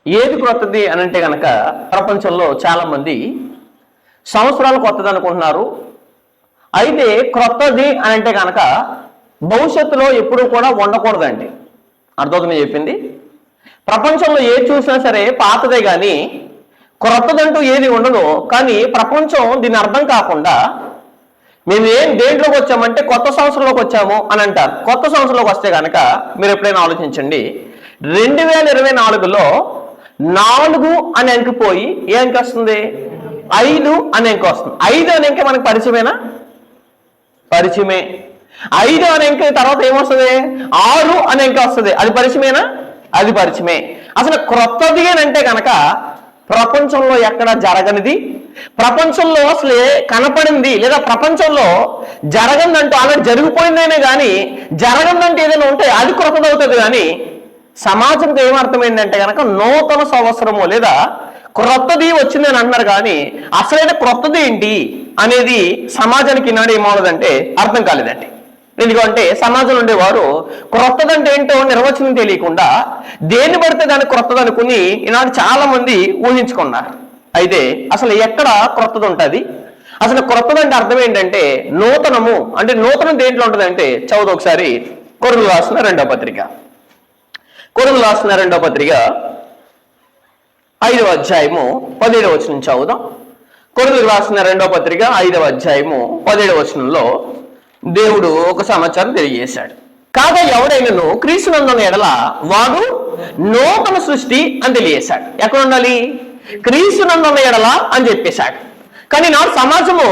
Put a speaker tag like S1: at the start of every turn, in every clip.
S1: ఏది క్రొత్తది అని అంటే కనుక ప్రపంచంలో చాలామంది సంవత్సరాలు కొత్తది అనుకుంటున్నారు. అయితే క్రొత్తది అని అంటే కనుక భవిష్యత్తులో ఎప్పుడూ కూడా ఉండకూడదండి. అర్థమవుతుంది చెప్పింది. ప్రపంచంలో ఏది చూసినా సరే పాతదే కానీ క్రొత్తదంటూ ఏది ఉండదు. కానీ ప్రపంచం దీన్ని అర్థం కాకుండా మేము దేంట్లోకి వచ్చామంటే కొత్త సంవత్సరంలోకి వచ్చాము అని అంటారు. కొత్త సంవత్సరంలోకి వస్తే కనుక మీరు ఎప్పుడైనా ఆలోచించండి, 2024లో 4 అనే అంకె పోయి ఏ అంకె వస్తుంది? 5 అనే అంకె వస్తుంది. 5 అనే అంకె మనకు పరిచయమేనా? పరిచయమే. 5 అనే అంకె తర్వాత ఏమొస్తుంది? 6 అనే అంకె వస్తుంది. అది పరిచయమేనా? అది పరిచయమే. అసలు క్రొత్తది అని అంటే కనుక ప్రపంచంలో ఎక్కడ జరగనిది, ప్రపంచంలో అసలే కనపడింది లేదా ప్రపంచంలో జరగందంటూ అలా జరిగిపోయిందనే కానీ జరగందంటే ఏదైనా ఉంటే అది క్రొత్తది అవుతుంది. కానీ సమాజంతో ఏమర్థమైందంటే కనుక నూతన సంవత్సరము లేదా క్రొత్తది వచ్చింది అని అంటున్నారు. కానీ అసలైన క్రొత్తది ఏంటి అనేది సమాజానికి ఈనాడు ఏమవుతుందంటే అర్థం కాలేదండి. ఎందుకంటే సమాజంలో ఉండేవారు క్రొత్తదంటే ఏంటో నిర్వచనం తెలియకుండా దేన్ని పడితే దాన్ని క్రొత్తది అనుకుని ఈనాడు చాలా మంది ఊహించుకున్నారు. అయితే అసలు ఎక్కడ క్రొత్తది ఉంటుంది? అసలు క్రొత్తదంటే అర్థం ఏంటంటే నూతనము. అంటే నూతనం దేంట్లో ఉంటుంది అంటే చదువు ఒకసారి కొరింథీయులకు రాసిన 2వ పత్రిక, కొరింథీయులకు రాసిన 2వ పత్రిక 5వ అధ్యాయము 17వ వచనం చదువుదాం. కొరింథీయులకు రాసిన 2వ పత్రిక 5వ అధ్యాయము 17వ వచనంలో దేవుడు ఒక సమాచారం తెలియజేశాడు. కాగా ఎవడైనను క్రీస్తునందున్న ఎడల వాడు నూతన సృష్టి అని తెలియజేశాడు. ఎక్కడ ఉండాలి? క్రీస్తునందున్న ఎడల అని చెప్పేశాడు. కానీ నా సమాజము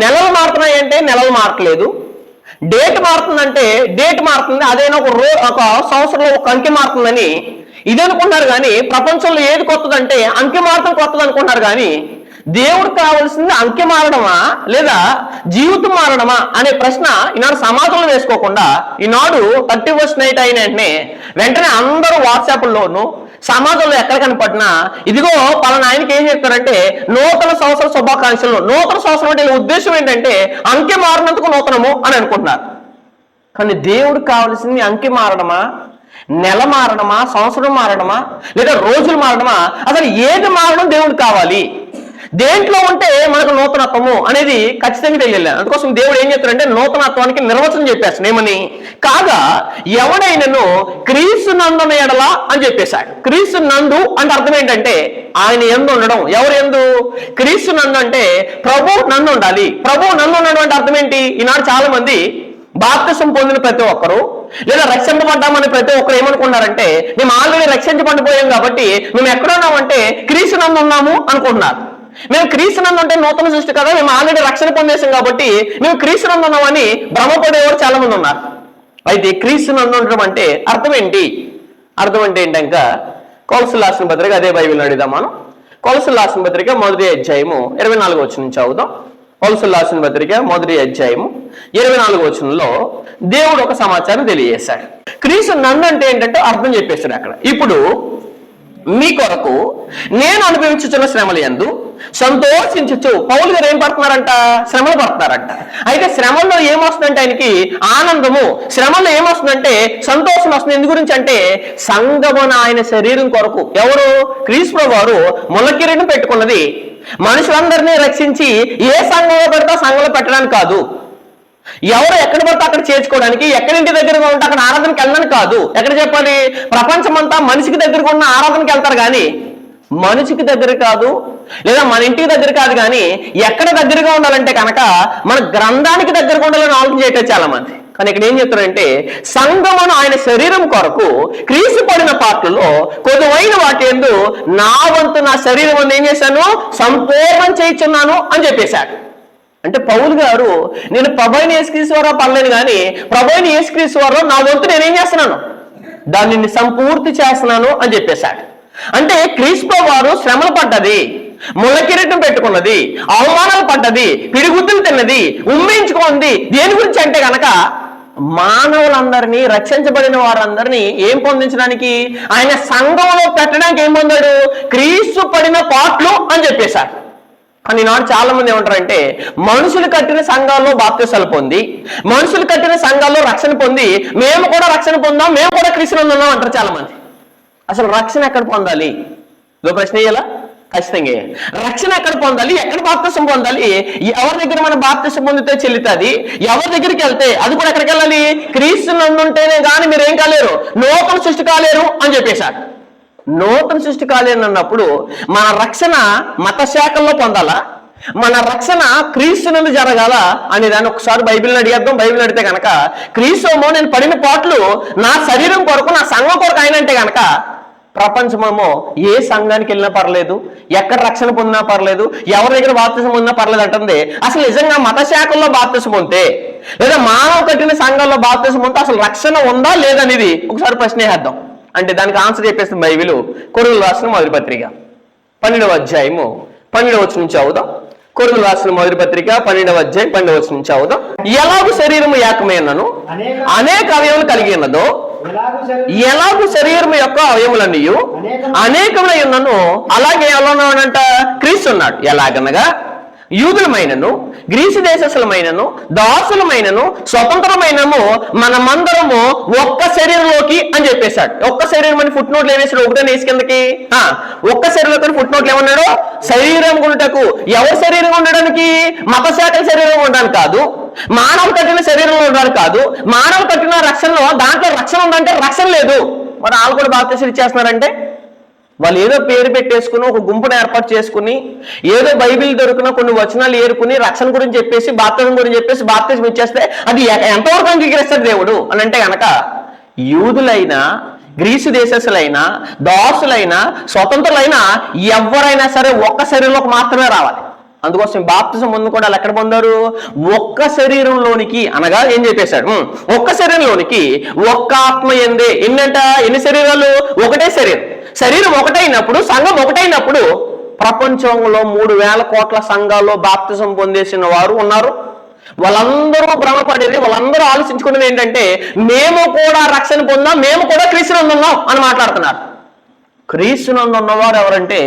S1: నెలలు మారుతున్నాయంటే నెలలు మారట్లేదు, డేట్ మారుతుందంటే డేట్ మారుతుంది, అదైనా ఒక సంవత్సరంలో ఒక అంకె మారుతుందని ఇది అనుకుంటున్నారు. కానీ ప్రపంచంలో ఏది కొత్తదంటే అంకె మారటం కొత్తది అనుకుంటున్నారు. కానీ దేవుడికి కావాల్సింది అంకె మారడమా లేదా జీవితం మారడమా అనే ప్రశ్న ఈనాడు సమాజంలో వేసుకోకుండా ఈనాడు 31st నైట్ అయిన వెంటనే అందరూ వాట్సాప్లోను సమాజంలో ఎక్కడ కనపడినా ఇదిగో పలానా ఆయనకి ఏం చెప్తారంటే నూతన సంవత్సర శుభాకాంక్షలు. నూతన సంవత్సరం అంటే ఉద్దేశం ఏంటంటే అంకె మారినందుకు నూతనము అని అనుకుంటున్నారు. కానీ దేవుడికి కావాల్సింది అంకె మారడమా, నెల మారడమా, సంవత్సరం మారడమా లేదా రోజులు మారడమా? అసలు ఏది మారడం దేవుడికి కావాలి? దేంట్లో ఉంటే మనకు నూతనత్వము అనేది ఖచ్చితంగా తెలియలేదు. అందుకోసం దేవుడు ఏం చెప్తారంటే నూతనత్వానికి నిర్వచనం చెప్పేస్తాడు. ఏమని? కాగా ఎవడైనను క్రీస్తు నందున ఎడల అని చెప్పేశాడు. క్రీస్తు నందు అంటే అర్థం ఏంటంటే ఆయన యందు ఉండడం. ఎవరు యందు? క్రీస్తు నందు అంటే ప్రభు నందు ఉండాలి. ప్రభు నందు ఉండడం అంటే అర్థం ఏంటి? ఈనాడు చాలా మంది బాప్తిసం పొందిన ప్రతి ఒక్కరు లేదా రక్షింపబడ్డామని ప్రతి ఒక్కరు ఏమనుకున్నారంటే మేము ఆల్రెడీ రక్షించబడిపోయాం కాబట్టి మేము ఎక్కడున్నామంటే క్రీస్తు నందు ఉన్నాము అనుకుంటున్నారు. మేము క్రీస్తునందు అంటే నూతన సృష్టి కదా, మేము ఆల్రెడీ రక్షణ పొందేసాం కాబట్టి మేము క్రీస్తునందు ఉన్నామని భ్రమపడేవారు చాలా మంది ఉన్నారు. అయితే క్రీస్తునందు ఉండడం అంటే అర్థం ఏంటి? అర్థం అంటే ఏంటంటే కొలస్సీయులకు రాసిన పత్రిక, అదే బైబిల్ అడుగుదాం మనం. కొలస్సీయులకు రాసిన పత్రిక 1వ అధ్యాయము 24వ వచనం చదువుదాం. కొలస్సీయులకు రాసిన పత్రిక 1వ అధ్యాయము 24వ వచనంలో దేవుడు ఒక సమాచారం తెలియజేశాడు. క్రీస్తు నందు అంటే ఏంటంటే అర్థం చెప్పేశాడు అక్కడ. ఇప్పుడు మీ కొరకు నేను అనుభవించుచున్న శ్రమలు యందు సంతోషించచ్చు. పౌలు గారు ఏం పడుతున్నారంట? శ్రమలు పడుతున్నారంట. అయితే శ్రమల్లో ఏమొస్తుందంటే ఆయనకి ఆనందము, శ్రమల్లో ఏమొస్తుందంటే సంతోషం వస్తుంది. ఎందు గురించి అంటే సంగమున ఆయన శరీరం కొరకు. ఎవరు? క్రీస్తు వారు ముళ్ళకిరీటం పెట్టుకున్నది మనుషులందరినీ రక్షించి ఏ సంఘంలో పెడితే సంఘంలో పెట్టడానికి కాదు, ఎవరు ఎక్కడ పడితే అక్కడ చేర్చుకోవడానికి, ఎక్కడింటి దగ్గరగా ఉంటే అక్కడ ఆరాధనకి వెళ్ళడానికి కాదు. ఎక్కడ చెప్పాలి? ప్రపంచమంతా మనిషికి దగ్గరగా ఉన్న ఆరాధనకి వెళ్తారు. కానీ మనిషికి దగ్గర కాదు లేదా మన ఇంటికి దగ్గర కాదు. కానీ ఎక్కడ దగ్గరగా ఉండాలంటే కనుక మన గ్రంథానికి దగ్గరగా ఉండాలని ఆలోచన చేయటం చాలా మంది. కానీ ఇక్కడ ఏం చెప్తారంటే సంఘమును ఆయన శరీరం కొరకు క్రీస్తు పడిన పాటలలో కొద్దివైన వాటి యందు నా వంతు నా శరీరం అని ఏం చేశాను? సంపూర్ణం చేయించున్నాను అని చెప్పేశాడు. అంటే పౌలు గారు నేను ప్రభువైన యేసుక్రీస్తు వారు పడలేను, కానీ ప్రభువైన యేసుక్రీస్తు వారు నా వంతు నేనేం చేస్తున్నాను? దానిని సంపూర్తి చేస్తున్నాను అని చెప్పేశాడు. అంటే క్రీస్తు వారు శ్రమలు పడ్డది, ముళ్ళకిరీటం పెట్టుకున్నది, అవమానాలు పడ్డది, పిడిగుద్దులు తిన్నది, ఉమ్మించుకుంది. దేని గురించి అంటే కనుక మానవులందరినీ, రక్షించబడిన వారందరినీ ఏం పొందించడానికి? ఆయన సంఘంలో పెట్టడానికి ఏం పొందాడు? క్రీస్తు పడిన పాటలు అని చెప్పేశాడు. కానీ నాడు చాలా మంది ఏమంటారంటే మనుషులు కట్టిన సంఘాల్లో బాప్తిసాలు పొంది, మనుషులు కట్టిన సంఘాల్లో రక్షణ పొంది మేము కూడా రక్షణ పొందాం, మేము కూడా క్రీస్తునందు ఉన్నాం అంటారు చాలా మంది. అసలు రక్షణ ఎక్కడ పొందాలి? ఇదో ప్రశ్న ఇయ్యాలా? ఖచ్చితంగా రక్షణ ఎక్కడ పొందాలి, ఎక్కడ బాప్తిసం పొందాలి, ఎవరి దగ్గర మన బాప్తిసం పొందితే చెల్లుతుంది, ఎవరి దగ్గరికి వెళ్తే, అది కూడా ఎక్కడికి వెళ్ళాలి? క్రీస్తు నందుంటేనే కానీ మీరు ఏం కాలేరు, నూతన సృష్టి కాలేరు అని చెప్పేశాడు. నూతన సృష్టి కాలేరు అన్నప్పుడు మన రక్షణ మత శాఖల్లో పొందాలా, మన రక్షణ క్రీస్తు నుండి జరగాల అనే దాన్ని ఒకసారి బైబిల్ని అడిగేద్దాం. బైబిల్ అడిగితే కనుక క్రీస్తుమో నేను పడిన పాటలు నా శరీరం కొరకు, నా సంఘం కొరకు అయినంటే కనుక ప్రపంచమేమో ఏ సంఘానికి వెళ్ళినా పర్లేదు, ఎక్కడ రక్షణ పొందినా పర్లేదు, ఎవరి దగ్గర బాప్తిసం పొందినా పర్లేదు అంటుంది. అసలు నిజంగా మత శాఖల్లో బాప్తిసం ఉంటే, లేదా మానవ కట్టిన సంఘాల్లో బాప్తిసం ఉంటే అసలు రక్షణ ఉందా లేదనేది ఒకసారి ప్రశ్న వేద్దాం. అంటే దానికి ఆన్సర్ చెప్పేస్తుంది బైబిల్. కొరింథీయులకు రాసిన మొదటి పత్రిక 12వ అధ్యాయము 12వ వచనం నుంచి చదువుదాం. కొరింథీయులకు రాసిన మొదటి పత్రిక 12వ అధ్యాయం 12వ వచనం నుంచి చదువుదాం. ఎలాగూ శరీరము ఏకమైనను అనేక అవయవులు కలిగి ఉన్నదో, ఎలాగూ శరీరం యొక్క అవయములన్నీ అనేకములై ఉన్నను అలాగే ఎలా ఉన్నాడంట? క్రీస్తు ఉన్నాడు. ఎలాగనగా యూదులమైనను గ్రీసు దేశస్థులమైనను దాసులమైనను స్వతంత్రమైనను మనమందరము ఒక్క శరీరంలోకి అని చెప్పేశాడు. ఒక్క శరీరం అని ఫుట్ నోట్లు ఏమేసాడు? ఒకటే వేసి కిందకి ఒక్క శరీరంలో ఫుట్ నోట్లు ఏమన్నాడు? శరీరం గుంటకు. ఎవరి శరీరం ఉండడానికి? మత శాఖల శరీరం ఉండడానికి కాదు, మానవ కట్టిన శరీరంలో ఉండడానికి కాదు, మానవ కట్టిన రక్షణలో దాంట్లో రక్షణ ఉందంటే రక్షణ లేదు. మరి వాళ్ళు కూడా బాప్తిసం ఇచ్చేస్తున్నారంటే వాళ్ళు ఏదో పేరు పెట్టేసుకుని ఒక గుంపును ఏర్పాటు చేసుకుని ఏదో బైబిల్ దొరికిన కొన్ని వచనాలు ఏరుకుని రక్షణ గురించి చెప్పేసి బాప్తిజం గురించి చెప్పేసి బాప్తిజం ఇచ్చేస్తే అది ఎంతవరకు అంగీకరిస్తాడు దేవుడు అని అంటే కనుక యూదులైనా గ్రీసు దేశస్తులైనా దాసులైనా స్వతంత్రులైనా ఎవరైనా సరే ఒక్క శరీరంలోకి మాత్రమే రావాలి. అందుకోసం బాప్తిజం ముందు కూడా ఎక్కడ పొందారు? ఒక్క శరీరంలోనికి. అనగా ఏం చెప్పేశాడు? ఒక్క శరీరంలోనికి ఒక్క ఆత్మ ఎందే. ఎన్ని శరీరాలు? ఒకటే శరీరం. శరీరం ఒకటైనప్పుడు, సంఘం ఒకటైనప్పుడు ప్రపంచంలో 3,000 కోట్ల సంఘాల్లో బాప్తిజం పొందేసిన వారు ఉన్నారు. వాళ్ళందరూ భ్రమపడేది, వాళ్ళందరూ ఆలోచించుకునేది ఏంటంటే మేము కూడా రక్షణ పొందాం, మేము కూడా క్రీస్తునందు ఉన్నాం అని మాట్లాడుతున్నారు. క్రీస్తునందు ఉన్నవారు ఎవరంటే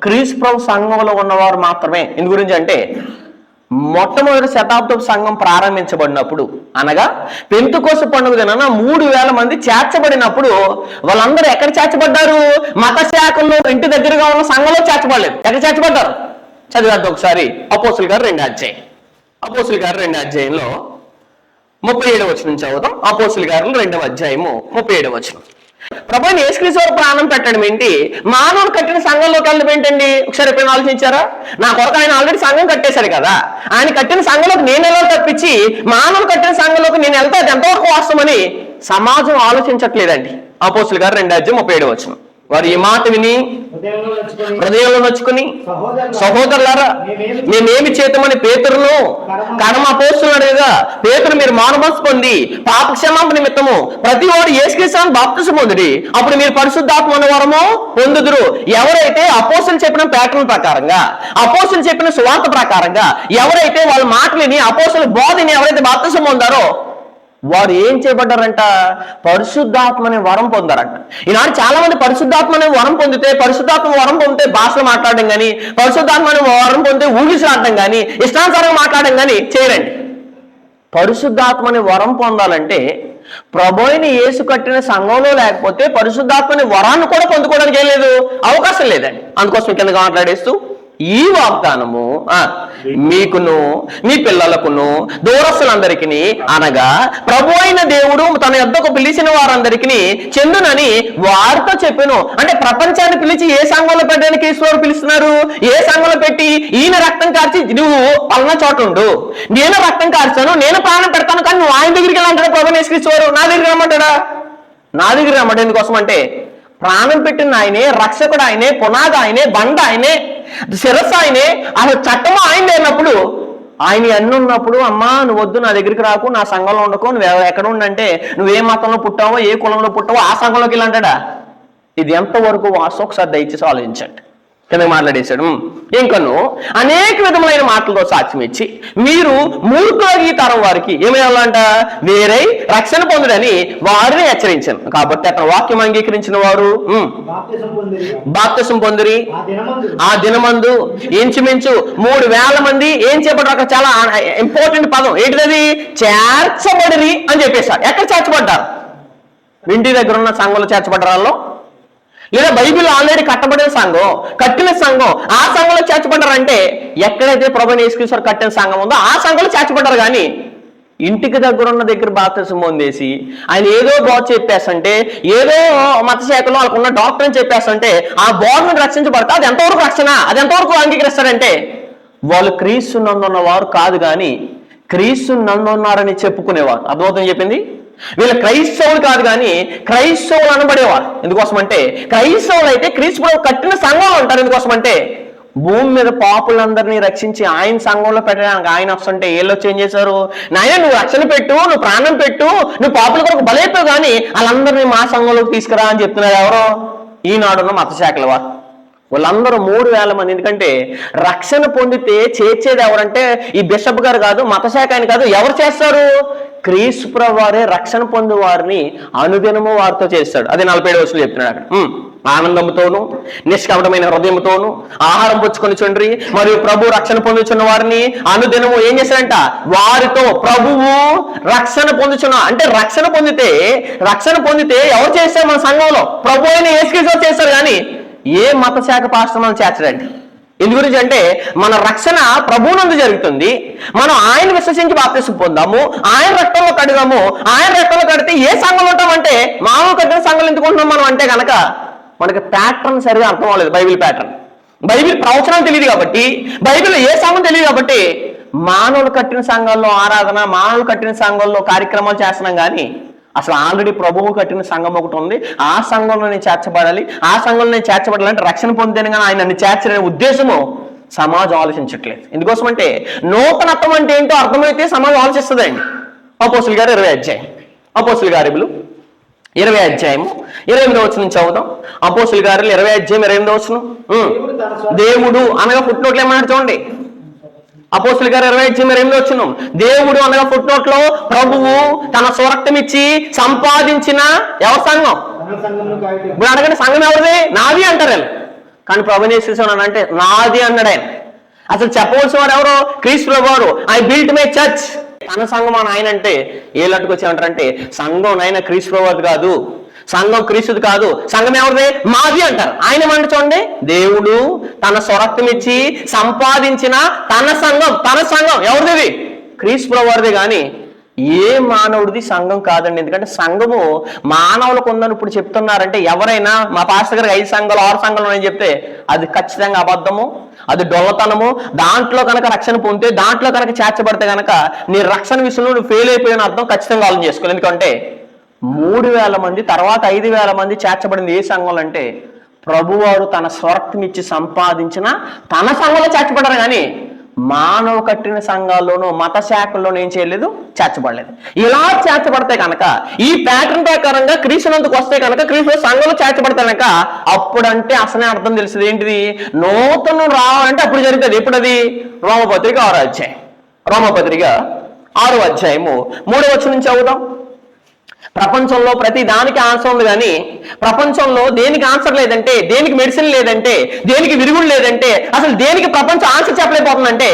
S1: క్రీస్తు ప్రభు సంఘంలో ఉన్నవారు మాత్రమే. ఇందు గురించి అంటే మొట్టమొదటి శతాబ్దపు సంఘం ప్రారంభించబడినప్పుడు, అనగా పెంతెకోస్తు పండుగ దినాన 3,000 మంది చేర్చబడినప్పుడు వాళ్ళందరూ ఎక్కడ చేర్చబడ్డారు? మత శాఖల్లో ఇంటి దగ్గరగా ఉన్న సంఘంలో చేర్చబడలేదు. ఎక్కడ చేర్చబడ్డారు? చదివేద్దాం ఒకసారి. అపోస్తుల గారు 2వ అధ్యాయం. అపోస్తుల గారు 2వ అధ్యాయంలో 37వ వచనం చదువుతాం. అపోస్తుల గారు 2వ అధ్యాయము 37వ వచనం. ప్రభువుని యేసుక్రీస్తు వారు ప్రాణం పెట్టడం ఏంటి? మానవులు కట్టిన సంఘంలోకి వెళ్ళడం ఏంటండి? ఒకసారి ఎప్పుడైనా ఆలోచించారా? నా కొరకు ఆయన ఆల్రెడీ సంఘం కట్టేశాడు కదా, ఆయన కట్టిన సంఘంలోకి నేను ఎలా తప్పించి మానవులు కట్టిన సంఘంలోకి నేను వెళ్తే అది ఎంతవరకు వాస్తవమని సమాజం ఆలోచించట్లేదండి. అపోస్తుల గారు 2వ అధ్యాయం 37వ వచనం. వారు ఈ మాట విని హృదయంలో నొచ్చుకుని సహోదరులారా మేమేమి చేతమని పేతురును కర్మ అపోస్తులున్నాడు కదా, పేతురు మీరు మారుమనస్సు పొంది పాప క్షమాపణ నిమిత్తము ప్రతి వాడు యేసుక్రీస్తును బాప్తిసం పొందుడి, అప్పుడు మీరు పరిశుద్ధాత్మ అనే వరము పొందుదురు. ఎవరైతే అపోస్తులు చెప్పిన ప్యాటర్న్ ప్రకారంగా, అపోస్తులు చెప్పిన సువార్త ప్రకారంగా ఎవరైతే వాళ్ళ మాటలని అపోస్తుల బోధని ఎవరైతే బాప్తిసం పొందారో వారు ఏం చేయబడ్డారంట? పరిశుద్ధాత్మ అనే వరం పొందారంట. ఈనాడు చాలా మంది పరిశుద్ధాత్మ అనే వరం పొందితే, పరిశుద్ధాత్మ వరం పొందితే భాషలు మాట్లాడడం కానీ, పరిశుద్ధాత్మ అనే వరం పొందితే ఊగిసలాడటం కానీ, ఇష్టానుసారంగా మాట్లాడడం కానీ చేయరండి. పరిశుద్ధాత్మ అనే వరం పొందాలంటే ప్రభువుని యేసు కట్టిన సంఘంలో లేకపోతే పరిశుద్ధాత్మని వరాన్ని కూడా పొందుకోవడానికి ఏం లేదు, అవకాశం లేదండి. అందుకోసం కిందగా మాట్లాడేస్తూ ఈ వాగ్దానము మీకును మీ పిల్లలకును దూరస్తులందరికీ అనగా ప్రభు అయిన దేవుడు తన యొద్దకు పిలిచిన వారందరికీ చెందునని వారితో చెప్పాను. అంటే ప్రపంచాన్ని పిలిచి ఏ సంఘంలో పెట్టడానికి ఈశ్వరు పిలుస్తున్నారు? ఏ సంఘంలో పెట్టి ఈయన రక్తం కార్చి నువ్వు పలానా చోట ఉండు, నేను రక్తం కార్చాను, నేను ప్రాణం పెడతాను, కానీ నువ్వు ఆయన దగ్గరికి వెళ్ళంటాడు ప్రభు యేసుక్రీస్తు. నా దగ్గర రమ్మంటాడా? నా దగ్గర రమ్మంటే ఎందుకోసం అంటే ప్రాణం పెట్టిన ఆయనే, రక్షకుడు ఆయనే, పునాది ఆయనే, బండ ఆయనే, శిరస్సు ఆయనే, అసలు చట్టము ఆయన లేనప్పుడు ఆయన అన్ని ఉన్నప్పుడు అమ్మా నువ్వు వద్దు, నా దగ్గరికి రాకు, నా సంఘంలో ఉండకు, నువ్వు ఎక్కడ ఉండంటే నువ్వు ఏ మతంలో పుట్టావో ఏ కులంలో పుట్టావో ఆ సంఘంలోకి వెళ్ళంటాడా? ఇది ఎంతవరకు వాస్తవం ఒకసారి దయచేసి ఆలోచించండి. కింద మాట్లాడేశాడు. ఇంకను అనేక విధములైన మాటలతో సాక్ష్యం ఇచ్చి మీరు మూర్ఖుల ఈ తరం వారికి ఏమేయాలంట? వేరే రక్షణ పొందుడని వారిని హెచ్చరించాను. కాబట్టి అతను వాక్యం అంగీకరించిన వారు బాప్తిసం పొందిరి. ఆ దినమందు ఇంచుమించు 3,000 మంది ఏం చెప్పారు? అక్కడ చాలా ఇంపార్టెంట్ పదం ఏంటిది? చేర్చబడిరి అని చెప్పేశారు. ఎక్కడ చేర్చబడ్డారు? ఇంటి దగ్గర ఉన్న సంఘంలో చేర్చబడ్డారు, లేదా బైబిల్ ఆల్రెడీ కట్టబడిన సంఘం, కట్టిన సంఘం, ఆ సంఘంలో చేర్చబడ్డారంటే ఎక్కడైతే ప్రభుని యేసుక్రీస్తు కట్టిన సంఘం ఉందో ఆ సంఘంలో చేర్చబడ్డారు. కానీ ఇంటికి దగ్గరున్న దగ్గర బాప్తిసం పొందేసి ఆయన ఏదో బోధ చెప్పేస్తుంటే, ఏదో మత శాఖలో వాళ్ళకున్న డాక్టర్ అని చెప్పేస్తుంటే ఆ బోధను రక్షించబడతా అది ఎంతవరకు రక్షణ, అది ఎంతవరకు అంగీకరిస్తారంటే వాళ్ళు క్రీస్తు నందున్న వారు కాదు, కానీ క్రీస్తు నందున్నారని చెప్పుకునేవారు. అర్థమవుతుంది చెప్పింది? వీళ్ళ క్రైస్తవులు కాదు, కానీ క్రైస్తవులు అనబడేవారు. ఎందుకోసం అంటే క్రైస్తవులు అయితే క్రీస్తు కట్టిన సంఘంలో ఉంటారు. ఎందుకోసం అంటే భూమి మీద పాపులందరినీ రక్షించి ఆయన సంఘంలో పెట్టడానికి ఆయన వస్తుంటే ఏళ్ళు వచ్చి ఏం చేశారు, నాయన నువ్వు రక్షణ పెట్టు, నువ్వు ప్రాణం పెట్టు, నువ్వు పాపుల కొరకు బలైపోవు, కానీ వాళ్ళందరినీ మా సంఘంలోకి తీసుకురా అని చెప్తున్నారు. ఎవరో ఈనాడున్న మత శాఖల వారు. వాళ్ళందరూ 3,000 మంది. ఎందుకంటే రక్షణ పొందితే చేర్చేది ఎవరంటే ఈ బిషప్ గారు కాదు, మత శాఖ ఆయన కాదు. ఎవరు చేస్తారు? క్రీస్తు ప్రభువు వారే రక్షణ పొందు వారిని అనుదినము వారితో చేస్తాడు. అది 47 వచనంలో చెప్తున్నాడు అక్కడ. ఆనందంతోను నిష్కపటమైన హృదయంతోను ఆహారం పుచ్చుకొని చుండ్రి మరియు ప్రభు రక్షణ పొందుచున్న వారిని అనుదినము ఏం చేశాడంట? వారితో ప్రభువు రక్షణ పొందుచున్న, అంటే రక్షణ పొందితే ఎవరు చేస్తారు? మన సంఘంలో ప్రభు అయిన యేసుక్రీస్తు చేస్తారు. కానీ ఏ మత శాఖ పాస్టర్ మనం చేర్చడండి. ఎందు గురించి అంటే మన రక్షణ ప్రభువునందు జరుగుతుంది. మనం ఆయన విశ్వసించి బాప్తిసం పొందాము, ఆయన రక్తంలో కడిగాము. ఆయన రక్తంలో కడితే ఏ సంఘంలో ఉంటామంటే మామూలు కట్టిన సంఘంలో ఎందుకుంటున్నాం మనం అంటే కనుక మనకి ప్యాటర్న్ సరిగా అర్థం అవ్వలేదు. బైబిల్ ప్యాటర్న్, బైబిల్ ప్రవచనం తెలియదు కాబట్టి, బైబిల్ ఏ సంఘం తెలియదు కాబట్టి మానవులు కట్టిన సంఘాల్లో ఆరాధన, మానవులు కట్టిన సంఘంలో కార్యక్రమాలు చేస్తున్నాం. కానీ అసలు ఆల్రెడీ ప్రభువు కట్టిన సంఘం ఒకటి ఉంది, ఆ సంఘంలో నేను చేర్చబడాలి, ఆ సంఘంలో నేను చేర్చబడాలంటే రక్షణ పొందాను కానీ ఆయన నన్ను చేర్చలేని ఉద్దేశము సమాజం ఆలోచించట్లేదు. ఎందుకోసం అంటే నూతనత్వం అంటే ఏంటో అర్థమైతే సమాజం ఆలోచిస్తుందండి. అపోస్తుల గారు 20 అధ్యాయం, అపోస్తుల గారిబులు 20 అధ్యాయము 28వ వచనం చదువుదాం. అపోస్తుల గారు 20 అధ్యాయం 28వ వచనం. దేవుడు అనగా ఫుట్ నోట్లు ఏమన్నాడు చూడండి. అపోస్తుల గారు 20 అధ్యాయం 28వ వచనం. దేవుడు అనగా ఫుట్ నోట్లో ప్రభువు తన స్వరక్తం ఇచ్చి సంపాదించిన ఎవరి సంఘం? ఇప్పుడు అడగండి, సంఘం ఎవరిది? నాది అంటారు వాళ్ళు. కానీ ప్రభుని యేసుక్రీస్తు అంటే నాది అన్నాడు ఆయన. అసలు చెప్పవలసిన వారు ఎవరు? క్రీస్తు ప్రభువు. I built my church. తన సంఘం అని ఆయన అంటే ఏళ్ళట్టుకు వచ్చేమంటారంటే సంఘం నాయన క్రీస్తు ప్రభువు కాదు, సంఘం క్రీస్తుది కాదు, సంఘం ఎవరిది? మాది అంటారు. ఆయన ఏమంటే చూడండి, దేవుడు తన స్వరక్తం ఇచ్చి సంపాదించిన తన సంఘం ఎవరిది? క్రీస్తు ప్రభువుది. కానీ ఏ మానవుడిది సంఘం కాదండి. ఎందుకంటే సంఘము మానవులకు ఉందని ఇప్పుడు చెప్తున్నారంటే ఎవరైనా మా పాస్టర్ గారికి 5 సంఘాలు 6 సంఘాలు అని చెప్తే అది ఖచ్చితంగా అబద్ధము, అది డొల్లతనము. దాంట్లో కనుక రక్షణ పొందితే, దాంట్లో కనుక చేర్చబడితే కనుక నీ రక్షణ విషయంలో నువ్వు ఫెయిల్ అయిపోయిన అర్థం ఖచ్చితంగా ఆలోచన చేసుకోవాలి. ఎందుకంటే 3,000 మంది తర్వాత 5,000 మంది చేర్చబడింది ఏ సంఘంలో అంటే ప్రభువారు తన స్వరక్తం ఇచ్చి సంపాదించిన తన సంఘంలో చేర్చబడ్డారు. కానీ మానవ కట్టిన సంఘాల్లోనూ మత శాఖల్లోనూ ఏం చేయలేదు, చేర్చబడలేదు. ఇలా చేర్చబడితే కనుక ఈ ప్యాటర్న్ ప్రకారంగా క్రీస్తునందుకు వస్తే కనుక క్రీస్తు సంఘంలో చేర్చబడితే కనుక అప్పుడంటే అసలే అర్థం తెలిసింది ఏంటిది? నూతనం రావాలంటే అప్పుడు జరుగుతుంది. ఎప్పుడది? రోమపత్రిక 6వ అధ్యాయం, రోమపత్రిక 6వ అధ్యాయము 3వ వచనం నుంచి చదువుదాం. ప్రపంచంలో ప్రతి దానికి ఆన్సర్ ఉంది, కానీ ప్రపంచంలో దేనికి ఆన్సర్ లేదంటే, దేనికి మెడిసిన్ లేదంటే, దేనికి విరుగుడు లేదంటే, అసలు దేనికి ప్రపంచం ఆన్సర్ చెప్పలేకపోతుందంటే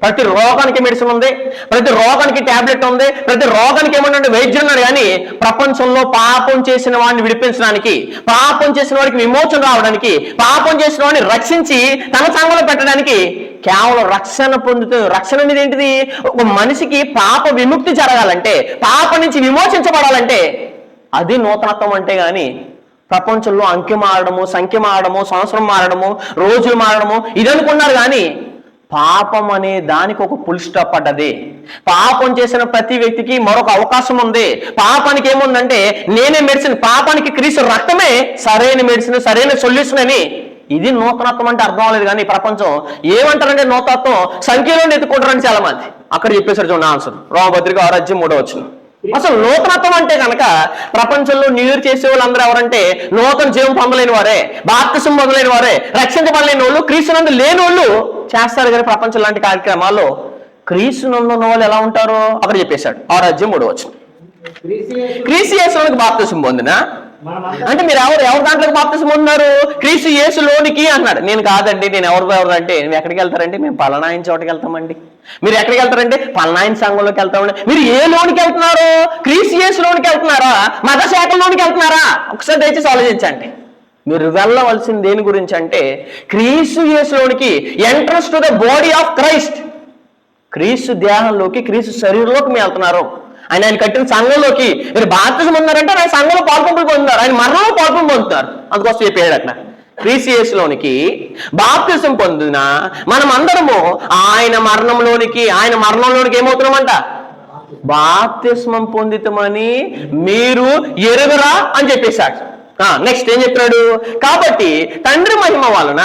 S1: ప్రతి రోగానికి మెడిసిన్ ఉంది, ప్రతి రోగానికి టాబ్లెట్ ఉంది, ప్రతి రోగానికి ఏమంటే వైద్యులు ఉన్నాడు. కానీ ప్రపంచంలో పాపం చేసిన వాడిని విడిపించడానికి, పాపం చేసిన వాడికి విమోచన రావడానికి, పాపం చేసిన వాడిని రక్షించి తన సంఘంలో పెట్టడానికి కేవలం రక్షణ పొందుతుంది. రక్షణ అనేది ఏంటిది? ఒక మనిషికి పాప విముక్తి జరగాలంటే, పాప నుంచి విమోచించబడాలంటే అది నూతనత్వం అంటే. కానీ ప్రపంచంలో అంకె మారడము, సంఖ్య మారడము, సంవత్సరం మారడము, రోజులు మారడము ఇది అనుకున్నారు. కానీ పాపం అనే దానికి ఒక ఫుల్ స్టాప్ పడ్డది. పాపం చేసిన ప్రతి వ్యక్తికి మరొక అవకాశం ఉంది. పాపానికి ఏముందంటే నేనే మెడిసిన్, పాపానికి క్రీస్తు రక్తమే సరైన మెడిసిన్, సరైన సొల్యూషన్ అని. ఇది నూతనత్వం అంటే అర్థం అవ్వలేదు. కానీ ప్రపంచం ఏమంటారంటే నూతనత్వం సంఖ్యలో ఎత్తుకుంటారని చాలా మంది. అక్కడ చెప్పేశారు చూడండి ఆన్సర్, రోమపత్రిక 6వ అధ్యాయం 3వ వచనం. అసలు నూతనత్వం అంటే కనుక ప్రపంచంలో న్యూ ఇయర్ చేసే వాళ్ళందరూ ఎవరంటే నూతన జీవం పొందలేని వారే, బాప్తిసం పొందలేని వారే, రక్షించబడలేని వాళ్ళు, క్రీస్తునందు లేని వాళ్ళు చేస్తారు. కానీ ప్రపంచం లాంటి కార్యక్రమాల్లో క్రీస్తునందు ఉన్న వాళ్ళు ఎలా ఉంటారో అక్కడ చెప్పేశాడు 6వ అధ్యాయం 3వ వచనం. క్రీస్తు యేసులోనికి బాప్తిసం పొందినా అంటే మీరు ఎవరు దాంట్లోకి బాప్తిసం పొందినారు? క్రీస్తు యేసులోనికి అన్నాడు. నేను కాదండి, నేను ఎవరు అంటే నువ్వు ఎక్కడికి వెళ్తారంటే మేము పలానాయన చోటకి వెళ్తామండి. మీరు ఎక్కడికి వెళ్తారంటే పలానాయన సంఘంలోకి వెళ్తామండి. మీరు ఏ లోనికి వెళ్తున్నారు? క్రీస్తు యేసులోనికి వెళ్తున్నారా? మత శాఖలోనికి వెళ్తున్నారా? ఒకసారి దయచేసి ఆలోచించండి. మీరు వెళ్ళవలసింది దేని గురించి అంటే క్రీస్తు యేసులోనికి, entrance to the body of Christ. క్రీస్తు దేహంలోకి, క్రీస్తు శరీరంలోకి మీరు వెళ్తున్నారు. ఆయన కట్టిన సంఘంలోకి మీరు బాప్తిజం ఉన్నారంటే ఆయన సంఘంలో పాల్పొంపులు పొందుతారు, ఆయన మరణంలో పాల్పొంపు పొందుతారు. అందుకోసం చెప్పాడు అట్లా. క్రీస్తు యేసులోనికి బాప్తిజం పొందిన మనం అందరము ఆయన మరణంలోనికి ఏమవుతున్నామంట? బాప్తిస్మం పొందితమని మీరు ఎరుగరా అని చెప్పేశాడు. నెక్స్ట్ ఏం చెప్తున్నాడు? కాబట్టి తండ్రి మహిమ వలన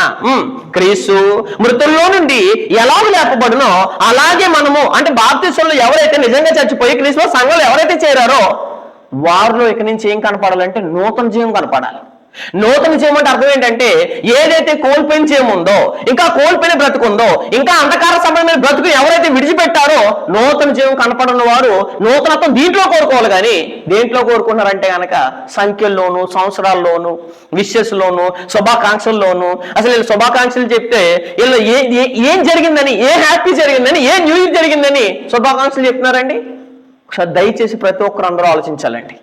S1: క్రీస్తు మృతుల్లో నుండి ఎలా లేపబడునో అలాగే మనము, అంటే బాప్తిస్మంలో ఎవరైతే నిజంగా చచ్చిపోయి క్రీస్తులో సంఘంలో ఎవరైతే చేరారో వారిలో ఇక నుంచి ఏం కనపడాలంటే నూతన జీవం కనపడాలి. నూతన జీవం అంటే అర్థం ఏంటంటే ఏదైతే కోల్పోయిన జీవం ఉందో, ఇంకా కోల్పోయిన బ్రతుకుందో, ఇంకా అంధకార సంబంధమైన బ్రతుకు ఎవరైతే విడిచిపెట్టారో నూతన జీవం కనపడిన వారు నూతనత్వం దీంట్లో కోరుకోవాలి. కానీ దేంట్లో కోరుకున్నారంటే కనుక సంఖ్యల్లోను, సంవత్సరాల్లోను, విషెస్లోను, శుభాకాంక్షల్లోను. అసలు వీళ్ళు శుభాకాంక్షలు చెప్తే వీళ్ళు ఏం జరిగిందని, ఏ హ్యాపీ జరిగిందని, ఏ న్యూ ఇయర్ జరిగిందని శుభాకాంక్షలు చెప్తున్నారండి. ఒకసారి దయచేసి ప్రతి ఒక్కరు అందరూ ఆలోచించాలండి.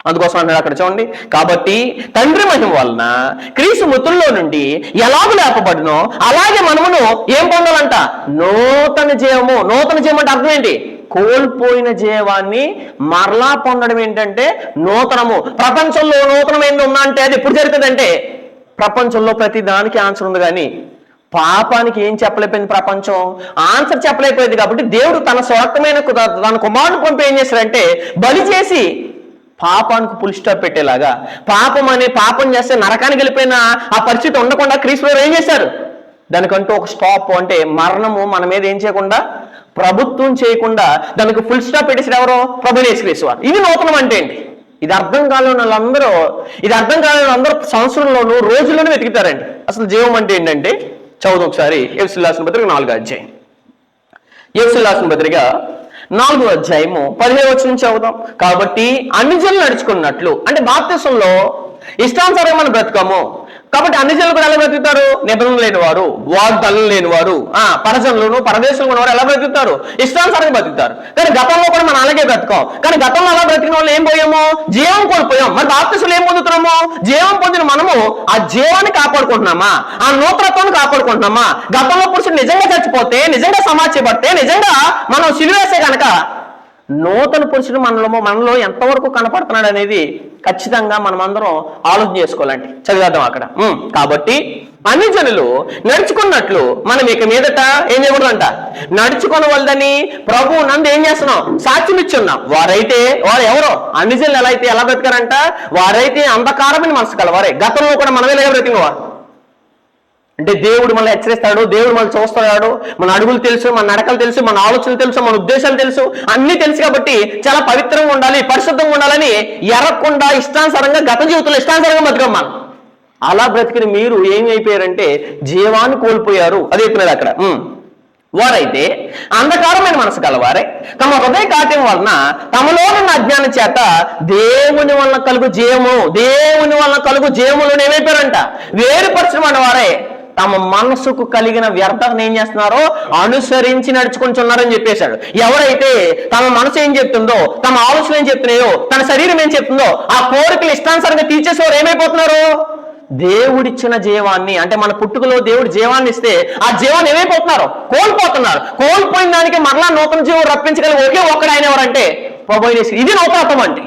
S1: అందుకోసం అన్నాడు అక్కడ చూడండి. కాబట్టి తండ్రి మహిమ వలన క్రీస్తు మృతుల్లో నుండి ఎలాగ లేపబడినో అలాగే మనమును ఏం పొందాలంట? నూతన జీవము. నూతన జీవం అంటే అర్థం ఏంటి? కోల్పోయిన జీవాన్ని మరలా పొందడం. ఏంటంటే నూతనము. ప్రపంచంలో నూతనమైంది ఉందా అంటే అది ఎప్పుడు జరుగుతుందంటే ప్రపంచంలో ప్రతి దానికి ఆన్సర్ ఉంది. కానీ పాపానికి ఏం చెప్పలేకపోయింది ప్రపంచం? ఆన్సర్ చెప్పలేకపోయింది. కాబట్టి దేవుడు తన స్వార్థమైన తన కుమారుని పంపి ఏం చేశాడంటే బలి చేసి పాపానికి ఫుల్ స్టాప్ పెట్టేలాగా, పాపం చేస్తే నరకానికి వెళ్ళిపోయిన ఆ పరిస్థితి ఉండకుండా క్రీస్తులో ఏం చేశారు? దానికంటూ ఒక స్టాప్, అంటే మరణము మన మీద ఏం చేయకుండా, ప్రభుత్వం చేయకుండా దానికి ఫుల్ స్టాప్ పెట్టేసారు. ఎవరో? ప్రభువు యేసుక్రీస్తు వారు. ఇది నూతనం అంటే ఏంటి? ఇది అర్థం కాలేని వాళ్ళందరూ సంవత్సరంలోనూ రోజుల్లోనూ వెతుకుతారండి. అసలు జీవం అంటే ఏంటంటే చదువు ఒకసారి ఎఫెసీయులకు రాసిన పత్రిక 4వ అధ్యాయం. ఎఫెసీయులకు రాసిన పత్రిక 4వ అధ్యాయము 15వ వచనం చదువుదాం. కాబట్టి అన్ని జనులు నడుచుకున్నట్లు, అంటే బాప్తిసంలో ఇష్టానుసారంగా మనం బ్రతకము. కాబట్టి అన్ని జనులు కూడా ఎలా బ్రతుకుతారు? నిబంధన లేనివారు, వాగ్దానం లేనివారు, పరజనులను, పరదేశంలో ఉన్నవారు ఎలా బ్రతుకుతారు? ఇష్టానుసారంగా బ్రతుకుతారు. కానీ గతంలో కూడా మనం అలాగే బ్రతకాం. కానీ గతంలో అలా బ్రతికిన వాళ్ళు ఏం పోయాము? జీవం కోల్పోయాం. మరి బాప్తిసంలో ఏం పొందుతున్నాము? జీవం పొందిన మనము ఆ జీవాన్ని కాపాడుకుంటున్నామా? ఆ నూతనత్వాన్ని కాపాడుకుంటున్నామా? గతంలో పురుషుడు నిజంగా చచ్చిపోతే, నిజంగా సమాజపడితే, నిజంగా మనం సిలువేస్తే కనుక నూతన పురుషుడు మనలో ఎంతవరకు కనపడుతున్నాడు అనేది ఖచ్చితంగా మనం అందరం ఆలోచన చేసుకోవాలండి. చదివేద్దాం అక్కడ. కాబట్టి అన్ని జనులు నడుచుకున్నట్లు మనం ఇక మీదట ఏం చేయకూడదంట? నడుచుకోనవలదని ప్రభు నందు ఏం చేస్తున్నాం? సాక్ష్యం ఇచ్చున్నాం. వారు ఎవరో? అన్ని జనులు ఎలా బ్రతికారంట? వారైతే అంధకారమైన మనసు కలవారే. గతంలో కూడా మనమే ఎలా బ్రతికినవారు అంటే దేవుడు మనల్ని హెచ్చరిస్తాడు, దేవుడు మనల్ని చూస్తున్నాడు, మన అడుగులు తెలుసు, మన నడకలు తెలుసు, మన ఆలోచనలు తెలుసు, మన ఉద్దేశాలు తెలుసు, అన్ని తెలుసు. కాబట్టి చాలా పవిత్రంగా ఉండాలి, పరిశుద్ధంగా ఉండాలని ఎరగకుండా ఇష్టానుసారంగా గత జీవితంలో ఇష్టానుసారంగా బతికాం మనం. అలా బ్రతికిన మీరు ఏం అయిపోయారంటే జీవాన్ని కోల్పోయారు. అదే చెప్తున్నాడు అక్కడ. వారైతే అంధకారమైన మనసు కలవారే తమ హృదయ కాట్యం వలన తమలో ఉన్న అజ్ఞానం చేత దేవుని వలన కలుగు జీవములను ఏమైపోయారంట? వేరుపరచడం వారే తమ మనసుకు కలిగిన వ్యర్థతను ఏం చేస్తున్నారో అనుసరించి నడుచుకుంటున్నారని చెప్పేశాడు. ఎవరైతే తమ మనసు ఏం చెప్తుందో, తమ ఆలోచన ఏం చెప్తున్నాయో, తన శరీరం ఏం చెప్తుందో ఆ కోరికలు ఇష్టానుసారంగా తీర్చేసేవారు ఏమైపోతున్నారు? దేవుడిచ్చిన జీవాన్ని, అంటే మన పుట్టుకలో దేవుడి జీవాన్ని ఇస్తే ఆ జీవాన్ని ఏమైపోతున్నారు? కోల్పోతున్నారు. కోల్పోయిన దానికి మరలా నూతన జీవం రప్పించగలిగే ఒకే ఒక్కడు ఆయన ఎవరంటే ప్రభువు యేసు. ఇది నూతనత్వం అంటే.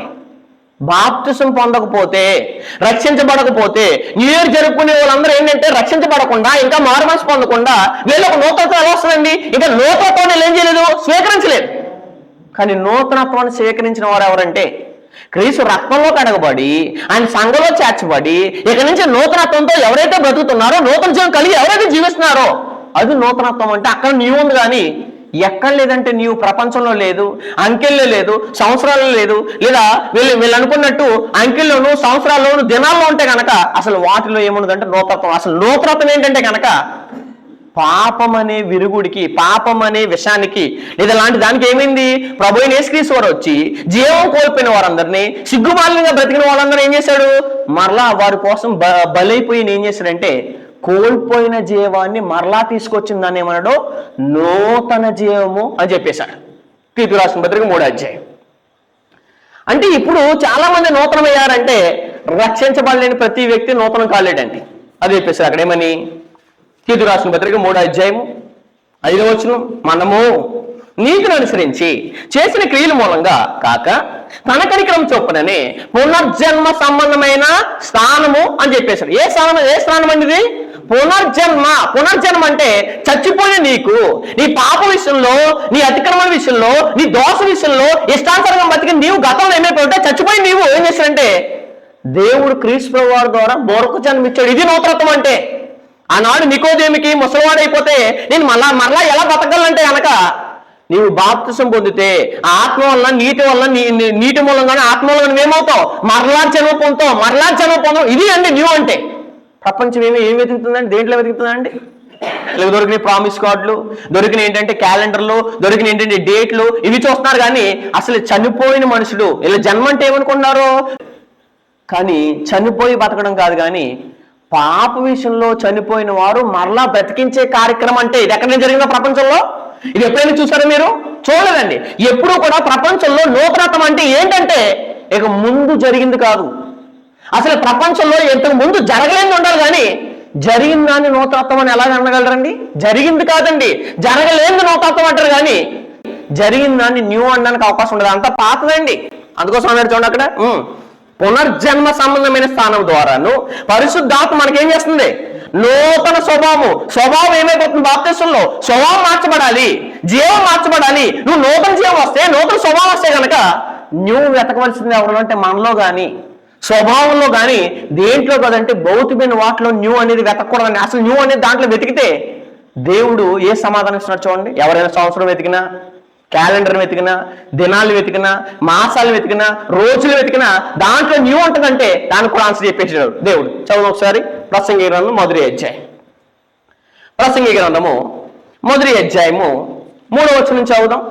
S1: బాప్తిసం పొందకపోతే, రక్షించబడకపోతే, న్యూ ఇయర్ జరుపుకునే వాళ్ళందరూ ఏంటంటే రక్షించబడకుండా, ఇంకా మారుమనసు పొందకుండా వీళ్ళకు నూతనత్వం ఎలా వస్తుందండి? ఇంకా నూతనత్వాన్ని ఏం చేయలేదు? స్వీకరించలేదు. కానీ నూతనత్వాన్ని స్వీకరించిన వారు ఎవరంటే క్రీస్తు రక్తంలో కడగబడి ఆయన సంఘంలో చేర్చబడి ఇక నుంచి నూతనత్వంతో ఎవరైతే బ్రతుకుతున్నారో, నూతన జీవం కలిగి ఎవరైతే జీవిస్తున్నారో అది నూతనత్వం అంటే. అక్కడ న్యూ ఉంది, కానీ ఎక్కడ లేదంటే న్యూ ప్రపంచంలో లేదు, అంకెల్లో లేదు, సంవత్సరాల్లో లేదు. లేదా వీళ్ళు అనుకున్నట్టు అంకెల్లోను, సంవత్సరాల్లోను, దినాల్లో ఉంటే కనుక అసలు వాటిలో ఏమున్నదంటే నూతనత్వం. అసలు నూతనత్వం ఏంటంటే కనుక పాపం అనే విరుగుడికి, పాపం అనే విషయానికి, లేదా లాంటి దానికి ఏమైంది? ప్రభువు యేసుక్రీస్తు వారు వచ్చి జీవం కోల్పోయిన వారందరినీ, సిగ్గుమాలినంగా బ్రతికిన వాళ్ళందరూ ఏం చేశాడు? మరలా వారి కోసం బలైపోయి ఏం చేశాడంటే కోల్పోయిన జీవాన్ని మరలా తీసుకొచ్చిందని ఏమన్నాడు? నూతన జీవము అని చెప్పేశాడు. తీతు రాసిన పత్రిక 3వ అధ్యాయం. అంటే ఇప్పుడు చాలా మంది నూతనమయ్యారంటే రక్షించబడలేని ప్రతి వ్యక్తి నూతనం కాలేడండి. అది చెప్పేసి అక్కడ ఏమని, తీతు రాసిన పత్రిక 3వ అధ్యాయము 5వ వచనం, మనము నీతిని అనుసరించి చేసిన క్రియల మూలంగా కాక తన కనికరం చొప్పుననే పునర్జన్మ సంబంధమైన స్థానము అని చెప్పేశాడు. ఏ స్థానం అండి ఇది? పునర్జన్మ అంటే చచ్చిపోయిన నీకు, నీ పాప విషయంలో, నీ అతిక్రమణ విషయంలో, నీ దోష విషయంలో ఇష్టానుసారంగా బతికి నీవు గతంలో ఏమైపోతే చచ్చిపోయి నీవు ఏం చేశాడంటే దేవుడు క్రీస్తు వారి ద్వారా మరొక జన్మ ఇచ్చాడు. ఇది నూతనత్వం అంటే. ఆనాడు నికోదేమికి ముసలివాడైపోతే నేను మరలా ఎలా బతకాలంటే కనుక నీవు బాప్తిసం పొందితే ఆత్మ వల్ల నీటి మూలంగానే ఆత్మ మూలంగా ఏమవుతావు? మరలా జన్మ పొందుతావు. ఇది అండి న్యూ అంటే. ప్రపంచం ఏం వెతుకుతుందండి? దేంట్లో వెతుకుతుందండి? ఇలా దొరికిన ప్రామిస్ కార్డులు, దొరికిన ఏంటంటే క్యాలెండర్లు, దొరికిన ఏంటంటే డేట్లు, ఇవి చూస్తున్నారు. కానీ అసలు చనిపోయిన మనుషుడు ఇలా జన్మ అంటే ఏమనుకున్నారు? కానీ చనిపోయి బతకడం కాదు, కానీ పాప విషయంలో చనిపోయిన వారు మరలా బ్రతికించే కార్యక్రమం అంటే ఇది ఎక్కడ జరిగిందో ప్రపంచంలో? ఇది ఎప్పుడైనా చూసారా మీరు? చూడలేదండి. ఎప్పుడూ కూడా ప్రపంచంలో నూతనత్వం అంటే ఏంటంటే ఇక ముందు జరిగింది కాదు. అసలు ప్రపంచంలో ఇంతకు ముందు జరగలేని ఉండాలి, కానీ జరిగిన దాన్ని నూతనత్వం అని ఎలా అనగలరండి? జరిగింది కాదండి, జరగలేని నూతనత్వం అంటారు, కానీ జరిగిన దాన్ని న్యూ అనడానికి అవకాశం ఉండదు. అంతా పాతదండి. అందుకోసం అన్నాడు చూడండి అక్కడ, పునర్జన్మ సంబంధమైన స్థానం ద్వారాను పరిశుద్ధాత్మ మనకేం చేస్తుంది? నూతన స్వభావం ఏమైపోతుంది? బాప్తిసంలో స్వభావం మార్చబడాలి, జీవం మార్చబడాలి. నువ్వు నూతన జీవం వస్తే, నూతన స్వభావం వస్తే కనుక న్యూ వెతకవలసింది ఎవరు అంటే మనలో కానీ స్వభావంలో కానీ దేంట్లో కదంటే భౌతికమైన వాటిలో న్యూ అనేది వెతకూడదని. అసలు న్యూ అనేది దాంట్లో వెతికితే దేవుడు ఏ సమాధానం ఇస్తున్నాడు చూడండి. ఎవరైనా సంవత్సరం వెతికినా, క్యాలెండర్ వెతికినా, దినాలు వెతికినా, మాసాలు వెతికినా, రోజులు వెతికినా దాంట్లో న్యూ ఉంటుందంటే దానికి కూడా ఆన్సర్ చెప్పేసాడు దేవుడు. చదువు ఒకసారి ప్రసంగి గ్రంథం మొదటి అధ్యాయం. ప్రసంగి గ్రంథము మొదటి అధ్యాయము 3వ వచనం చదువుదాం.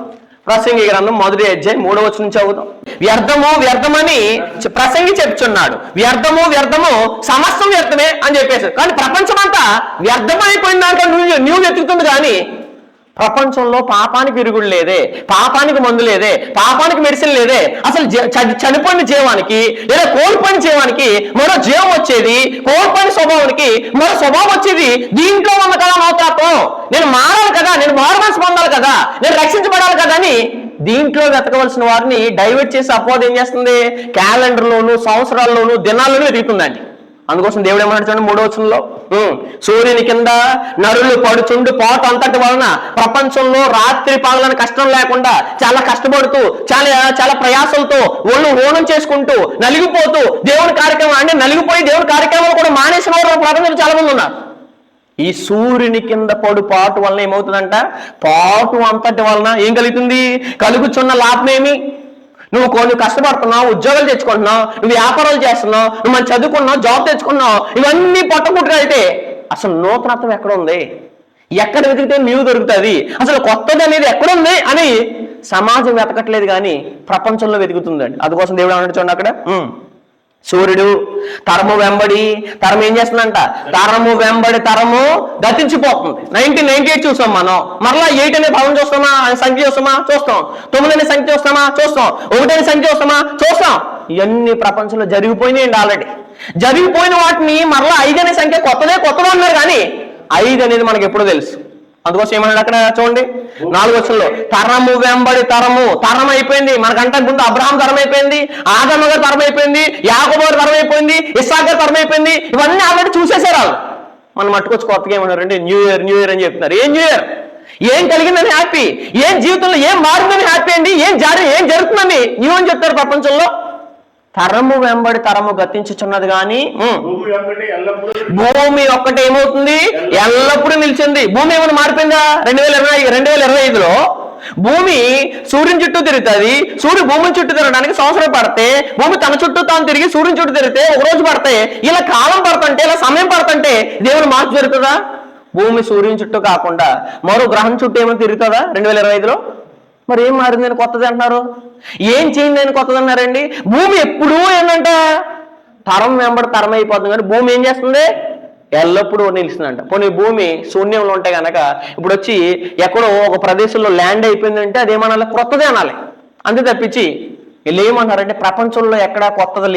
S1: ప్రసంగి గ్రంథం మొదటి అధ్యాయం 3వ వచనం చదువుదాం. వ్యర్థమని ప్రసంగి చెప్తున్నాడు. వ్యర్థము సమస్తం వ్యర్థమే అని చెప్పేసి. కానీ ప్రపంచం అంతా వ్యర్థమైపోయిన దాంట్లో న్యూ వెతుకుతుంది. కానీ ప్రపంచంలో పాపానికి విరుగుడు లేదే, పాపానికి మందు లేదే, పాపానికి మెడిసిన్ లేదే. అసలు చనిపోయిన జీవానికి లేదా కోల్పోయిన జీవానికి మరో జీవం వచ్చేది, కోల్పోయిన స్వభావానికి మరో స్వభావం వచ్చేది. దీంట్లో ఉన్న కదా నూతనత్వం. నేను మారాలి కదా, నేను మారుమనసు పొందాలి కదా, నేను రక్షించబడాలి కదా అని దీంట్లో వెతకవలసిన వారిని డైవర్ట్ చేసి అపోజ్ ఏం చేస్తుంది? క్యాలెండర్లోను, సంవత్సరాల్లోను, దినాల్లోనూ వెతుకుతుందండి. అందుకోసం దేవుడు ఏమన్నాడు చూడండి 3వ వచనంలో, సూర్యుని కింద నరులు పడుచుండు పోటు అంతటి వలన ప్రపంచంలో రాత్రి పగలని కష్టం లేకుండా చాలా కష్టపడుతూ చాలా ప్రయాసలతో ఒళ్ళు హోనం చేసుకుంటూ నలిగిపోతూ దేవుని కార్యక్రమం అంటే నలిగిపోయి దేవుని కార్యక్రమాలు కూడా మానేసిన వారు ప్రపంచంలో చాలా మంది ఉన్నారు. ఈ సూర్యుని కింద పడు పాటు వలన ఏమవుతుందంట? పాటు అంతటి వలన ఏం కలుగుతుంది? కలుగుచున్న లాభమేమి? నువ్వు కష్టపడుతున్నావు, ఉద్యోగాలు తెచ్చుకుంటున్నావు, నువ్వు వ్యాపారాలు చేస్తున్నావు, నువ్వు మనం చదువుకున్నావు, జాబ్ తెచ్చుకున్నావు, ఇవన్నీ పొట్టపుట్టుగా అయితే అసలు నూతనత్వం ఎక్కడ ఉంది? ఎక్కడ వెతికితే న్యూ దొరుకుతుంది? అసలు కొత్తది అనేది ఎక్కడుంది అని సమాజం వెతకట్లేదు, కానీ ప్రపంచంలో వెతుకుతుందండి. అందుకోసం దేవుడు అన్నాడు చూడండి అక్కడ, సూర్యుడు తరము వెంబడి తరం ఏం చేస్తుందంట? తరము వెంబడి తరము గతించిపోతుంది. 1998 చూస్తాం మనం. మరలా 8 అనే భావం చూస్తామా? సంఖ్య చూస్తామా? చూస్తాం. 9 అనే సంఖ్య చూస్తామా? చూస్తాం. 1 అనే సంఖ్య చూస్తామా? చూస్తాం. ఇవన్నీ ప్రపంచంలో జరిగిపోయినాయండి. ఆల్రెడీ జరిగిపోయిన వాటిని మరలా 5 అనే సంఖ్య కొత్తదే అన్నారు, కానీ 5 అనేది మనకి ఎప్పుడో తెలుసు. అందుకోసం ఏమన్నాడు అక్కడ చూడండి 4వ వచనంలో, తరము వెంబడి తరం అయిపోయింది. మనకంటే ముందు అబ్రహాం తరం అయిపోయింది, ఆదమ గారు తరం అయిపోయింది, యాకోబు గారు తరం అయిపోయింది, ఇస్సాకు గారు తరం అయిపోయింది. ఇవన్నీ ఆల్రెడీ చూసేసారు వాళ్ళు. మనం మట్టుకొచ్చి కొత్తగా ఏమన్నారంటే న్యూ ఇయర్ అని చెప్తున్నారు. ఏం న్యూ ఇయర్? ఏం కలిగిందని హ్యాపీ, ఏం జీవితంలో ఏం మారిందని హ్యాపీ అండి, ఏం జరుగుతుందని న్యూ అని చెప్తారు ప్రపంచంలో. తరము వెంబడి తరము గతించుచున్నది, కానీ భూమి ఒక్కటే ఏమవుతుంది? ఎల్లప్పుడూ నిలిచింది. భూమి ఏమైనా మారిపోయిందా? 2025లో భూమి సూర్యుని చుట్టూ తిరుగుతుంది. సూర్యుడు భూమిని చుట్టూ తిరగడానికి సంవత్సరం పడితే, భూమి తన చుట్టూ తాను తిరిగి సూర్యుని చుట్టూ తిరిగితే ఒక రోజు పడితే, ఇలా కాలం పడుతుంటే, ఇలా సమయం పడుతుంటే దేవుని మార్పు జరుగుతుందా? భూమి సూర్యుని చుట్టూ కాకుండా మరో గ్రహం చుట్టూ ఏమైనా తిరుగుతుందా 2025లో? మరి ఏం మారిందని కొత్తది అంటున్నారు? ఏం చేయింది అని కొత్తది అన్నారండి? భూమి ఎప్పుడూ ఏంటంట? తరం వెంబడి తరం అయిపోతుంది, కానీ భూమి ఏం చేస్తుంది? ఎల్లప్పుడూ నిలుస్తుందంట. పోనీ భూమి శూన్యంలో ఉంటే కనుక ఇప్పుడు వచ్చి ఎక్కడో ఒక ప్రదేశంలో ల్యాండ్ అయిపోయిందంటే అదేమనాలి? కొత్తదే అనాలి. అంతే తప్పించి వీళ్ళు ఏమంటారంటే ప్రపంచంలో ఎక్కడా కొత్తది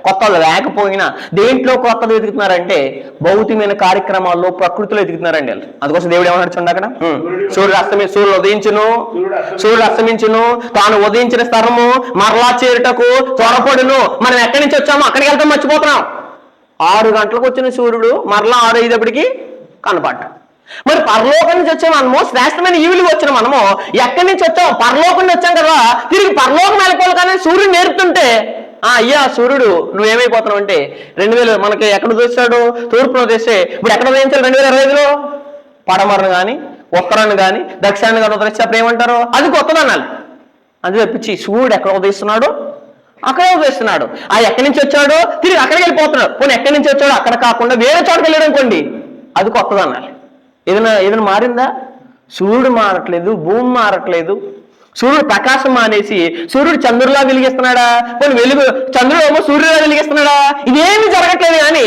S1: కొత్తది లేకపోయినా దేంట్లో కొత్తది వెతుకుతున్నారంటే భౌతికమైన కార్యక్రమాల్లో ప్రకృతిలో వెతుకుతున్నారండి వాళ్ళు. అందుకోసం దేవుడు ఏమన్నాడు చూడండి అక్కడ, సూర్యుడు అస్తమించును తాను ఉదయించిన స్థలము మరలా చేరుటకు త్వరపడును. మనం ఎక్కడి నుంచి వచ్చామో అక్కడికి వెళ్తాం మర్చిపోతున్నాం. 6 గంటలకు వచ్చిన సూర్యుడు మరలా 6:05 కనపడ్డాడు. మరి పరలోకం నుంచి వచ్చాము, మనము శ్రేష్టమైన ఈవులు వచ్చిన మనము ఎక్కడి నుంచి వచ్చాము? పరలోకం నుంచి వచ్చాం కదా, తిరిగి పరలోకం వెళ్ళిపోవాలి. కానీ సూర్యుడు నేర్పుతుంటే అయ్యా సూర్యుడు నువ్వేమైపోతున్నావు అంటే 2000 మనకి ఎక్కడ చూస్తాడు? తూర్పులో తెస్తే ఇప్పుడు ఎక్కడ ఉదయించాలి? 2025లో పడమరను కానీ ఉత్తరాన్ని కానీ దక్షిణాన్ని కానీ ఉదరిస్తే ఏమంటారు? అది కొత్తదనాలి. అది తప్పించి సూర్యుడు ఎక్కడ ఉదయిస్తున్నాడు? అక్కడే ఉదయిస్తున్నాడు. ఎక్కడి నుంచి వచ్చాడు? తిరిగి అక్కడికి వెళ్ళిపోతున్నాడు. పోనీ ఎక్కడి నుంచి వచ్చాడు అక్కడ కాకుండా వేరే చోటుకి వెళ్ళాడు అనుకోండి, అది కొత్తదనాలి. ఏదైనా మారిందా? సూర్యుడు మారట్లేదు, భూమి మారట్లేదు. సూర్యుడు ప్రకాశం మానేసి సూర్యుడు చంద్రులా వెలిగిస్తున్నాడా? పోనీ చంద్రుడు ఏమో సూర్యుడులా వెలిగిస్తున్నాడా? ఇదేమి జరగట్లేదు. కానీ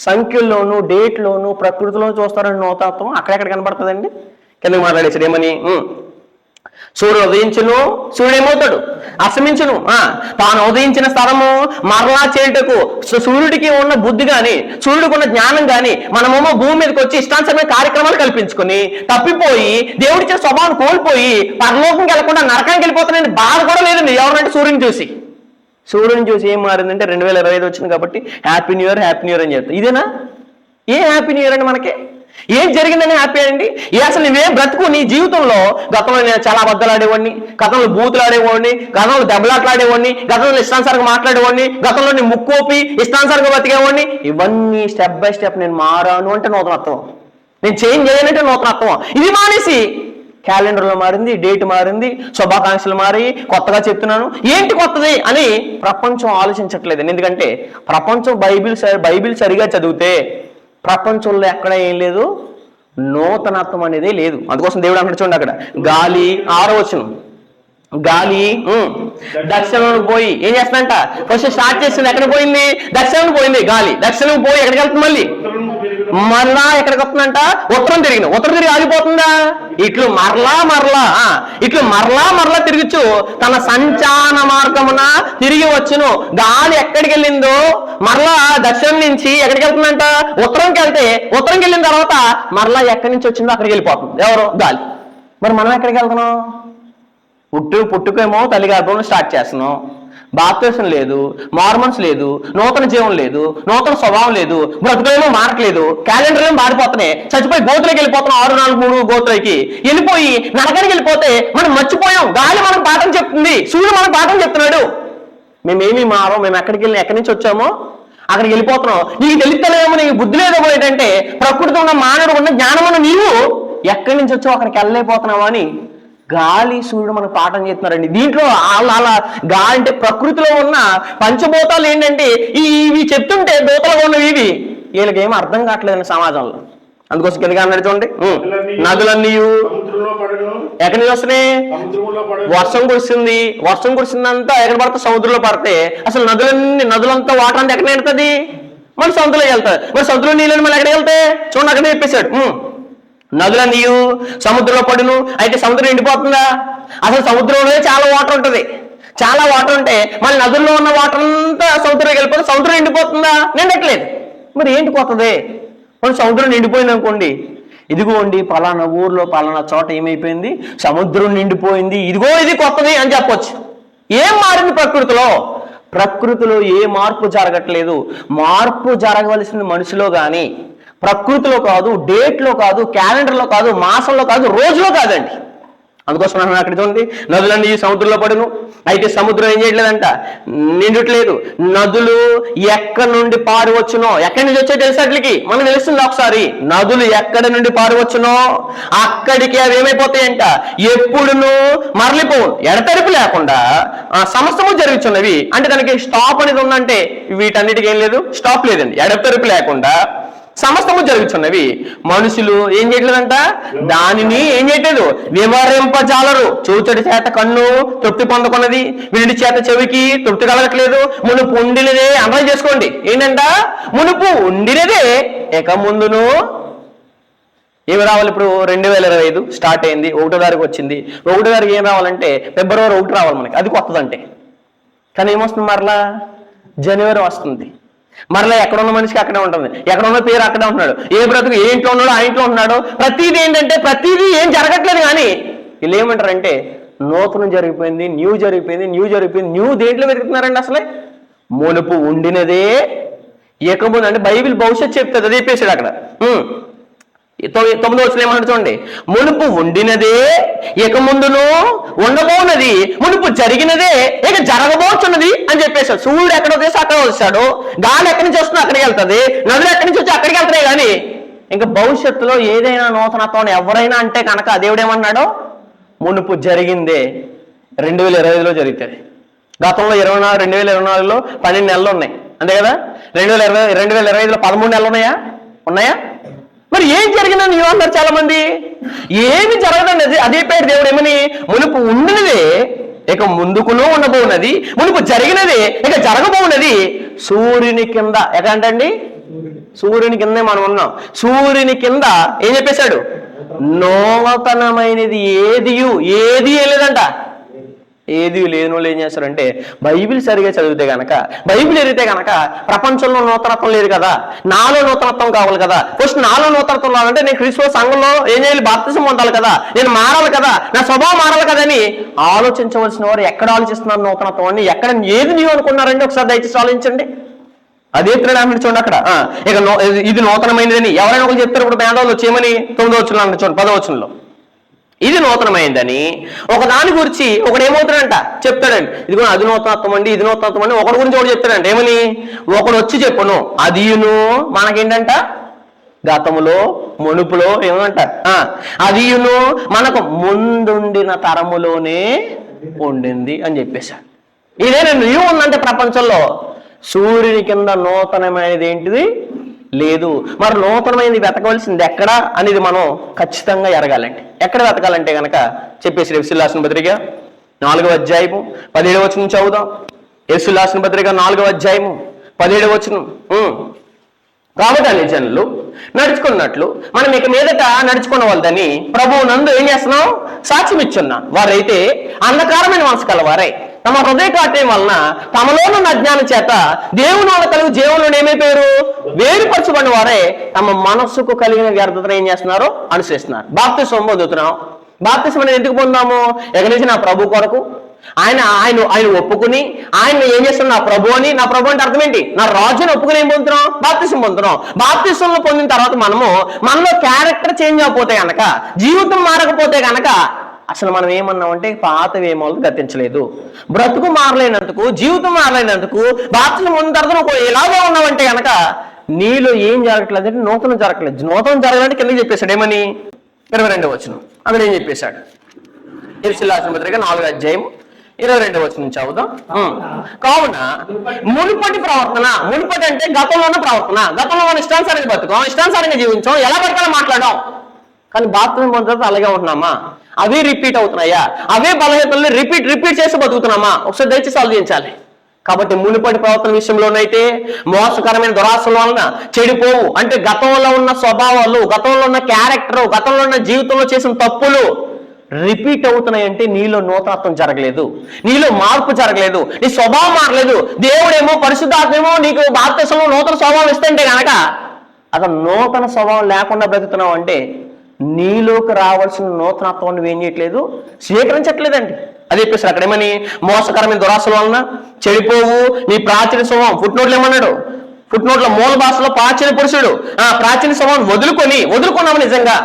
S1: సంఖ్యల్లోనూ డేట్లోనూ ప్రకృతిలోనూ చూస్తారని నూతనత్వం అక్కడెక్కడ కనబడుతుందండి. కిందకి మాట్లాడేసాడు ఏమని, సూర్యుడు ఉదయించును, సూర్యుడు ఏమవుతాడు? అస్తమించును. తాను ఉదయించిన స్థలము మరలా చేయుటకు. సూర్యుడికి ఉన్న బుద్ధి కానీ సూర్యుడికి ఉన్న జ్ఞానం కానీ మనమేమో భూమి మీదకి వచ్చి ఇష్టానుసరమైన కార్యక్రమాలు కల్పించుకొని తప్పిపోయి దేవుడిచ్చే స్వభావం కోల్పోయి పరలోకంకి వెళ్లకుండా నరకానికి వెళ్ళిపోతానని బాధ కూడా లేదండి ఎవరంటే సూర్యుడిని చూసి ఏం మారిందంటే 2025 వచ్చింది కాబట్టి హ్యాపీ న్యూ ఇయర్ అని చెప్తారు. ఇదేనా? ఏ హ్యాపీ న్యూ ఇయర్ అండి? మనకి ఏం జరిగిందని హ్యాపీ అండి? అసలు నువ్వేం బ్రతుకు నీ జీవితంలో? గతంలో నేను చాలా అబద్ధాలు ఆడేవాడిని, గతంలో బూతులు ఆడేవాడిని, గతంలో దెబ్బలాట్లాడేవాడిని, గతంలో ఇష్టానుసారంగా మాట్లాడేవాడిని, గతంలో నేను ముక్కోపి ఇష్టానుసారంగా బతికేవాడిని. ఇవన్నీ స్టెప్ బై స్టెప్ నేను మారాను అంటే నూతనత్వం. నేను చేంజ్ చేయాలంటే నూతనత్వం. ఇది మానేసి క్యాలెండర్లో మారింది, డేట్ మారింది, శుభాకాంక్షలు మారి కొత్తగా చెప్తున్నాను ఏంటి కొత్తది అని ప్రపంచం ఆలోచించట్లేదు. ఎందుకంటే ప్రపంచం బైబిల్ సరిగా చదివితే ప్రపంచంలో ఎక్కడ ఏం లేదు, నూతనత్వం అనేది లేదు. అందుకోసం దేవుడు అక్కడ చూడండి, అక్కడ గాలి 6వ వచనం, గాలి దక్షిణానికి పోయి ఏం చేస్తుందంట? ఫస్ట్ స్టార్ట్ చేసింది ఎక్కడ పోయింది? దక్షిణానికి పోయింది గాలి. దక్షిణం పోయి ఎక్కడికి వెళ్తుంది? మరలా ఎక్కడికి వస్తుందంట? ఉత్తరం తిరిగి ఆగిపోతుందా? ఇట్లు మరలా తిరుగుచు తన సంచాన మార్గమున తిరిగి వచ్చును. గాలి ఎక్కడికి వెళ్ళిందో మరలా దక్షిణం నుంచి ఎక్కడికి వెళ్తుందంట? ఉత్తరంకి వెళ్తే ఉత్తరంకి వెళ్ళిన తర్వాత మరలా ఎక్కడి నుంచి వచ్చిందో అక్కడికి వెళ్ళిపోతుంది. ఎవరు? గాలి. మరి మనం ఎక్కడికి వెళ్తున్నాం? పుట్టుకేమో తల్లి గర్భంలో స్టార్ట్ చేస్తున్నాం. బాప్తిసం లేదు, మార్మన్స్ లేదు, నూతన జీవం లేదు, నూతన స్వభావం లేదు, బ్రతుకులేమో మారట్లేదు, క్యాలెండర్ ఏమో మారిపోతున్నాయి, చచ్చిపోయి గోతులకి వెళ్ళిపోతున్నాం. 6-4-3 గోతులకి వెళ్ళిపోయి నరకానికి వెళ్ళిపోతే మనం మర్చిపోయాం. గాలి మనకు పాఠం చెప్తుంది, సూర్యుడు మనకు పాఠం చెప్తున్నాడు. మేమేమీ మారం, మేము ఎక్కడి నుంచి వచ్చామో అక్కడికి వెళ్ళిపోతున్నాం. నీకు తెలుస్తలేమో, నీకు బుద్ధి లేదేమో. ఏంటంటే ప్రకృతి ఉన్న మానవుడు ఉన్న జ్ఞానం ఉన్న నీవు ఎక్కడి నుంచి వచ్చావు అక్కడికి వెళ్ళలేకపోతున్నావు అని గాలి సూర్యుడు మనకు పాఠం చేస్తున్నారండి. దీంట్లో అలా గాలి అంటే ప్రకృతిలో ఉన్న పంచభూతాలు ఏంటంటే ఇవి చెప్తుంటే దూతలుగా ఉన్నవి ఇవి వీళ్ళకి ఏమీ అర్థం కావట్లేదండి సమాజంలో. అందుకోసం కిందగా అన్నాడు చూడండి, నదులన్నీ ఎక్కడి నుంచి వస్తున్నాయి? వర్షం కురిసిందంతా ఎక్కడ పడితే సముద్రంలో పడితే అసలు నదులంతా వాటర్ అంతా ఎక్కడ వెళ్తుంది? మళ్ళీ సముద్రంలోకి వెళ్తాయి. మరి సముద్రంలో నీళ్ళని మళ్ళీ ఎక్కడికి వెళ్తాయి? చూడండి అక్కడ చెప్పేశాడు, నదులన్నీ సముద్రంలో పడును. అయితే సముద్రం ఎండిపోతుందా? అసలు సముద్రంలో చాలా వాటర్ ఉంటుంది. చాలా వాటర్ ఉంటే మళ్ళీ నదుల్లో ఉన్న వాటర్ అంతా సముద్రంలోకి వెళ్ళిపోతే సముద్రం ఎండిపోతుందా? నిండట్లేదు. మరి ఏంటి కొత్తది? మనం సముద్రం నిండిపోయింది అనుకోండి, ఇదిగోండి పలానా ఊర్లో పలానా చోట ఏమైపోయింది, సముద్రం నిండిపోయింది, ఇదిగో ఇది కొత్తది అని చెప్పొచ్చు. ఏం మారింది ప్రకృతిలో ఏ మార్పు జరగట్లేదు. మార్పు జరగవలసింది మనిషిలో కానీ ప్రకృతిలో కాదు, డేట్లో కాదు, క్యాలెండర్లో కాదు, మాసంలో కాదు, రోజులో కాదండి. అందుకోసం అక్కడ చూడండి, నదులన్నీ సముద్రంలో పడును. అయితే సముద్రం ఏం చేయట్లేదంట? నిండట్లేదు. నదులు ఎక్కడి నుండి పారవచ్చునో, ఎక్కడి నుంచి వచ్చే తెలిసేట్లకి మనకు తెలుస్తుంది ఒకసారి. నదులు ఎక్కడి నుండి పారవచ్చునో అక్కడికి అవి ఏమైపోతాయంట? ఎప్పుడును మరలిపోవు, ఎడతెరిపి లేకుండా సమస్తము జరుగుతున్నవి. అంటే దానికి స్టాప్ అనేది ఉందంటే వీటన్నిటికీ ఏం లేదు, స్టాప్ లేదండి. ఎడతెరిపి లేకుండా సమస్తము జరుగుతున్నవి. మనుషులు ఏం చేయట్లేదంట? దానిని ఏం చేయట్లేదు, వివరింపజాలరు. చూచడి చేత కన్ను తృప్తి పొందుకున్నది, వినిడి చేత చెవికి తృప్తి కలగట్లేదు. మునుపు ఉండినదే అర్థం చేసుకోండి. ఏంటంట? మునుపు ఉండినదే ఇక ముందును ఏమి రావాలి? ఇప్పుడు 2025 స్టార్ట్ అయింది, 1వ తారీఖు వచ్చింది. 1వ తారీఖు ఏం రావాలంటే ఫిబ్రవరి 1 రావాలి మనకి, అది కొత్తదంటే. కానీ ఏమొస్తుంది? మరలా జనవరి వస్తుంది. మరలా ఎక్కడ ఉన్న మనిషికి అక్కడే ఉంటుంది, ఎక్కడ ఉన్న పేరు అక్కడే ఉంటున్నాడు, ఏ బ్రతుకు ఏ ఇంట్లో ఉన్నాడో ఆ ఇంట్లో ఉంటున్నాడు. ప్రతిదీ ఏంటంటే ప్రతిదీ ఏం జరగట్లేదు. కానీ వీళ్ళు ఏమంటారంటే నూతనం జరిగిపోయింది, న్యూ జరిగిపోయింది, న్యూ జరిగిపోయింది. న్యూ దేంట్లో వెతుకుతున్నారండి? అసలే మునుపు ఉండినదే ఇక ముందు, అంటే బైబిల్ భవిష్యత్తు చెప్తుంది, అది చెప్పేసాడు అక్కడ. 9వ వచనం ఏమన్నా చూడండి, మునుపు ఉండినదే ఇక ముందును ఉండబోనది, మునుపు జరిగినదే ఇక జరగబోతున్నది అని చెప్పేశాడు. సూర్యుడు ఎక్కడ వచ్చేసి అక్కడ వచ్చాడు, గాలి ఎక్కడి నుంచి వస్తుందో అక్కడికి వెళ్తుంది, నదులు ఎక్కడి నుంచి వచ్చి అక్కడికి వెళ్తున్నాయి. కానీ ఇంకా భవిష్యత్తులో ఏదైనా నూతనత్వం ఎవరైనా అంటే కనుక దేవుడు ఏమన్నాడో మునుపు జరిగిందే 2025లో జరుగుతుంది. గతంలో 2024లో 12 నెలలు ఉన్నాయి, అంతే కదా? 2025లో 13 నెలలు ఉన్నాయా? మరి ఏం జరిగిందని నీవు అన్నారు చాలా మంది. ఏమి జరగదండి. అదే పేరు దేవుడు ఏమని, మునుపు ఉండినదే ఇక ముందుకును ఉండబోనది, మునుపు జరిగినదే ఇక జరగబోనది సూర్యుని కింద. ఎకంటండి? సూర్యుని కిందే మనం ఉన్నాం. సూర్యుని కింద ఏం చెప్పేశాడు? నూతనమైనది ఏది లేదంట. ఏది లేని వాళ్ళు ఏం చేస్తారంటే బైబిల్ సరిగా చదివితే గనక, బైబిల్ ఎరిగితే గనక ప్రపంచంలో నూతనత్వం లేదు కదా, నాలో నూతనత్వం కావాలి కదా. ఫస్ట్ నాలో నూతనత్వం రావాలంటే నేను క్రీస్తు సంఘంలో ఏం చేయాలి? బాప్తిసం పొందాలి కదా, నేను మారాలి కదా, నా స్వభావం మారాలి కదా అని ఆలోచించవలసిన వారు ఎక్కడ ఆలోచిస్తున్నారు నూతనత్వం అని? ఎక్కడ ఏది నీవు అనుకున్నారండి? ఒకసారి దయచేసి ఆలోచించండి. అదే చూడండి అక్కడ. ఇక ఇది నూతనమైనదని ఎవరైనా ఒకరు చెప్తారు. ఇప్పుడు మేధావులు వచ్చేయమని 9వ వచనంలో చూడండి, 10వ వచనంలో ఇది నూతనమైందని ఒక దాని గురించి ఒకడు ఏమవుతాడంట చెప్తాడండి. ఇదిగో అది నూతనత్వం అండి, ఇది నూతనత్వం అండి. ఒకటి గురించి ఒకటి చెప్తాడంట. ఏమని? ఒకడు వచ్చి చెప్పును అదియును మనకేంటంట గతములో మునుపులో ఏమంట అదియును మనకు ముందుండిన తరములోనే ఉండింది అని చెప్పేశాడు. ఇదే న్యూ ఉందంటే ప్రపంచంలో సూర్యుని కింద నూతనమైనది ఏంటిది లేదు. మరి నూతనమైనది వెతకవలసింది ఎక్కడ అనేది మనం ఖచ్చితంగా ఎరగాలండి. ఎక్కడ వెతకాలంటే కనుక చెప్పేసి ఎఫెసీయులకు రాసిన పత్రిక 4వ అధ్యాయము 17వ వచనం చదువుదాం. ఎఫెసీయులకు రాసిన పత్రిక 4వ అధ్యాయము 17వ వచనం. కాబట్టి అన్ని జనులు నడుచుకున్నట్లు మనం ఇక మీదట నడుచుకున్న వాళ్ళని ప్రభువు నందు ఏం చేస్తున్నాం? సాక్ష్యం ఇచ్చున్నాం. వారైతే అంధకారమైన మనసు కలవారై తమ హృదయ కాట్యం వలన తమలోనున్న అజ్ఞానం చేత దేవుని వల్ల కలిగి జీవంలో ఏమైపోయారు? వేరుపరచబడిన వారే తమ మనస్సుకు కలిగిన వ్యర్థతను ఏం చేస్తున్నారు? అనుసరిస్తున్నారు. బాప్తిసం పొందుతున్నాం. బాప్తిసం అనేది ఎందుకు పొందాము? ఎక్కడి నుంచి? నా ప్రభు కొరకు. ఆయన ఒప్పుకుని ఆయన ఏం చేస్తున్నాం? నా ప్రభు అని. నా ప్రభు అంటే అర్థం ఏంటి? నా రాజుని ఒప్పుకుని ఏం పొందుతున్నాం? బాప్తిసం పొందుతున్నాం. బాప్తిసంలో పొందిన తర్వాత మనలో క్యారెక్టర్ చేంజ్ అయిపోతే కనుక, జీవితం మారకపోతే కనుక అసలు మనం ఏమన్నామంటే పాతవేమోలు గతించలేదు. బ్రతుకు మారలేనందుకు, జీవితం మారలేనందుకు బాప్తిసం పొందిన తర్వాత నువ్వు ఎలాగో ఉన్నావంటే కనుక నీలో ఏం జరగట్లేదు అంటే నూతనం జరగట్లేదు. నూతనం జరగాలంటే కిందకి చెప్పేశాడు. ఏమని? 22వ వచనం అక్కడ ఏం చెప్పేశాడు? ఎఫెసీయులకు రాసిన పత్రిక 4వ అధ్యాయం 22వ వచనం చదువుదాం. కావున మునుపటి ప్రవర్తన, మునుపటి అంటే గతంలో ఉన్న ప్రవర్తన, గతంలో మన ఇష్టానుసారంగా బతుకాం, ఇష్టానుసారంగా జీవించాం, ఎలా పడతాలో మాట్లాడాం. కానీ బాప్తిసం పొందిన తర్వాత అలాగే ఉంటున్నామా? అవే రిపీట్ అవుతున్నాయా? అవే బలహీనతల్ని రిపీట్ చేసి బతుకుతున్నామా? ఒకసారి దయచేసి ఆలోచించాలి. కాబట్టి మునుపటి ప్రవర్తన విషయంలోనైతే మోసకరమైన దురాశల వలన చెడిపోవు. అంటే గతంలో ఉన్న స్వభావాలు, గతంలో ఉన్న క్యారెక్టర్, గతంలో ఉన్న జీవితంలో చేసిన తప్పులు రిపీట్ అవుతున్నాయంటే నీలో నూతనత్వం జరగలేదు, నీలో మార్పు జరగలేదు, నీ స్వభావం మారలేదు. దేవుడేమో పరిశుద్ధాత్మేమో నీకు బాప్తిసంలో నూతన స్వభావం ఇస్తుంటే కనుక అతను నూతన స్వభావం లేకుండా బ్రతుకుతున్నావు అంటే నీలోకి రావాల్సిన నూతనత్వం నువ్వేం చేయట్లేదు, స్వీకరించట్లేదండి. అది చెప్పేసి అక్కడ ఏమని? మోసకరమైన దురాశల వలన చెడిపోవు నీ ప్రాచీన స్వభావం. ఫుట్నోట్లు ఏమన్నాడు? ఫుట్నోట్ల మూల భాషలో ప్రాచీన పురుషుడు ప్రాచీన స్వభావం వదులుకున్నాము. నిజంగా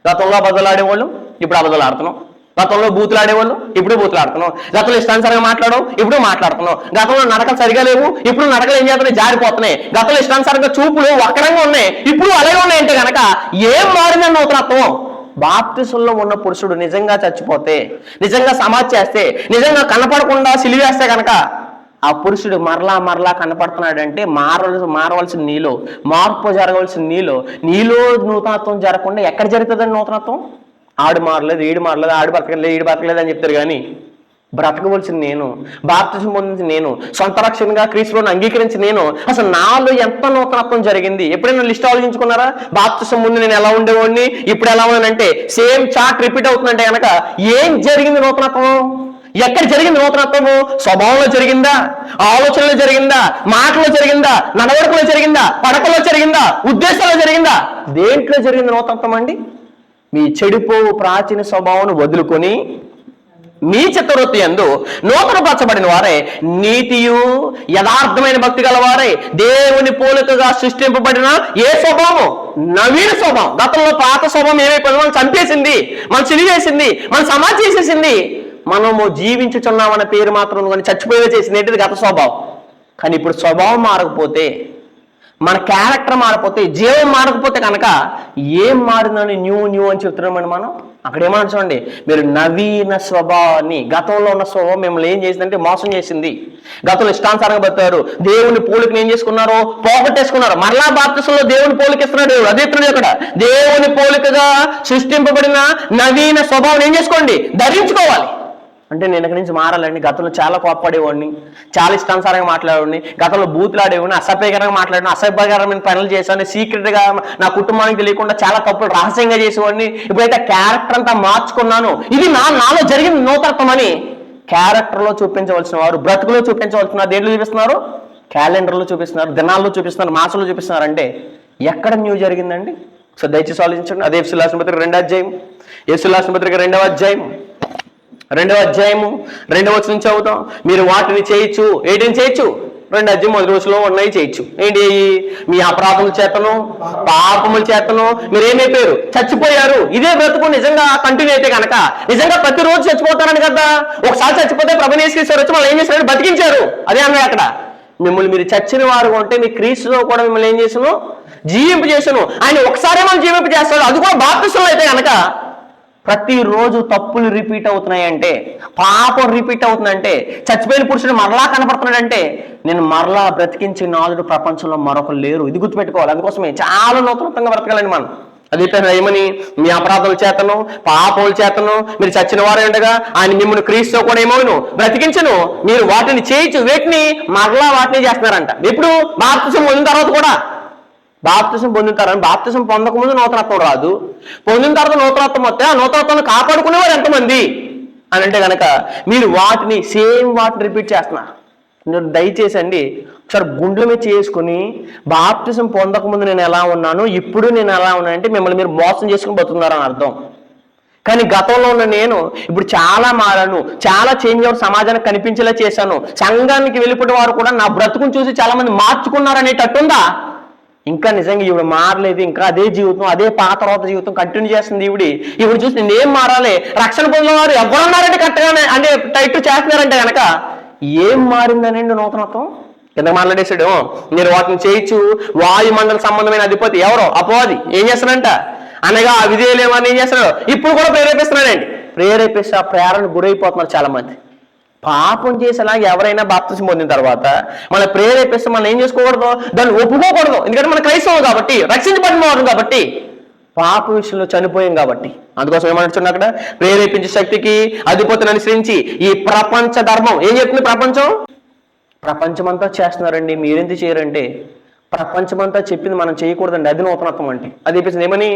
S1: గతంలో అబద్ధాలు ఆడేవాళ్ళు, ఇప్పుడు అబద్ధాలు ఆడుతున్నాం. గతంలో బూతులు ఆడేవాళ్ళు, ఇప్పుడు బూతులు ఆడుతున్నాం. గతంలో ఇష్టానుసారంగా మాట్లాడడం, ఇప్పుడు మాట్లాడుతున్నాం. గతంలో నడకలు సరిగా లేవు, ఇప్పుడు నడకలు ఏం చేస్తున్నాయి? జారిపోతున్నాయి. గతంలో ఇష్టానుసారంగా చూపులు వక్రంగా ఉన్నాయి, ఇప్పుడు అలాగే ఉన్నాయంటే కనుక ఏం మారిందని నూతనత్వం? బాప్తిసంలో ఉన్న పురుషుడు నిజంగా చచ్చిపోతే, నిజంగా సమాధి చేస్తే, నిజంగా కనపడకుండా సిలివేస్తే కనుక ఆ పురుషుడు మరలా కనపడుతున్నాడంటే మారవలసిన నీలో, మార్పు జరగవలసిన నీలో నూతనత్వం జరగకుండా ఎక్కడ జరుగుతుందండి నూతనత్వం? ఆడు మారలేదు, ఈడు మారలేదు, ఆడు బతకలేదు, ఈడు బతకలేదు అని చెప్తారు. కానీ బ్రతకవలసింది నేను, బాప్తిజం పొందింది నేను, సొంత రక్షణగా క్రీస్తులను అంగీకరించి నేను. అసలు నాలో ఎంత నూతనత్వం జరిగింది? ఎప్పుడైనా లిస్ట్ ఆలోచించుకున్నారా? బాప్తిజం ముందు నేను ఎలా ఉండేవాడిని, ఇప్పుడు ఎలా ఉన్నానంటే సేమ్ చార్ట్ రిపీట్ అవుతుందంటే కనుక ఏం జరిగింది నూతనత్వం? ఎక్కడ జరిగింది నూతనత్వము? స్వభావంలో జరిగిందా, ఆలోచనలో జరిగిందా, మాటలో జరిగిందా, నడవడికలో జరిగిందా, పడకలో జరిగిందా, ఉద్దేశంలో జరిగిందా? దేంట్లో జరిగింది నూతనత్వం అండి? మీ చెడిపోవు ప్రాచీన స్వభావం వదులుకొని మీ చిత్తవృత్తి యందు నూతనపరచబడిన వారే, నీతియు యథార్థమైన భక్తి గలవారే, దేవుని పోలికగా సృష్టింపబడిన ఏ స్వభావం? నవీన స్వభావం. గతంలో పాత స్వభావం ఏమైపోయింది? మనం చంపేసింది, మనం సిలివేసింది, మనం సమాధి చేసేసింది. మనము జీవించుచున్నామన్న పేరు మాత్రం కానీ చచ్చిపోయే చేసింది ఏంటిది? గత స్వభావం. కానీ ఇప్పుడు స్వభావం మారకపోతే, మన క్యారెక్టర్ మారిపోతే, జీవం మారకపోతే కనుక ఏం మారిందని న్యూ అని చెప్తున్నామండి మనం. అక్కడ ఏమన్నా చూడండి, మీరు నవీన స్వభావాన్ని, గతంలో ఉన్న స్వభావం మిమ్మల్ని ఏం చేసిందంటే మోసం చేసింది. గతంలో ఇష్టానుసారంగా బతారు, దేవుని పోలికను ఏం చేసుకున్నారో పోగొట్టేసుకున్నారు. మరలా బాప్తిసంలో దేవుని పోలిక ఇస్తున్నాడు దేవుడు. అదే ఇస్తున్నాడు అక్కడ, దేవుని పోలికగా సృష్టింపబడిన నవీన స్వభావం ఏం చేసుకోండి, ధరించుకోవాలి. అంటే నేను ఇక్కడి నుంచి మారాలండి. గతంలో చాలా కోప్పడేవాడిని, చాలా ఇష్టానుసారంగా మాట్లాడేవాడిని, గతంలో బూతులాడేవాడిని, అసభ్యకరంగా మాట్లాడిన, అసభ్యకరమైన పనులు చేశాను, సీక్రెట్గా నా కుటుంబానికి తెలియకుండా చాలా తప్పులు రహస్యంగా చేసేవాడిని. ఇప్పుడైతే క్యారెక్టర్ అంతా మార్చుకున్నాను, ఇది నాలో జరిగిన నూతనత్వం అని క్యారెక్టర్లో చూపించవలసిన వారు బ్రతుకులో చూపించవలసిన వారు దేంట్లో చూపిస్తున్నారు? క్యాలెండర్లో చూపిస్తున్నారు, దినాల్లో చూపిస్తున్నారు, మాసంలో చూపిస్తున్నారు. అంటే ఎక్కడ న్యూ జరిగిందండి? సో దయచేసి ఆలోచించండి. అదే ఎఫెసీయుల రాసిన పత్రిక 2వ అధ్యాయం, ఎఫెసీయుల రాసిన పత్రిక 2వ అధ్యాయం 2వ అధ్యాయము 2వ వచనం చదువుతాం. మీరు వాటిని చేయొచ్చు. ఏంటిని చేయొచ్చు? 2వ అధ్యాయం 1వ వచనంలో ఉన్నాయి చేయొచ్చు. ఏంటి? మీ అపరాధముల చేతను పాపముల చేతను మీరు ఏమైపోయారు? చచ్చిపోయారు. ఇదే బ్రతుకు నిజంగా కంటిన్యూ అయితే కనుక నిజంగా ప్రతిరోజు చచ్చిపోతారని కదా. ఒకసారి చచ్చిపోతే ప్రభుని యేసుక్రీస్తు వచ్చి వాళ్ళు ఏం చేశారు? బతికించారు. అదే అన్నాడు అక్కడ. మిమ్మల్ని మీరు చచ్చిన వారు ఉంటే మీ క్రీస్తులో కూడా మిమ్మల్ని ఏం చేసాను? జీవింపు చేసాను. ఆయన ఒకసారి మనం జీవింపు చేస్తాడు. అది కూడా బాప్తిసంలో అయితే కనుక ప్రతిరోజు తప్పులు రిపీట్ అవుతున్నాయంటే, పాపం రిపీట్ అవుతుందంటే, చచ్చిపోయిన పురుషుడు మరలా కనపడుతున్నాడంటే నేను మరలా బ్రతికించే నాదుడు ప్రపంచంలో మరొకరు లేరు. ఇది గుర్తుపెట్టుకోవాలి. అందుకోసమే చాలా నూతనంగా బ్రతకాలండి మనం. అది ఏమని? మీ అపరాధుల చేతను పాపముల చేతను మీరు చచ్చిన వారే ఉండగా ఆయన మిమ్మల్ని క్రీస్తుతో కూడా ఏమోను బ్రతికించను. మీరు వాటిని చేయొచ్చు. వీటిని మరలా వాటిని చేస్తున్నారంట. ఎప్పుడు? బాప్తిసం పొందిన తర్వాత కూడా. బాప్తిసం పొందుతారని బాప్తిసం పొందకముందు నూతనత్వం రాదు, పొందిన తర్వాత నూతనత్వం వస్తే ఆ నూతనత్వాన్ని కాపాడుకునేవారు ఎంతమంది అని అంటే కనుక మీరు వాటిని సేమ్ వాటిని రిపీట్ చేస్తున్నారు. దయచేసి అండి ఒకసారి గుండెల మీద చేసుకుని బాప్తిసం పొందకముందు నేను ఎలా ఉన్నాను, ఇప్పుడు నేను ఎలా ఉన్నానంటే మిమ్మల్ని మీరు మోసం చేసుకుని బతుకున్నారని అర్థం. కానీ గతంలో ఉన్న నేను ఇప్పుడు చాలా మారాను, చాలా చేంజ్ అవ్వడం సమాజానికి కనిపించేలా చేశాను. సంఘానికి వెళ్ళిపోయిన వారు కూడా నా బ్రతుకుని చూసి చాలా మంది మార్చుకున్నారు అనేటట్టుందా? ఇంకా నిజంగా ఈవిడ మారలేదు, ఇంకా అదే జీవితం, అదే పాత తర్వాత జీవితం కంటిన్యూ చేస్తుంది ఈవిడ చూసి నేనేం మారాలి, రక్షణ పొందిన వారు ఎవరున్నారంటే కరెక్ట్గానే అంటే టైట్ చేస్తున్నారంటే కనుక ఏం మారిందనండి నూతనత్వం? కింద మాట్లాడేశాడు, మీరు వాటిని చేయొచ్చు. వాయుమండల సంబంధమైన అధిపతి ఎవరో అపవాది ఏం చేస్తాడంట అనగా అవిధేయులేమని ఏం చేస్తున్నాడు? ఇప్పుడు కూడా ప్రేరేపిస్తున్నాడండి. ప్రేరేపిస్తే ఆ ప్రేరణ గురైపోతున్నారు చాలా మంది. పాపం చేసేలా ఎవరైనా బాప్తిసం పొందిన తర్వాత మన ప్రేరేపిస్తే మనం ఏం చేసుకోకూడదు? దాన్ని ఒప్పుకోకూడదు. ఎందుకంటే మన క్రైస్తవం కాబట్టి, రక్షించబడిన వారు కాబట్టి, పాప విషయంలో చనిపోయాం కాబట్టి. అందుకోసం ఏమంటున్నా అక్కడ, ప్రేరేపించే శక్తికి అధిపతిని అనుసరించి ఈ ప్రపంచ ధర్మం ఏం చెప్తుంది? ప్రపంచమంతా చేస్తున్నారండి, మీరెందుకు చేయరంటే ప్రపంచమంతా చెప్పింది మనం చేయకూడదండి. అది నూతనత్వం అంటే. అది చెప్పింది ఏమని?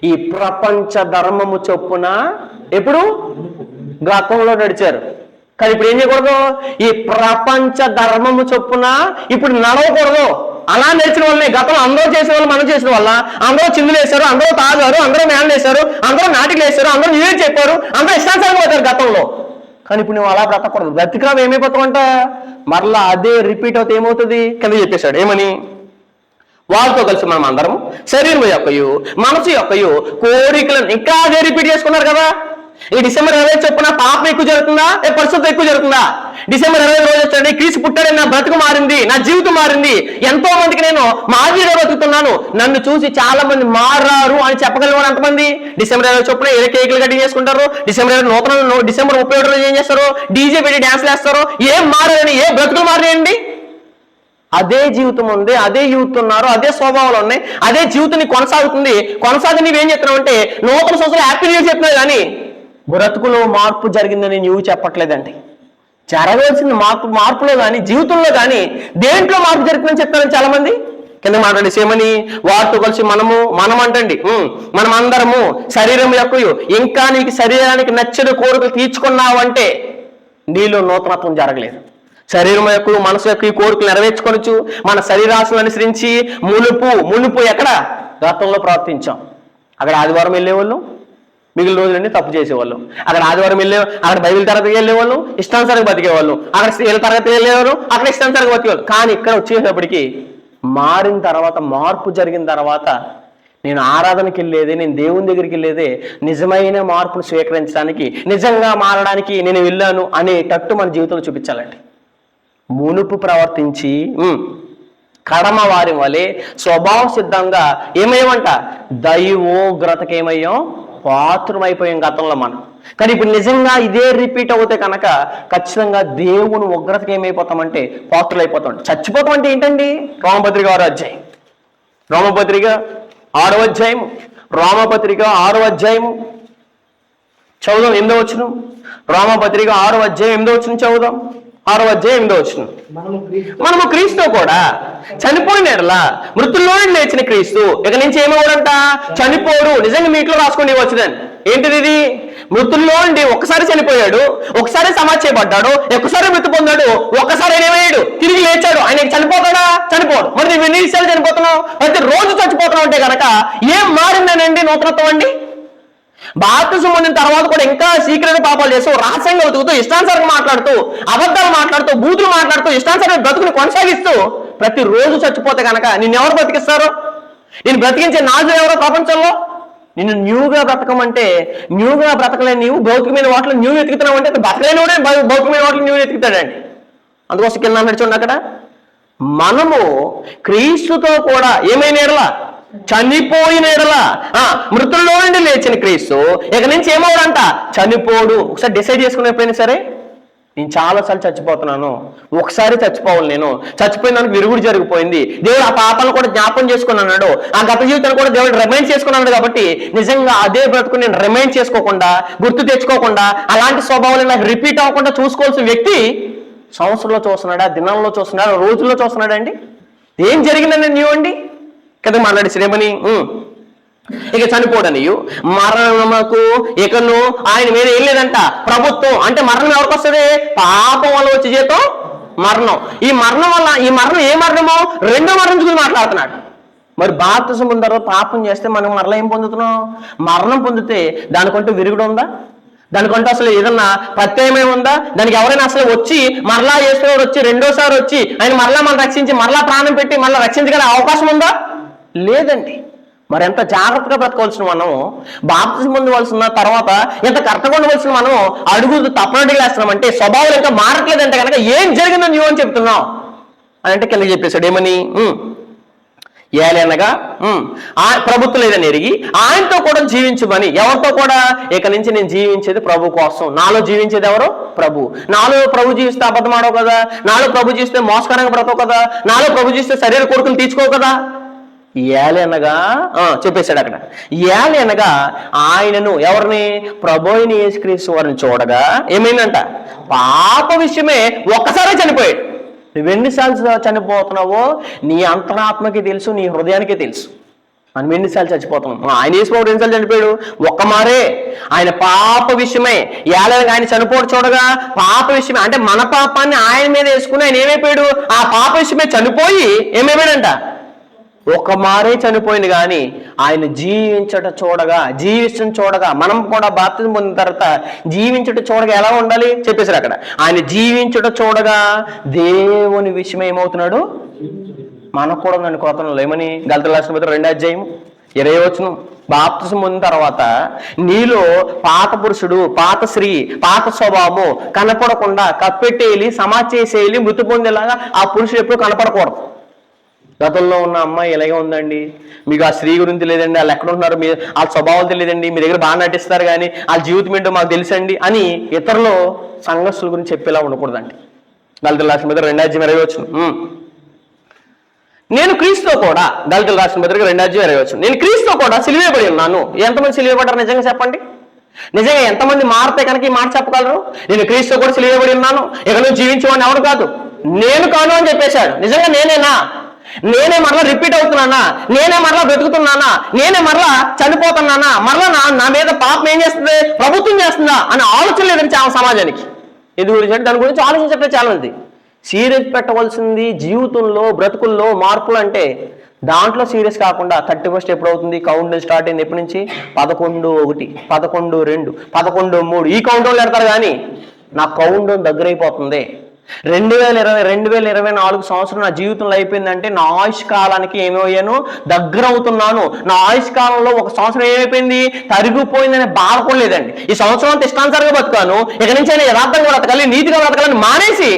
S1: ఈ ప్రపంచ ధర్మము చొప్పున ఎప్పుడు గతంలో నడిచారు, కానీ ఇప్పుడు ఏం చేయకూడదు? ఈ ప్రపంచ ధర్మము చొప్పున ఇప్పుడు నడవకూడదు. అలా నడిచిన వాళ్ళని గతంలో అందరూ చేసే వాళ్ళు మనం చేసిన వల్ల అందరూ చిందులు వేశారు, అందరూ తాగారు, అందరూ మేనలు వేశారు, అందరూ నాటికలు వేశారు, అందరూ న్యూ ఇయర్ చెప్పారు, అందరూ ఇష్టానుసారంగా పోతారు గతంలో. కానీ ఇప్పుడు నువ్వు అలా బ్రతకూడదు. బ్రతికా ఏమైపోతావంట? మరలా అదే రిపీట్ అవుతే ఏమవుతుంది? కింద చెప్పేశాడు ఏమని? వాళ్ళతో కలిసి మనం అందరం శరీరం యొక్కయు మనసు యొక్కయు కోరికలను ఇంకా అదే రిపీట్ చేసుకున్నారు కదా. ఈ డిసెంబర్ 20 చొప్పున పాపం ఎక్కువ జరుగుతుందా, పరిశుద్ధం ఎక్కువ జరుగుతుందా? డిసెంబర్ 20 రోజు వచ్చాడు, క్రీస్తు పుట్టాడని నా బ్రతుకు మారింది, నా జీవితం మారింది, ఎంతో మందికి నేను మాదిరిగా బతుకుతున్నాను, నన్ను చూసి చాలా మంది మారారు అని చెప్పగలిగిన అంతమంది డిసెంబర్ 20 చొప్పున ఏ కేకులు కటింగ్ చేసుకుంటారు, డిసెంబర్ 20 డిసెంబర్ 31 రోజు ఏం చేస్తారు? డీజే పెట్టి డ్యాన్స్లు వేస్తారు. ఏం మారారని, ఏ బ్రతుకులు మారాయండి? అదే జీవితం ఉంది, అదే యూత్ ఉన్నారు, అదే స్వభావాలు ఉన్నాయి, అదే జీవితం కొనసాగుతుంది. నీవేం చెప్తున్నావు అంటే నూతన సంవత్సరం హ్యాపీ న్యూ ఇయర్ చెప్తున్నావు, కానీ బ్రతుకులో మార్పు జరిగిందని నువ్వు చెప్పట్లేదండి. జరగవలసిన మార్పులో కానీ జీవితంలో కానీ దేంట్లో మార్పు జరుగుతుందని చెప్తారని చాలా మంది. కింద మాట్లాడేసి ఏమని, వాటితో కలిసి మనం అంటండి మనం అందరము శరీరం యొక్క ఇంకా నీకు శరీరానికి నచ్చిన కోరికలు తీర్చుకున్నావంటే నీలో నూతనత్వం జరగలేదు. శరీరం యొక్క మనసు యొక్క ఈ కోరికలు నెరవేర్చుకొనొచ్చు. మన శరీరాశలను అనుసరించి మునుపు ఎక్కడ గతంలో ప్రవర్తించాం. అక్కడ ఆదివారం వెళ్ళేవాళ్ళు, మిగిలిన రోజులన్నీ తప్పు చేసేవాళ్ళు. అక్కడ ఆదివారం అక్కడ బైబిల్ తరగతికి వెళ్ళేవాళ్ళు, ఇష్టానుసారంగా బతికేవాళ్ళు. అక్కడ వీళ్ళ తరగతి వెళ్ళేవారు, అక్కడ ఇష్టానుసారంగా బతికేవాళ్ళు. కానీ ఇక్కడ వచ్చేటప్పటికి మారిన తర్వాత, మార్పు జరిగిన తర్వాత నేను ఆరాధనకి వెళ్ళేదే, నేను దేవుని దగ్గరికి వెళ్ళేదే నిజమైన మార్పును స్వీకరించడానికి, నిజంగా మారడానికి నేను వెళ్ళాను అనేటట్టు మన జీవితంలో చూపించాలండి. మునుపు ప్రవర్తించి కడమ వారి వలె స్వభావ సిద్ధంగా ఏమయ్యామంట, దైవోగ్రతకేమయ్యాం, పాత్రమైపోయాం గతంలో మనం. కానీ ఇప్పుడు నిజంగా ఇదే రిపీట్ అవుతే కనుక ఖచ్చితంగా దేవుని ఉగ్రతకి ఏమైపోతామంటే పాత్రలు అయిపోతాం. చచ్చిపోతాం అంటే ఏంటండి? రోమపత్రిక 6వ అధ్యాయం, రోమపత్రిక 6వ అధ్యాయం, రోమపత్రిక 6వ అధ్యాయము చదువుదాం. 8వ వచనం, రోమపత్రిక 6వ అధ్యాయం 8వ వచనం చదువుదాం. 6వ అధ్యాయం 8వ వచనం. మనము క్రీస్తు కూడా చనిపోయిన ఎడలా మృతుల్లో లేచిన క్రీస్తు ఇక నుంచి ఏమవుడంట, చనిపోడు. నిజంగా మీట్లో రాసుకోండి వచ్చిందని. ఏంటిది ఇది? మృతుల్లో నుండి ఒక్కసారి చనిపోయాడు, ఒకసారి సమాధి చేయబడ్డాడు, ఒక్కసారి మృతి పొందాడు, ఒక్కసారి ఏమయ్యాడు, తిరిగి లేచాడు. ఆయన చనిపోతాడా? చనిపోడు. మరి నువ్వు ఎన్ని విషయాలు చనిపోతున్నావు? ప్రతి రోజు చచ్చిపోతున్నావు అంటే కనుక ఏం మారిందనండి? నూతనత్వం అండి. బాప్తిసం పొందిన తర్వాత కూడా ఇంకా సీక్రెట్ పాపాలు చేస్తూ, రహస్యంగా వెతుకుతూ, ఇష్టానుసారంగా మాట్లాడుతూ, అబద్ధాలు మాట్లాడుతూ, బూతులు మాట్లాడుతూ, ఇష్టానుసారంగా బ్రతుకుని కొనసాగిస్తూ ప్రతిరోజు చచ్చిపోతే కనుక నిన్నెవరు బ్రతికిస్తారు? నేను బ్రతికించే నాజులు ఎవరో ప్రపంచంలో? నిన్ను న్యూగా బ్రతకమంటే న్యూగా బ్రతకలేని నీవు భౌతికమైన వాటిలో న్యూ వెతుకుతున్నావు అంటే బ్రతకలేని వాడే భౌతికమైన వాటిలో న్యూ వెతుకుతాడండి. అందుకోసం కింద నడిచండి అక్కడ, మనము క్రీస్తుతో కూడా ఏమైనా ఎడలా, చనిపోయిన ఎడలా మృతుల్లో నుండి లేచిన క్రీస్తు ఇక నుంచి ఏమవుడంట, చనిపోడు. ఒకసారి డిసైడ్ చేసుకుని ఎప్పుడైనా సరే, నేను చాలాసార్లు చచ్చిపోతున్నాను, ఒకసారి చచ్చిపోవాలి, నేను చచ్చిపోయిన దానికి విరుగుడు జరిగిపోయింది, దేవుడు ఆ పాపాలను కూడా జ్ఞాపకం చేసుకుని అన్నాడు, ఆ గత జీవితాన్ని కూడా దేవుడు రిమైండ్ చేసుకున్నాడు. కాబట్టి నిజంగా అదే బ్రతుకు నేను రిమైండ్ చేసుకోకుండా, గుర్తు తెచ్చుకోకుండా, అలాంటి స్వభావాలు నాకు రిపీట్ అవ్వకుండా చూసుకోవాల్సిన వ్యక్తి సంవత్సరంలో చూస్తున్నాడా, దినాల్లో చూస్తున్నాడా, రోజుల్లో చూస్తున్నాడా అండి? ఏం జరిగిందని న్యూ అండి కదా మాట్లాడి శ్రేమని. ఇక చనిపోడనియు మరణముకు ఇకను ఆయన మీద ఏం లేదంట, ప్రభుత్వం. అంటే మరణం ఎవరికి వస్తుంది? పాపం వల్ల వచ్చే జీతం మరణం. ఈ మరణం వల్ల, ఈ మరణం ఏ మరణమో? రెండో మరణం గురించి మాట్లాడుతున్నాడు. మరి బాప్తిసం పొందిన తర్వాత పాపం చేస్తే మనం మరలా ఏం పొందుతున్నాం? మరణం పొందితే దానికంటూ విరుగుడు ఉందా? దానికంటూ అసలు ఏదన్నా ప్రత్యయమే ఉందా? దానికి ఎవరైనా అసలు వచ్చి మరలా చేసేవాడు వచ్చి రెండోసారి వచ్చి ఆయన మరలా మనం రక్షించి మరలా ప్రాణం పెట్టి మరలా రక్షించగల అవకాశం ఉందా? లేదండి. మరి ఎంత జాగ్రత్తగా బ్రతకవలసిన మనం, బాప్తిసం పొందవలసిన తర్వాత ఎంత కరెక్ట్గా ఉండవలసిన మనం అడుగు తప్పనట్టుగా వేస్తున్నామంటే స్వభావం ఇంకా మారట్లేదంటే కనుక ఏం జరిగిందో నువ్వు అని చెప్తున్నావు అని అంటే కింద చెప్పేశాడు. ఏమని? ఏలనగా ప్రభుత్వం లేదని ఎరిగి ఆయనతో కూడా జీవించమని. ఎవరితో కూడా? ఇక నుంచి నేను జీవించేది ప్రభు కోసం. నాలో జీవించేది ఎవరు? ప్రభు. నాలో ప్రభు జీవిస్తే అబద్ధం ఆడవు కదా, నాలో ప్రభు జీవిస్తే మోసకరంగా బ్రతవు కదా, నాలో ప్రభు జీవిస్తే శరీర కోరికలు తీర్చుకోవు కదా. ఏలనగా చెప్పేశాడు అక్కడ. ఏలనగా ఆయనను, ఎవరిని? ప్రభు అయిన యేసుక్రీస్తు వారిని చూడగా ఏమైందంట, పాప విషయమే ఒక్కసారే చనిపోయాడు. నువ్వెన్నిసార్లు చనిపోతున్నావో నీ అంతరాత్మకి తెలుసు, నీ హృదయానికి తెలుసు. మనం ఎన్నిసార్లు చచ్చిపోతున్నాం. ఆయన యేసుప్రభువు ఎన్నిసార్లు చనిపోయాడు? ఒక్క మారే. ఆయన పాప విషయమే ఏలనగా ఆయన చనిపోవడం చూడగా పాప విషయమే, అంటే మన పాపాన్ని ఆయన మీద వేసుకుని ఆయన ఏమైపోయాడు? ఆ పాప విషయమే చనిపోయి ఏమైపోయాడంట, ఒక మారే చనిపోయింది. కానీ ఆయన జీవించడం చూడగా మనం కూడా బాప్తిసం పొందిన తర్వాత జీవించట చూడగా ఎలా ఉండాలి చెప్పేశారు అక్కడ. ఆయన జీవించట చూడగా దేవుని విషయం ఏమవుతున్నాడు? మనకు కూడా నన్ను కోతలు ఏమని గలతీయులకు రాసిన పత్రిక 2వ అధ్యాయం 20వ వచనం. బాప్తిసం పొందిన తర్వాత నీలో పాత పురుషుడు, పాత స్త్రీ, పాత స్వభావము కనపడకుండా కప్పెట్టేయాలి, సమాధి చేసేయాలి, మృతి పొందేలాగా ఆ పురుషుడు ఎప్పుడు కనపడకూడదు. గతంలో ఉన్న అమ్మాయి ఇలాగే ఉందండి, మీకు ఆ స్త్రీ గురించి తెలియదండి, వాళ్ళు ఎక్కడ ఉంటున్నారు, మీ వాళ్ళ స్వభావం తెలియదండి, మీ దగ్గర బాగా నటిస్తారు కానీ వాళ్ళ జీవితం ఏంటో మాకు తెలుసండి అని ఇతరులు సంఘర్షుల గురించి చెప్పేలా ఉండకూడదండి. గలతీయులకు రాసిన పత్రిక 2వ అధ్యాయం 20వ వచనం. నేను క్రీస్తుతో కూడా, గలతీయులకు రాసిన పత్రిక 2వ అధ్యాయం 20వ వచనం, నేను క్రీస్తుతో కూడా సిలువేయబడి ఉన్నాను. ఎంతమంది సిలువేయబడ్డారు నిజంగా చెప్పండి? నిజంగా ఎంతమంది మారితే కనుక ఈ మాట చెప్పగలరు? నేను క్రీస్తు కూడా సిలువబడి ఉన్నాను, ఇక నువ్వు జీవించేవాడిని ఎవరు కాదు, నేను కాను అని చెప్పేశాడు. నిజంగా నేనేనా? నేనే మరలా రిపీట్ అవుతున్నానా? నేనే మరలా బ్రతుకుతున్నానా? నేనే మరలా చనిపోతున్నానా? మరలా నా మీద పాపం ఏం చేస్తుంది, ప్రభుత్వం చేస్తుందా అని ఆలోచన లేదని చాలా సమాజానికి. ఇది గురించి అంటే దాని గురించి ఆలోచించట్లేదు చాలా మంది. సీరియస్ పెట్టవలసింది జీవితంలో బ్రతుకుల్లో మార్పులు అంటే దాంట్లో సీరియస్ కాకుండా 31st ఎప్పుడు అవుతుంది, కౌంట్ స్టార్ట్ అయింది ఎప్పటి నుంచి, 11/1, 11/2, 11/3 ఈ కౌంట్ డౌన్లు పెడతారు. కానీ నా కౌంట్ డౌన్ దగ్గర అయిపోతుంది. 2024 సంవత్సరం నా జీవితంలో అయిపోయిందంటే నా ఆయుష్ కాలానికి ఏమయ్యాను, దగ్గర అవుతున్నాను. నా ఆయుష్ కాలంలో ఒక సంవత్సరం ఏమైపోయింది, తరిగిపోయిందనే బాధ కూడా లేదండి. ఈ సంవత్సరం అంతా ఇష్టానుసారంగా బతుకాను, ఇక నుంచి అయినా యథార్థంగా బ్రతకాలి, నీతిగా బ్రతకాలని మానేసి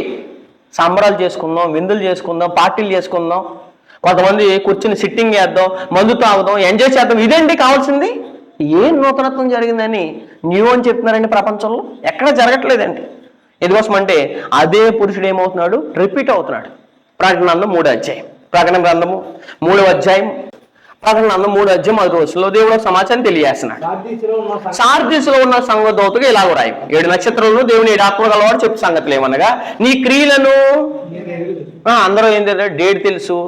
S1: సంబరాలు చేసుకుందాం, విందులు చేసుకుందాం, పార్టీలు చేసుకుందాం, కొంతమంది కూర్చుని సిట్టింగ్ చేద్దాం, మందు తాగుదాం, ఎంజాయ్ చేద్దాం. ఇదేంటి కావాల్సింది? ఏం నూతనత్వం జరిగిందని న్యూ అని చెప్తున్నారండి ప్రపంచంలో? ఎక్కడ జరగట్లేదండి. ఎందుకోసం అంటే అదే పురుషుడు ఏమవుతున్నాడు, రిపీట్ అవుతున్నాడు. ప్రకటన గ్రంథం 3వ అధ్యాయం, ప్రకటన గ్రంథము 3వ అధ్యాయం, ప్రకటన గ్రంథం 3వ అధ్యాయం 10 రోజుల్లో దేవుడు సమాచారం తెలియజేస్తున్నాడు. సార్దీసులో ఉన్న సంఘదూతకు ఇలాగ రాయి, 7 నక్షత్రాలను దేవుని 7 ఆత్మలు గలవాడు చెప్పు సంగతులు ఏమనగా, నీ క్రియలను అందరూ ఏం తెలియదు, డేట్ తెలుసు,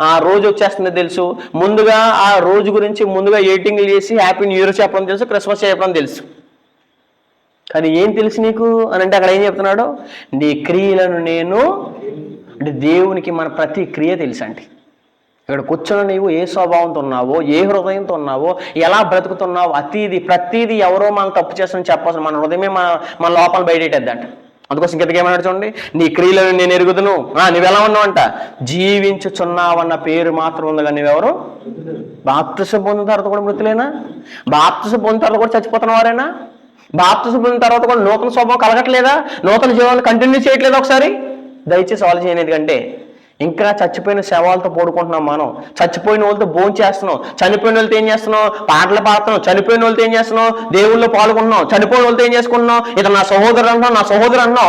S1: ఆ రోజు వచ్చేస్తుందో తెలుసు, ముందుగా ఆ రోజు గురించి ముందుగా ఎడిటింగ్లు చేసి హ్యాపీ న్యూ ఇయర్ చెప్పడం తెలుసు, క్రిస్మస్ చెప్పడం తెలుసు. కానీ ఏం తెలుసు నీకు అని అంటే అక్కడ ఏం చెప్తున్నాడు, నీ క్రియలను నేను, అంటే దేవునికి మన ప్రతి క్రియ తెలుసు అండి. ఇక్కడ కూర్చొని నీవు ఏ స్వభావంతో ఉన్నావో, ఏ హృదయంతో ఉన్నావో, ఎలా బ్రతుకుతున్నావో, ప్రతిదీ ఎవరో మనం తప్పు చేస్తామని చెప్పాల్సిన మన హృదయమే మన లోపల బయటేద్దంట. అందుకోసం ఇంకెంతకేమన్నాడు చూడండి, నీ క్రియలను నేను ఎరుగుదును, నువ్వెలా ఉన్నావంట, జీవించుచున్నావన్న పేరు మాత్రం ఉంది కానీ నువ్వెవరు? బాప్తిసం పొందిన తర్వాత కూడా మృతులేనా? బాప్తిసం పొందిన తర్వాత కూడా చచ్చిపోతున్న వారేనా? బాప్తిసం పొందిన తర్వాత కూడా నూతన స్వభావం కలగట్లేదా? నూతన జీవనాన్ని కంటిన్యూ చేయట్లేదా? ఒకసారి దయచేసి ఆలోచన. ఎందుకంటే ఇంకా చచ్చిపోయిన శవాలతో పోడుకుంటున్నాం మనం, చచ్చిపోయిన వాళ్ళతో భోజనం చేస్తున్నాం, చనిపోయిన వాళ్ళతో ఏం చేస్తున్నాం, పాటలు పాడుతున్నాం, చనిపోయిన వాళ్ళతో ఏం చేస్తున్నాం, దేవుళ్ళలో పాల్గొంటున్నాం, చనిపోయిన వాళ్ళతో ఏం చేసుకుంటున్నాం, ఇతను నా సహోదరు అంటున్నాం, నా సహోదరు అన్నాం.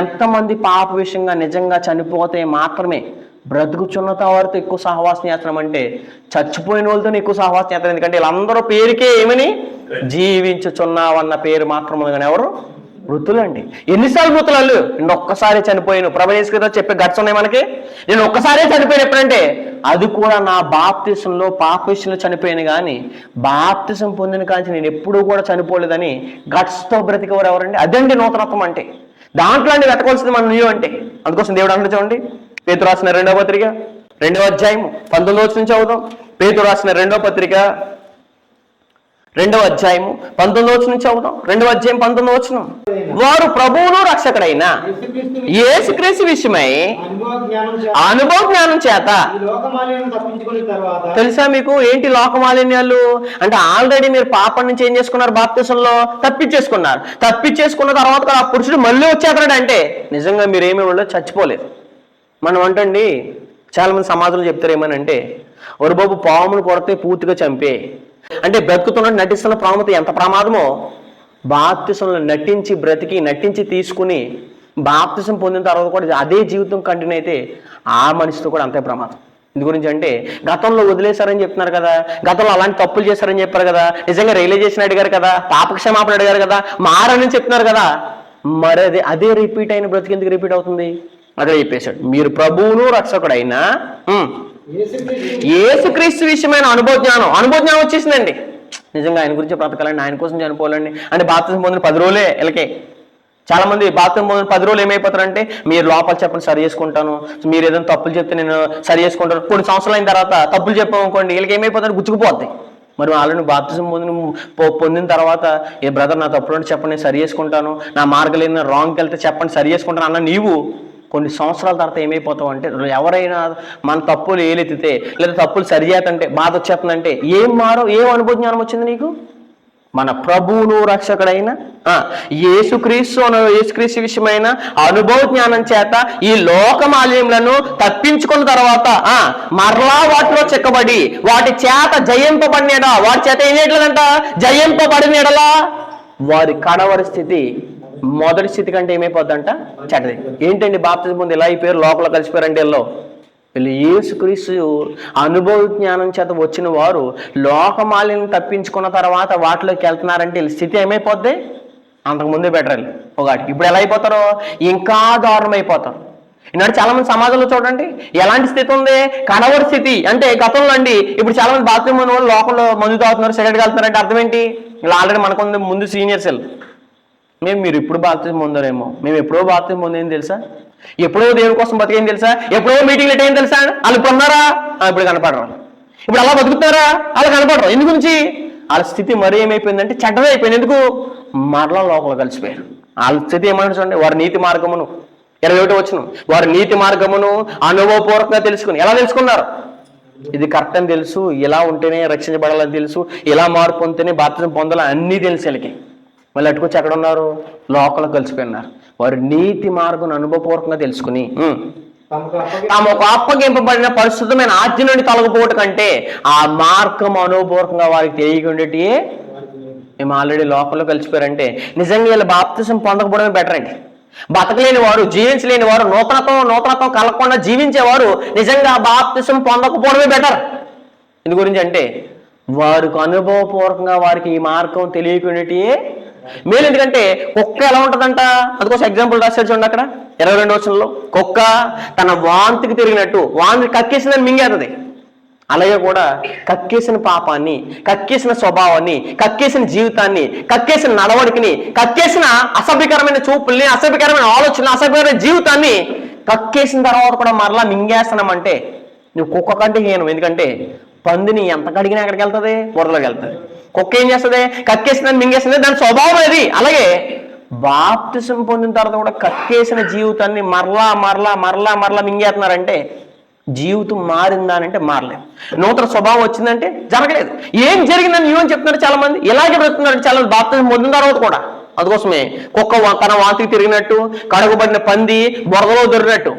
S1: ఎంతమంది పాప విషయంగా నిజంగా చనిపోతే మాత్రమే బ్రతుకుచున్న వారితో ఎక్కువ సహవాసం చేస్తున్నాం అంటే చచ్చిపోయిన వాళ్ళతో ఎక్కువ సహవాసం చేస్తాం. ఎందుకంటే వీళ్ళందరూ పేరుకే ఏమని, జీవించుచున్నావన్న పేరు మాత్రం కానీ ఎవరు? మృతులండి. ఎన్నిసార్లు మృతులు? నేను ఒక్కసారి చనిపోయాను. ప్రభనేశ్వర గారు చెప్పే గట్స్ ఉన్నాయి మనకి. నేను ఒక్కసారే చనిపోయాను. ఎప్పుడంటే అది కూడా నా బాప్తిసంలో పాప విషయంలో చనిపోయాను, కానీ బాప్తిసం పొందిన కానీ నేను ఎప్పుడూ కూడా చనిపోలేదని గట్స్తో బ్రతికేవారు ఎవరండి? అదండి నూతనత్వం అంటే. దాంట్లో అండి వెతకవలసింది మన న్యూ అంటే. అందుకోసం దేవుడు అంటే చూడండి, పేతురు రాసిన 2వ పత్రిక 2వ అధ్యాయం 19 నుంచి చదువుదాం. పేతురు రాసిన 2వ పత్రిక 2వ అధ్యాయం 19 నుంచి చదువుదాం. 2వ అధ్యాయం 19. వారు ప్రభువును రక్షకుడైన యేసుక్రీస్తు విషయమై అనుభవ జ్ఞానం చేత. తెలుసా మీకు ఏంటి లోకమాలిన్యాలు అంటే? ఆల్రెడీ మీరు పాపం నుంచి ఏం చేసుకున్నారు, బాప్తిసంలో తప్పించేసుకున్నారు. తప్పించేసుకున్న తర్వాత ఆ పురుషుడు మళ్ళీ వచ్చేస్తాడు అంటే నిజంగా మీరేమీ ఉండదు, చచ్చిపోలేదు. మనం అంటండి చాలా మంది సమాజంలో చెప్తారు ఏమనంటే, ఒరు బాబు పామును కొడితే పూర్తిగా చంపే అంటే బ్రతుకుతున్నట్టు నటిస్తున్న ప్రాముఖ్యత ఎంత ప్రమాదమో, బాప్తిసంలో నటించి బ్రతికి నటించి తీసుకుని బాప్తిసం పొందిన తర్వాత కూడా అదే జీవితం కంటిన్యూ అయితే ఆ మనిషితో కూడా అంతే ప్రమాదం. ఇందు గురించి అంటే గతంలో వదిలేశారని చెప్తున్నారు కదా, గతంలో అలాంటి తప్పులు చేశారని చెప్పారు కదా, నిజంగా రియలైజేషన్ అడిగారు కదా, పాప క్షమాపణ అడిగారు కదా, మారని చెప్తున్నారు కదా, మరి అదే రిపీట్ అయిన బ్రతికి ఎందుకు రిపీట్ అవుతుంది? అక్కడ చెప్పేశాడు, మీరు ప్రభువును రక్షకుడైనా యేసుక్రీస్తు విషయమైన అనుభవ జ్ఞానం వచ్చేసిందండి. నిజంగా ఆయన గురించి బ్రతకాలండి, ఆయన కోసం చనిపోవాలండి అంటే బాప్తిసం పొందిన 10 రోజులే వీళ్ళకి. చాలా మంది బాప్తిసం పొందిన 10 రోజులు ఏమైపోతారంటే, మీరు లోపల చెప్పండి సరి చేసుకుంటాను, మీరు ఏదైనా తప్పులు చెప్తే నేను సరి చేసుకుంటాను. కొన్ని సంవత్సరాలు అయిన తర్వాత తప్పులు చెప్పామనుకోండి, వీళ్ళకి ఏమైపోతారు, గుచ్చుకుపోద్ది. మరి ఆల్రెడీ బాప్తిసం పొందిన తర్వాత, ఏ బ్రదర్ నా తప్పులు అంటే చెప్పండి, నేను సరి చేసుకుంటాను, నా మార్గం ఏదైనా రాంగ్కి వెళ్తే చెప్పండి సరి చేసుకుంటాను అన్న నీవు కొన్ని సంవత్సరాల తర్వాత ఏమైపోతావు అంటే, ఎవరైనా మన తప్పులు ఏలెత్తితే లేదా తప్పులు సరిచేతంటే బాధ వచ్చేస్తుందంటే ఏం అనుభవ జ్ఞానం వచ్చింది నీకు? మన ప్రభువును రక్షకుడైన యేసుక్రీస్తు విషయమైన అనుభవ జ్ఞానం చేత ఈ లోకమాలిన్యములను తప్పించుకున్న తర్వాత మరలా వాటిలో చెక్కబడి వాటి చేత జయింపబడినడా, వాటి చేత ఏం చేయట్లేదంట, జయింపబడినడలా వారి కడవరి స్థితి మొదటి స్థితి కంటే ఏమైపోద్దంట, చెడ్డది. ఏంటండి బాప్తిసం పొంది ఇలా అయిపోయారు, లోపల కలిసిపోయారంటే వీళ్ళు వీళ్ళు యేసుక్రీస్తు అనుభవ జ్ఞానం చేత వచ్చిన వారు లోకమాలిని తప్పించుకున్న తర్వాత వాటిలోకి వెళ్తున్నారంటే వీళ్ళ స్థితి ఏమైపోద్ది? అంతకుముందే బెటర్ ఒకటి. ఇప్పుడు ఎలా అయిపోతారో ఇంకా దారుణం అయిపోతారు. ఈనాడు చాలా మంది సమాజంలో చూడండి ఎలాంటి స్థితి ఉంది, కడవరి స్థితి. అంటే గతంలో అండి ఇప్పుడు చాలా మంది బాత్రూమ్ ఉన్న వాళ్ళు లోకంలో మందు తాగుతున్నారు, సిగరెట్ వెళ్తున్నారంటే అర్థం ఏంటి? ఇలా ఆల్రెడీ మనకు ముందు సీనియర్స్ మీరు ఇప్పుడు బాప్తిజం పొందారేమో, మేము ఎప్పుడో బాప్తిజం పొందేం తెలుసా, ఎప్పుడో దేవుని కోసం బతికేం తెలుసా, ఎప్పుడో మీటింగ్లు ఎట్టేం తెలుసా? వాళ్ళు ఇప్పుడు ఉన్నారా? ఇప్పుడు కనపడరు. ఇప్పుడు అలా బతుకుతారా? వాళ్ళు కనపడరు. ఎందు గురించి? వాళ్ళ స్థితి మరీ ఏమైపోయిందంటే చెడ్డదే అయిపోయింది. ఎందుకు? మరలా లోపల కలిసిపోయారు. వాళ్ళ స్థితి ఏమన్నా చూడండి, వారి నీతి మార్గమును 21 వచనం, వారి నీతి మార్గమును అనుభవపూర్వకంగా తెలుసుకుని. ఎలా తెలుసుకున్నారు? ఇది కరెక్ట్ అని తెలుసు, ఇలా ఉంటేనే రక్షించబడాలని తెలుసు, ఇలా మార్పు పొందితేనే బాప్తిజం పొందాలని అన్నీ తెలుసు వీళ్ళకి. మళ్ళీ అట్టుకొచ్చి ఎక్కడ ఉన్నారు? లోకంలో కలిసిపోయినారు. వారి నీతి మార్గం అనుభవపూర్వకంగా తెలుసుకుని తాము అప్పగింపబడిన పరిశుద్ధమైన ఆజ్ఞ నుండి తొలగిపోవటం కంటే ఆ మార్గం అనుభవపూర్వకంగా వారికి తెలియకుండాటి మేము ఆల్రెడీ లోకంలో కలిసిపోయారంటే నిజంగా వీళ్ళు బాప్తిజం పొందకపోవడమే బెటర్ అండి. బతకలేని వారు, జీవించలేని వారు, నూతనత్వం కలగకుండా జీవించేవారు నిజంగా బాప్తిజం పొందకపోవడమే బెటర్. ఎందు గురించి అంటే వారికి అనుభవపూర్వకంగా వారికి ఈ మార్గం తెలియకుండాటి మేలు. ఎందుకంటే కుక్క ఎలా ఉంటుందంట, అందుకోసం ఎగ్జాంపుల్ రాశాడు చూడండి అక్కడ 22 వచనంలో. కుక్క తన వాంతికి తిరిగినట్టు వాంతి కక్కేసిందని మింగేస్తుంది. అలాగే కూడా కక్కేసిన పాపాన్ని, కక్కేసిన స్వభావాన్ని, కక్కేసిన జీవితాన్ని, కక్కేసిన నడవడికని, కక్కేసిన అసభ్యకరమైన చూపుల్ని, అసభ్యకరమైన ఆలోచనలు, అసభ్యకరమైన జీవితాన్ని కక్కేసిన తర్వాత కూడా మరలా మింగేస్తున్నామంటే నువ్వు కుక్క కంటే హీనం. ఎందుకంటే పందిని ఎంత కడిగినా ఎక్కడికి వెళ్తుంది? బురదలోకి వెళ్తుంది. కుక్క ఏం చేస్తుంది? కక్కేసిందని మింగేస్తుంది, దాని స్వభావం అది. అలాగే బాప్తిజం పొందిన తర్వాత కూడా కక్కేసిన జీవితాన్ని మరలా మింగేస్తున్నారంటే జీవితం మారిందా అంటే మారలేదు. నూతన స్వభావం వచ్చిందంటే జరగలేదు. ఏం జరిగిందని నువ్వు చెప్తున్నారు చాలా మంది. ఇలాగే బ్రతుకున్నారు చాలా మంది బాప్తిజం పొందిన తర్వాత కూడా. అందుకోసమే కుక్క తన వాంతికి తిరిగినట్టు, కడగబడిన పంది బురదలో దొరికినట్టు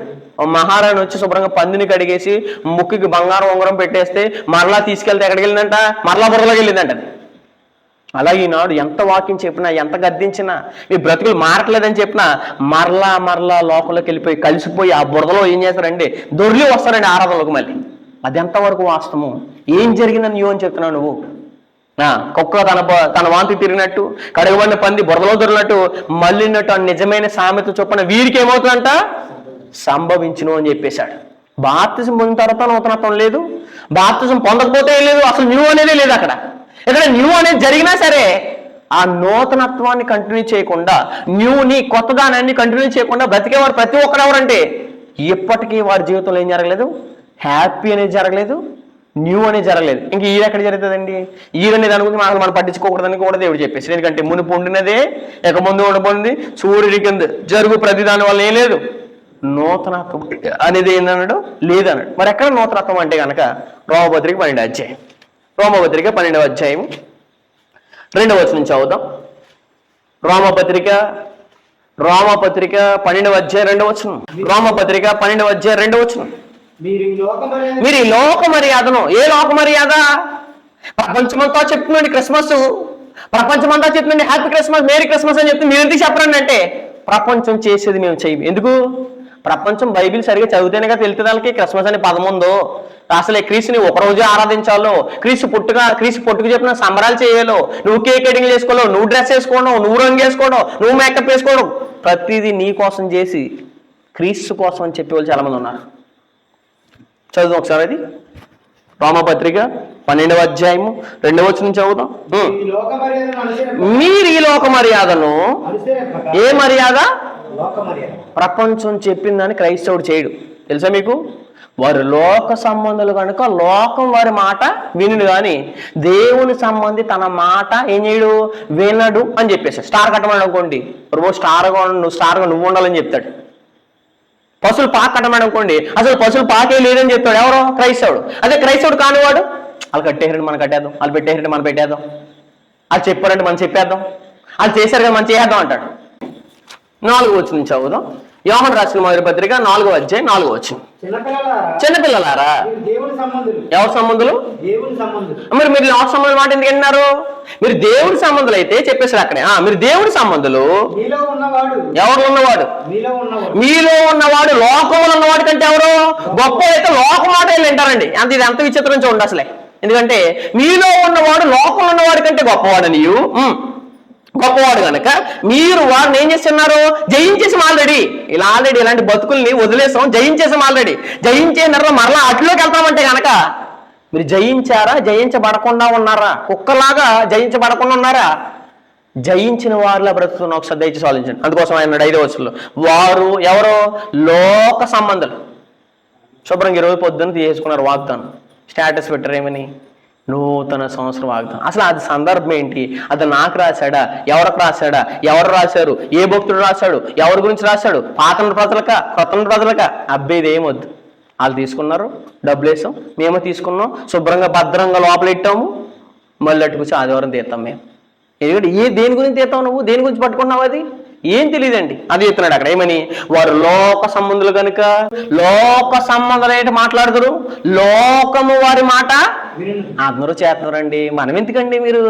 S1: మహారాణి వచ్చి శుభ్రంగా పందిని కడిగేసి ముక్కుకి బంగారం ఉంగరం పెట్టేస్తే మరలా తీసుకెళ్తే ఎక్కడికి వెళ్ళిందంట? మరలా బురదలోకి వెళ్ళిందంట. అలాగే ఈనాడు ఎంత వాక్యం చెప్పినా, ఎంత గద్దించినా, మీ బ్రతుకులు మారట్లేదని చెప్పినా మరలా లోకంలోకి వెళ్ళిపోయి కలిసిపోయి ఆ బురదలో ఏం చేస్తారండి? దొర్లి వస్తారండి ఆరాధనలకు. మళ్ళీ అది ఎంతవరకు వాస్తవం? ఏం జరిగిందని నువ్వు అని చెప్తున్నావు నువ్వు? కుక్క తన వాంతి తిరిగినట్టు, కడగబడిన పంది బురదలో దొరికినట్టు మళ్ళీనట్టు నిజమైన సామెత చొప్పున వీరికి ఏమవుతుందంట? సంభవించును అని చెప్పేశాడు. బాప్తిజం పొందిన తర్వాత నూతనత్వం లేదు, బాప్తిజం పొందకపోతే లేదు, అసలు న్యూ అనేది లేదు. అక్కడ న్యూ అనేది జరిగినా సరే ఆ నూతనత్వాన్ని కంటిన్యూ చేయకుండా, న్యూని కొత్తదానాన్ని కంటిన్యూ చేయకుండా బ్రతికేవారు ప్రతి ఒక్కరు ఎవరంటే ఇప్పటికీ వారి జీవితంలో ఏం జరగలేదు? హ్యాపీ అనేది జరగలేదు, న్యూ అనేది జరగలేదు. ఇంక ఈయన ఎక్కడ జరుగుతుందండి? ఈయన దాని గురించి మనం పట్టించుకోకూడదని కూడా దేవుడు చెప్పేసి. ఎందుకంటే మునుపు ఉండినదే ఇక ముందు ఉండబోతుంది, సూర్యుడి కింద జరుగు ప్రతి దాని వల్ల ఏం లేదు, నూతనత్వం అనేది ఏందన్నాడు? లేదన్నాడు. మరి ఎక్కడ నూతనత్వం అంటే కనుక రోమపత్రిక 12వ అధ్యాయం. రోమపత్రిక 12వ అధ్యాయం 2వ వచనం చదువుదాం. రోమపత్రిక 12వ అధ్యాయం 2వ వచనం. రోమపత్రిక 12వ అధ్యాయం 2వ వచనం. మీరు ఈ లోక మర్యాదను, ఏ లోక మర్యాద? ప్రపంచమంతా చెప్తుందండి క్రిస్మస్, ప్రపంచమంతా చెప్తుందండి హ్యాపీ క్రిస్మస్, మేరీ క్రిస్మస్ అని చెప్తే మీరు ఎందుకు చెప్పరండి అంటే ప్రపంచం చేసేది మేము చెయ్యం. ఎందుకు? ప్రపంచం బైబిల్ సరిగా చదివితేనే తెలుస్తుంది వాళ్ళకి క్రిస్మస్ అనే పదం ఉందో, అసలే క్రీస్తుని ఒకరోజే ఆరాధించాలో, క్రీస్తు పుట్టుకు చెప్పిన సంబరాలు చేయాలో, నువ్వు కేక్ కటింగ్ చేసుకోవడం, నువ్వు డ్రెస్ వేసుకోవడం, నువ్వు రంగు వేసుకోవడం, నువ్వు మేకప్ వేసుకోవడం, ప్రతిదీ నీ కోసం చేసి క్రీస్తు కోసం అని చెప్పేవాళ్ళు చాలా మంది ఉన్నారు. చదువు ఒకసారి అది రోమపత్రిక 12వ అధ్యాయము 2వ వచనం చదువుదాం. మీరు ఈ లోక మర్యాదను, ఏ మర్యాద? ప్రపంచం చెప్పిందని క్రైస్తవుడు చేయడు. తెలుసా మీకు? వారు లోక సంబంధాలు కనుక లోకం వారి మాట వినుడు, కానీ దేవుని సంబంధి తన మాట ఏం చేయడు? వినడు అని చెప్పేసి. స్టార్ కట్టమని అనుకోండి, నువ్వు స్టార్గా నువ్వు ఉండాలని చెప్తాడు. పశువులు పాక కట్టమని అనుకోండి, అసలు పశువులు పాకే లేదని చెప్తాడు. ఎవరో? క్రైస్తవుడు. అదే క్రైస్తవుడు కానివాడు వాళ్ళు కట్టేసారంటే మనం కట్టేద్దాం, వాళ్ళు పెట్టేసారంటే మనం పెట్టేద్దాం, వాళ్ళు చెప్పారంటే మనం చెప్పేద్దాం, వాళ్ళు చేశారు కదా మనం చేసేద్దాం అంటాడు. 4వ వచనం చదువుదాం. యోహాను రాసిన మొదటి పత్రిక 4వ అధ్యాయం 4వ వచనం. చిన్నపిల్లలారా ఎవరి సంబంధులు? మరి మీరు ఎవరి సంబంధులు మాట ఎందుకు అన్నారు? మీరు దేవుడి సంబంధులు అయితే చెప్పేసారు అక్కడే. మీరు దేవుడి సంబంధులు. ఎవరు ఉన్నవాడు? మీలో ఉన్నవాడు లోకంలో ఉన్నవాడు కంటే ఎవరు గొప్ప అయితే లోకం మాట వింటారండి. ఇది ఎంత విచిత్రం చూడండి అసలే. ఎందుకంటే మీలో ఉన్నవాడు లోకంలో ఉన్నవాడి కంటే గొప్పవాడు నీవు గొప్పవాడు కనుక మీరు వాడిని ఏం చేస్తున్నారు? జయించేసాం ఆల్రెడీ. ఇలాంటి బతుకుల్ని వదిలేసాం, జయించేసాం ఆల్రెడీ. జయించేసిన మరలా అట్లోకి వెళ్తామంటే కనుక మీరు జయించారా? జయించబడకుండా ఉన్నారా? కుక్కలాగా జయించబడకుండా ఉన్నారా? జయించిన వారిలా బ్రతుకుతున్న ఒకసారి దయచేసి ఆలోచించండి. అందుకోసం ఆయన 5వ వచనంలో వారు ఎవరో లోక సంబంధాలు. శుభ్రంగా ఈరోజు పొద్దున్న తీసుకున్నారు వాగ్దానం, స్టేటస్ పెట్టారేమని నూతన సంవత్సరం వాగ్దానం. అసలు అది సందర్భం ఏంటి? అది నాకు రాశాడా? ఎవరికి రాశాడా? ఎవరు రాశారు? ఏ భక్తుడు రాశాడు? ఎవరి గురించి రాశాడు? పాత ప్రజలక కొత్త ప్రజలక? అబ్బేది ఏమొద్దు. వాళ్ళు తీసుకున్నారు, డబ్బులు వేసాం, మేము తీసుకున్నాం, శుభ్రంగా భద్రంగా లోపలెట్టాము, మళ్ళీ అట్టుకొచ్చి ఆదివారం తీస్తాం మేము. ఎందుకంటే దేని గురించి తీస్తావు నువ్వు? దేని గురించి పట్టుకున్నావు? అది ఏం తెలియదండి. అది చెప్తున్నాడు అక్కడ ఏమని? వారు లోక సంబంధులు కనుక లోక సంబంధాలు ఏంటి మాట్లాడుతురు? లోకము వారి మాట అందరూ చేస్తున్నారండి. మనం ఎందుకండి? మీరు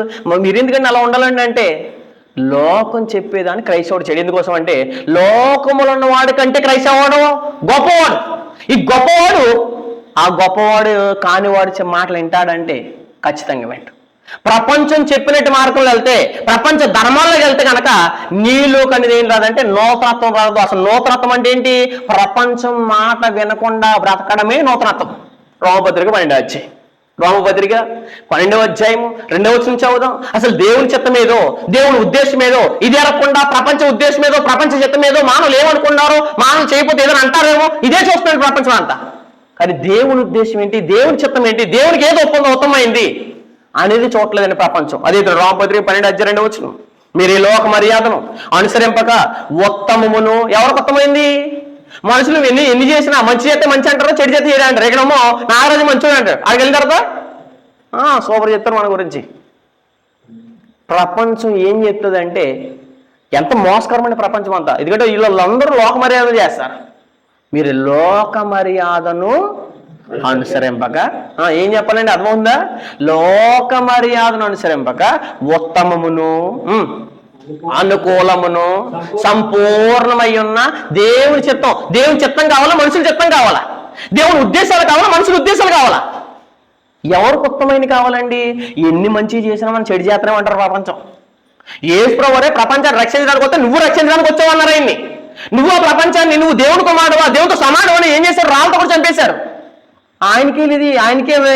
S1: ఎందుకండి అలా ఉండాలండి అంటే లోకం చెప్పేదాన్ని క్రైస్తవుడు చెడు. ఎందుకోసం అంటే లోకములు ఉన్నవాడి కంటే క్రైస్తవుడు గొప్పవాడు. ఈ గొప్పవాడు ఆ గొప్పవాడు కానివాడు మాటలు వింటాడంటే ఖచ్చితంగా వింటాడు. ప్రపంచం చెప్పినట్టు మార్గంలో వెళ్తే, ప్రపంచ ధర్మాల్లోకి వెళ్తే కనుక నీలోకి అనేది ఏం రాదంటే నూతనత్వం రాదు. అసలు నూతనత్వం అంటే ఏంటి? ప్రపంచం మాట వినకుండా బ్రతకడమే నూతనత్వం. రోమపత్రిక 12వ అధ్యాయం. రోమపత్రిక 12వ అధ్యాయం 2వ వచనం చదువుదాం. అసలు దేవుని చిత్తం ఏదో, దేవుని ఉద్దేశం ఏదో ఇది అరగకుండా ప్రపంచ ఉద్దేశం ఏదో, ప్రపంచ చిత్తం ఏదో మానవులు ఏమనుకున్నారో, మానవులు చేయకపోతే ఏదో అంటారేమో, ఇదే చూస్తున్నాడు ప్రపంచం అంతా. కానీ దేవుని ఉద్దేశం ఏంటి? దేవుని చిత్తం ఏంటి? దేవునికి ఏదో ఉత్తమమైంది అనేది చూడలేదండి ప్రపంచం. అదే రోమపత్రిక 12వ అధ్యాయం 2వ వచనం. మీరు ఈ లోక మర్యాదను అనుసరింపక ఉత్తమమును. ఎవరికి ఉత్తమైంది? మనుషులు ఎన్ని చేసినా మంచి చేస్తే మంచి అంటారు, చెడు చేస్తే చెడు అంటారు. ఇక్కడేమో నాగరాజు మంచోడు అంటారు. అక్కడికి వెళ్ళిన తర్వాత సూపర్ చెప్తారు మన గురించి. ప్రపంచం ఏం చెప్తుందంటే ఎంత మోసకరమైన ప్రపంచం అంతా. ఎందుకంటే వీళ్ళందరూ లోక మర్యాద చేస్తారు. మీరు లోక మర్యాదను అనుసరింపక ఏం చెప్పాలండి? అర్థమవుందా? లోక మర్యాదను అనుసరింపక ఉత్తమమును అనుకూలమును సంపూర్ణమై ఉన్న దేవుని చిత్తం. దేవుని చిత్తం కావాలా? మనుషుల చిత్తం కావాలా? దేవుని ఉద్దేశాలు కావాలా? మనుషుల ఉద్దేశాలు కావాలా? ఎవరికి ఉత్తమైన కావాలండి? ఎన్ని మంచి చేసినా మనం చెడు చేస్తామంటారు ప్రపంచం. యేసు ప్రభువే ప్రపంచాన్ని రక్షించడానికి వస్తే నువ్వు రక్షించడానికి వచ్చావన్నారు ఆయన్ని. నువ్వు ఆ ప్రపంచాన్ని నువ్వు దేవుని కుమారుడువా, దేవునితో సమానం అని ఏం చేశారు? రాళ్ళతో కూడా చంపేశారు. ఆయనకే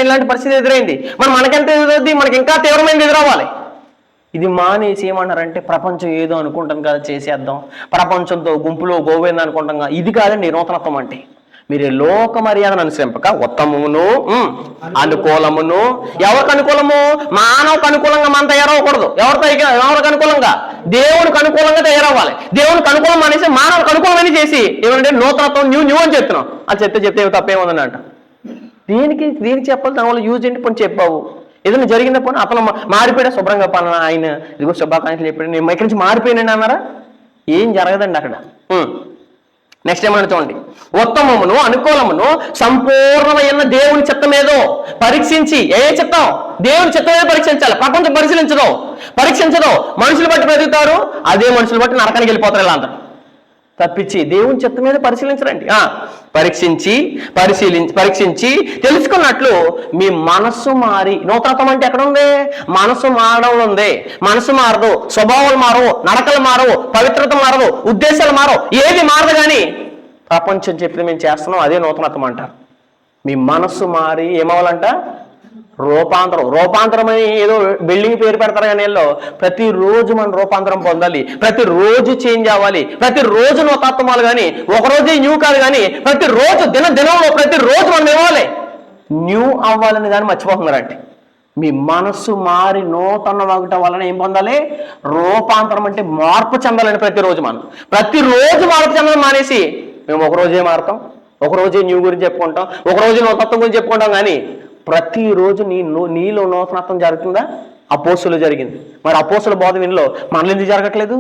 S1: ఇలాంటి పరిస్థితి ఎదురైంది. మనకెంత ఎదురవుద్ది? మనకి ఇంకా తీవ్రమైనది ఎదురవ్వాలి. ఇది మానేసి ఏమన్నారంటే ప్రపంచం ఏదో అనుకుంటాం కదా చేసేద్దాం, ప్రపంచంతో గుంపులో గోవింద అనుకుంటాం కదా. ఇది కాదండి నూతనత్వం అంటే. మీరు లోక మర్యాదను అనుసరింపక ఉత్తమమును అనుకూలమును. ఎవరికి అనుకూలము? మానవకు అనుకూలంగా మనం తయారవ్వకూడదు. ఎవరికి అనుకూలంగా? దేవునికి అనుకూలంగా తయారవ్వాలి. దేవునికి అనుకూలం అనేసి మానవులకు అనుకూలమని చేసి ఏమంటే నూతనత్వం న్యూ అని చెప్తున్నాం. అది చెప్తే తప్పేముందంట. దీనికి చెప్పాలి. దానివల్ల యూజ్ ఏంటి? పోనీ చెప్పావు, ఏదైనా జరిగిందా? పోనీ అతను మారిపోయాడా? శుభ్రంగా పని ఆయన ఇదిగో శుభాకాంక్షలు చెప్పాడు, నేను ఇక్కడి నుంచి మారిపోయానండి అన్నారా? ఏం జరగదండి అక్కడ. నెక్స్ట్ ఏమన్నా చూడండి. ఉత్తమమును అనుకూలమును సంపూర్ణమైన దేవుని చిత్తం ఏదో పరీక్షించి. ఏ చిత్తం? దేవుని చిత్తం ఏదో పరీక్షించాలి. ప్రపంచం పరీక్షించదు. మనుషులు బట్టి బ్రతుకుతారు, అదే మనుషులు బట్టి నరకానికి వెళ్ళిపోతారు ఇలా అందరూ. తప్పించి దేవుని చిత్తం మీద పరిశీలించరండి. పరీక్షించి తెలుసుకున్నట్లు మీ మనస్సు మారి. నూతనత్వం అంటే ఎక్కడ ఉంది? మనస్సు మారడంలో ఉంది. మనస్సు మారదు, స్వభావాలు మారవు, నడకలు మారవు, పవిత్రత మారదు, ఉద్దేశాలు మారవు, ఏది మారదు. కానీ ప్రపంచం చెప్పిన మేము చేస్తున్నాం, అదే నూతనత్వం అంటారు. మీ మనస్సు మారి ఏమవ్వాలంట? రూపాంతరం అని ఏదో బిల్డింగ్ పేరు పెడతారు కానీ ప్రతిరోజు మనం రూపాంతరం పొందాలి, ప్రతిరోజు చేంజ్ అవ్వాలి, ప్రతిరోజు నూతనత్వాలు. కానీ ఒకరోజే న్యూ కాదు, కానీ ప్రతిరోజు దినంలో ప్రతిరోజు మనం ఇవ్వాలి, న్యూ అవ్వాలని కానీ మర్చిపోతున్నారంటే. మీ మనస్సు మారి నూతన అవ్వటం వలన ఏం పొందాలి? రూపాంతరం అంటే మార్పు చెందాలని. ప్రతిరోజు మార్పు చెందడం మానేసి మేము ఒకరోజే మారుతాం, ఒకరోజే న్యూ గురించి చెప్పుకుంటాం, ఒకరోజు నూతనత్వం గురించి చెప్పుకుంటాం. కానీ ప్రతిరోజు నీలో నూతనత్వం జరుగుతుందా? అపోస్తులు జరిగింది. మరి అపోస్తుల బోధ వినిలో మనలో ఎందుకు జరగట్లేదు?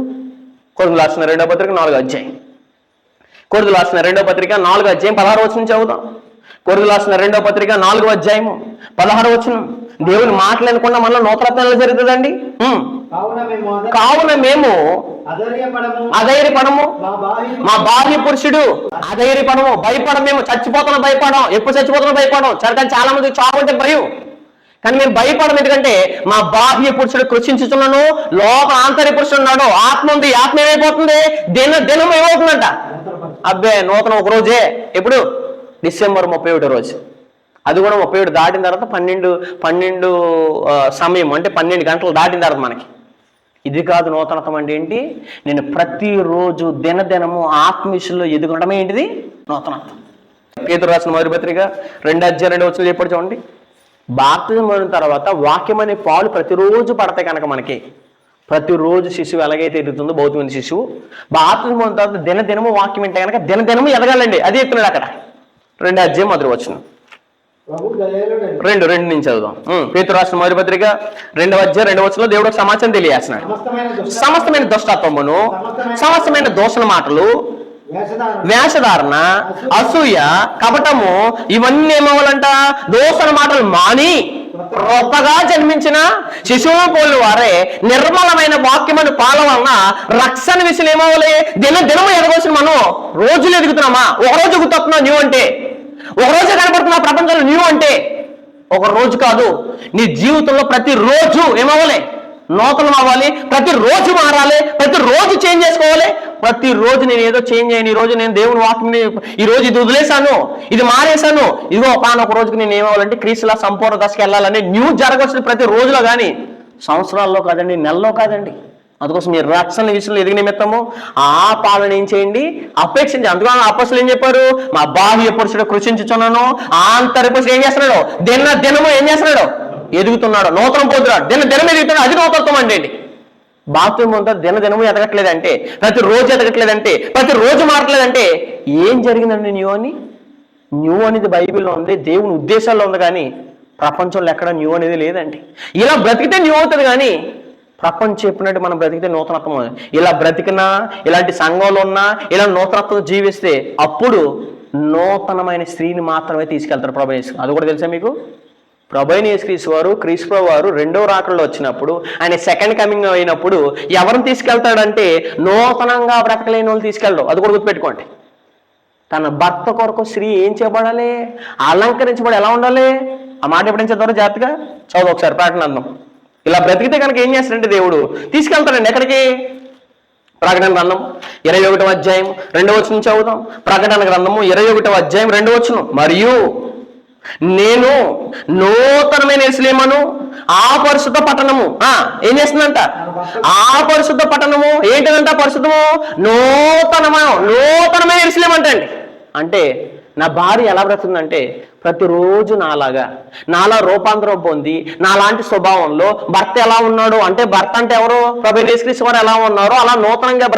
S1: కొరింథీయులకు రాసిన 2వ పత్రిక 4వ అధ్యాయం. కొరింథీయులకు రాసిన 2వ పత్రిక 4వ అధ్యాయం 16వ వచనం చదువుదాం. కొరింథీయులకు రాసిన 2వ పత్రిక 4వ అధ్యాయము 16వ వచనం. దేవుని మాటలనుకున్నా మనలో నూతనత్వం జరుగుతుందండి. కావున మేము అధైర్యపడము, మా బాహ్య పురుషుడు అధైర్యపడము, భయపడము. మేము చచ్చిపోతున్నా భయపడం, ఎప్పుడు చచ్చిపోతున్నా భయపడం. కానీ చాలా మంది చావు అంటే భయం, కానీ మేము భయపడము. ఎందుకంటే మా బాహ్య పురుషుడు కృషించుతున్నాను, లోపల ఆంతర్య పురుషుడు ఉన్నాడు. ఆత్మ ఉంది, ఆత్మ ఏమైపోతుంది, దినం ఏమవుతుందంట. అబ్బే నూతన ఒక రోజే. ఎప్పుడు? డిసెంబర్ 31 రోజు. అది కూడా 31 దాటిన తర్వాత 12 సమయం అంటే 12 గంటలు దాటిన తర్వాత మనకి. ఇది కాదు నూతనత్వం అంటే ఏంటి? నేను ప్రతిరోజు దినదినము ఆత్మవిషయంలో ఎదుగుండమే ఏంటిది నూతనత్వం. పేతురు రాసిన మొదటి పత్రిక 2వ అధ్యాయం 2వ వచనం చెప్పడు చూడండి. బాప్తిజం అయిన తర్వాత వాక్యం అనే పాలు ప్రతిరోజు పడతాయి కనుక మనకి, ప్రతిరోజు శిశువు ఎలాగైతే ఎదుగుతుందో భౌతికమైన శిశువు, బాప్తిజం అయిన తర్వాత దినదినము వాక్యం వింటే కనుక దినదినము ఎదగాలండి. అది చెప్తున్నాడు అక్కడ 2వ అధ్యాయం మొదటి వచనం. 2 నుంచి చదువుదాం. పేతురు రాసిన మొదటి పత్రిక 2వ అధ్యాయం 2వ వచనంలో దేవుడు ఒక సమాచారం తెలియజేస్తున్నాడు. సమస్తమైన దుష్టత్వమును, సమస్తమైన దోషణ మాటలు, వేషధారణ, అసూయ, కపటము ఇవన్నీ ఏమవ్వాలంట? దోషణ మాటలు మాని కొత్తగా జన్మించిన శిశువును పోలిన వారే నిర్మలమైన వాక్యమైన పాల వలన రక్షణ విషయం ఏమవ్వాలి? దినము ఎదగవలసిన మనం రోజులు ఎదుగుతున్నామా? ఒక రోజు గుర్తొస్తున్నా న్యూ అంటే, ఒక రోజు కనబడుతున్నా ప్రపంచంలో న్యూ అంటే, ఒక రోజు కాదు. నీ జీవితంలో ప్రతిరోజు ఏమవ్వాలి? నూతనం అవ్వాలి. ప్రతిరోజు మారాలి, ప్రతిరోజు చేంజ్ చేసుకోవాలి. ప్రతిరోజు నేను ఏదో చేంజ్ అయ్యాను, ఈ రోజు నేను దేవుని వాక్యం, ఈ రోజు ఇది వదిలేశాను, ఇది మానేశాను, ఇదిగో ఒక రోజుకి నేను ఏమవ్వాలంటే క్రీస్తులా సంపూర్ణ దశకి వెళ్ళాలని న్యూ జరగవలసింది ప్రతి రోజులో, కానీ సంవత్సరాల్లో కాదండి, నెలలో కాదండి. అందుకోసం మీరు రక్షణ విషయంలో ఎదిగిన నిమిత్తము ఆ పాలన ఏం చేయండి? అపేక్షించి. అందుకని అపొస్తలులు ఏం చెప్పారు? మా బాహ్య పురుషుడు కృషించుచున్నాను, ఆంతర్య పురుషుడు ఏం చేస్తున్నాడు? దినము ఏం చేస్తున్నాడు? ఎదుగుతున్నాడు, నూతనం పొందుతున్నాడు, దినం ఎదుగుతున్నాడు. అది నూతనత్వం అండి. బాప్తిజం అంతా దినము ఎదగట్లేదంటే, ప్రతిరోజు ఎదగట్లేదంటే, ప్రతిరోజు మారట్లేదంటే ఏం జరిగిందండి? న్యూ అనేది బైబిల్లో ఉంది, దేవుని ఉద్దేశాల్లో ఉంది, కానీ ప్రపంచంలో ఎక్కడ న్యూ అనేది లేదండి. ఇలా బ్రతికితే న్యూ అవుతుంది, కానీ ప్రపంచం చెప్పినట్టు మనం బ్రతికితే నూతనత్వం. ఇలా బ్రతికినా, ఇలాంటి సంఘంలో ఉన్నా, ఇలా నూతనత్వం జీవిస్తే అప్పుడు నూతనమైన స్త్రీని మాత్రమే తీసుకెళ్తారు ప్రభు యేసు. అది కూడా తెలుసా మీకు? ప్రభు యేసు వారు, క్రీస్తు వారు 2వ రాకడలో వచ్చినప్పుడు, ఆయన సెకండ్ కమింగ్ అయినప్పుడు ఎవరిని తీసుకెళ్తాడంటే నూతనంగా బ్రతకలేని వాళ్ళు తీసుకెళ్ళడు. అది కూడా గుర్తుపెట్టుకోండి. తన భర్త కొరకు స్త్రీ ఏం చేయబడాలి? అలంకరించబడి ఎలా ఉండాలి? ఆ మాట ఎప్పుడైనా చదవరు? జాగ్రత్తగా చదువు ఒకసారి ప్రకటన అందం. ఇలా బ్రతికితే కనుక ఏం చేస్తాడంటే దేవుడు తీసుకెళ్తాడండి. ఎక్కడికి? ప్రకటన గ్రంథం 21వ అధ్యాయం 2వ వచనం చదువుదాం. ప్రకటన గ్రంథము 21వ అధ్యాయం 2వ వచనం. మరియు నేను నూతనమైన యెరూషలేమును, ఆ పరిశుద్ధ పట్టణము ఏం చేస్తుందంట? ఆ పరిశుద్ధ పట్టణము ఏంటిదంట? పరిశుద్ధము, నూతనమైన యెరూషలేము అంటండి. అంటే నా భార్య ఎలా బ్రతుందంటే ప్రతిరోజు నాలా రూపాంతరం పొంది, నాలాంటి స్వభావంలో భర్త ఎలా ఉన్నాడు అంటే, భర్త అంటే ఎవరు? ప్రభు యేసుక్రీస్తు వారు ఎలా ఉన్నారో అలా నూతనంగా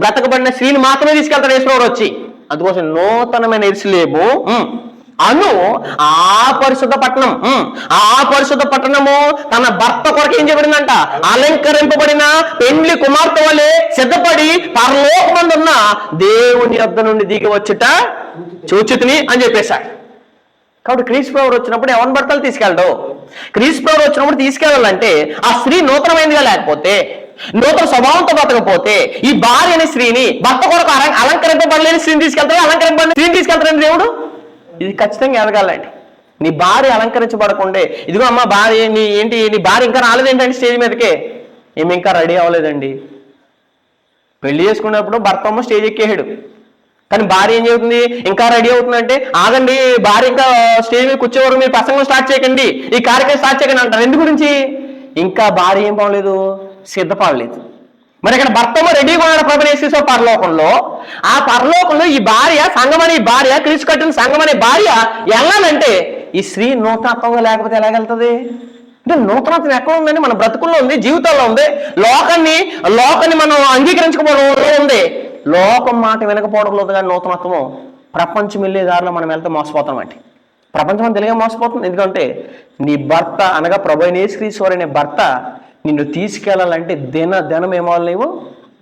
S1: బ్రతకబడిన స్త్రీని మాత్రమే తీసుకెళ్తాడు యేసువారు వచ్చి. అందుకోసం నూతనమైన యెరూషలేము అను ఆ పరిశుద్ధ పట్టణం, ఆ పరిశుద్ధ పట్టణము తన భర్త కొరకు ఏం చేయబడిందంట? అలంకరింపబడిన పెండ్లి కుమార్తె వలె సిద్ధపడి పరలోకమందున్న దేవుని యొద్ద నుండి దిగి వచ్చుట చూచితిని అని చెప్పేశాడు. కాబట్టి క్రీస్తు ప్రభువు వచ్చినప్పుడు ఎవరి భర్తలు తీసుకెళ్ళడు. క్రీస్తు ప్రభువు వచ్చినప్పుడు తీసుకెళ్ళాలంటే ఆ స్త్రీ నూతనమైనదిగా లేకపోతే, నూతన స్వభావంతో బతకపోతే, ఈ భార్య అనే స్త్రీని భర్త కొరకు అలంకరింపబడలేని స్త్రీని తీసుకెళ్తాడు, అలంకరింపబడిన స్త్రీని తీసుకెళ్తాడండి దేవుడు. ఇది ఖచ్చితంగా ఎదగాలండి. నీ భార్య అలంకరించబడకుండే, ఇదిగో అమ్మ భార్య నీ భార్య ఇంకా రాలేదేంటంటే స్టేజ్ మీదకే, ఏమి ఇంకా రెడీ అవ్వలేదండి. పెళ్లి చేసుకున్నప్పుడు భర్త అమ్మ స్టేజ్ ఎక్కేసాడు, కానీ భార్య ఏం చెబుతుంది? ఇంకా రెడీ అవుతుందంటే ఆగండి, భార్య ఇంకా స్టేజ్ మీద కూర్చోవరకు మీరు ప్రసంగం స్టార్ట్ చేయకండి, ఈ కార్యక్రమం స్టార్ట్ చేయకండి అంటారు. ఎందు గురించి? ఇంకా భార్య ఏం పడలేదు, సిద్ధపడలేదు. మరి ఇక్కడ భర్తము రెడీగా ఉన్నాడు ప్రభు యేసు పరలోకంలో. ఆ పరలోకంలో ఈ భార్య, సంఘం అనే భార్య, క్రీస్తు కట్టిన సంఘం అనే భార్య వెళ్ళాలంటే ఈ స్త్రీ నూతనత్వంగా లేకపోతే ఎలాగెళ్తుంది? అంటే నూతనత్వం ఎక్కడ ఉందండి? మన బ్రతుకుల్లో ఉంది, జీవితంలో ఉంది. లోకాన్ని మనం అంగీకరించుకోవడంలో ఉంది. లోకం మాట వినకపోవడంలో ఉంది. కానీ నూతనత్వము ప్రపంచం వెళ్ళే దారిలో మనం వెళ్తే మోసపోతాం అంటే, ప్రపంచం తెలియగా మోసపోతుంది. ఎందుకంటే నీ భర్త అనగా ప్రభు యేసుక్రీస్తు వారు అనే భర్త నిన్ను తీసుకెళ్ళాలంటే దినం ఏమవ్వాలి? నీవు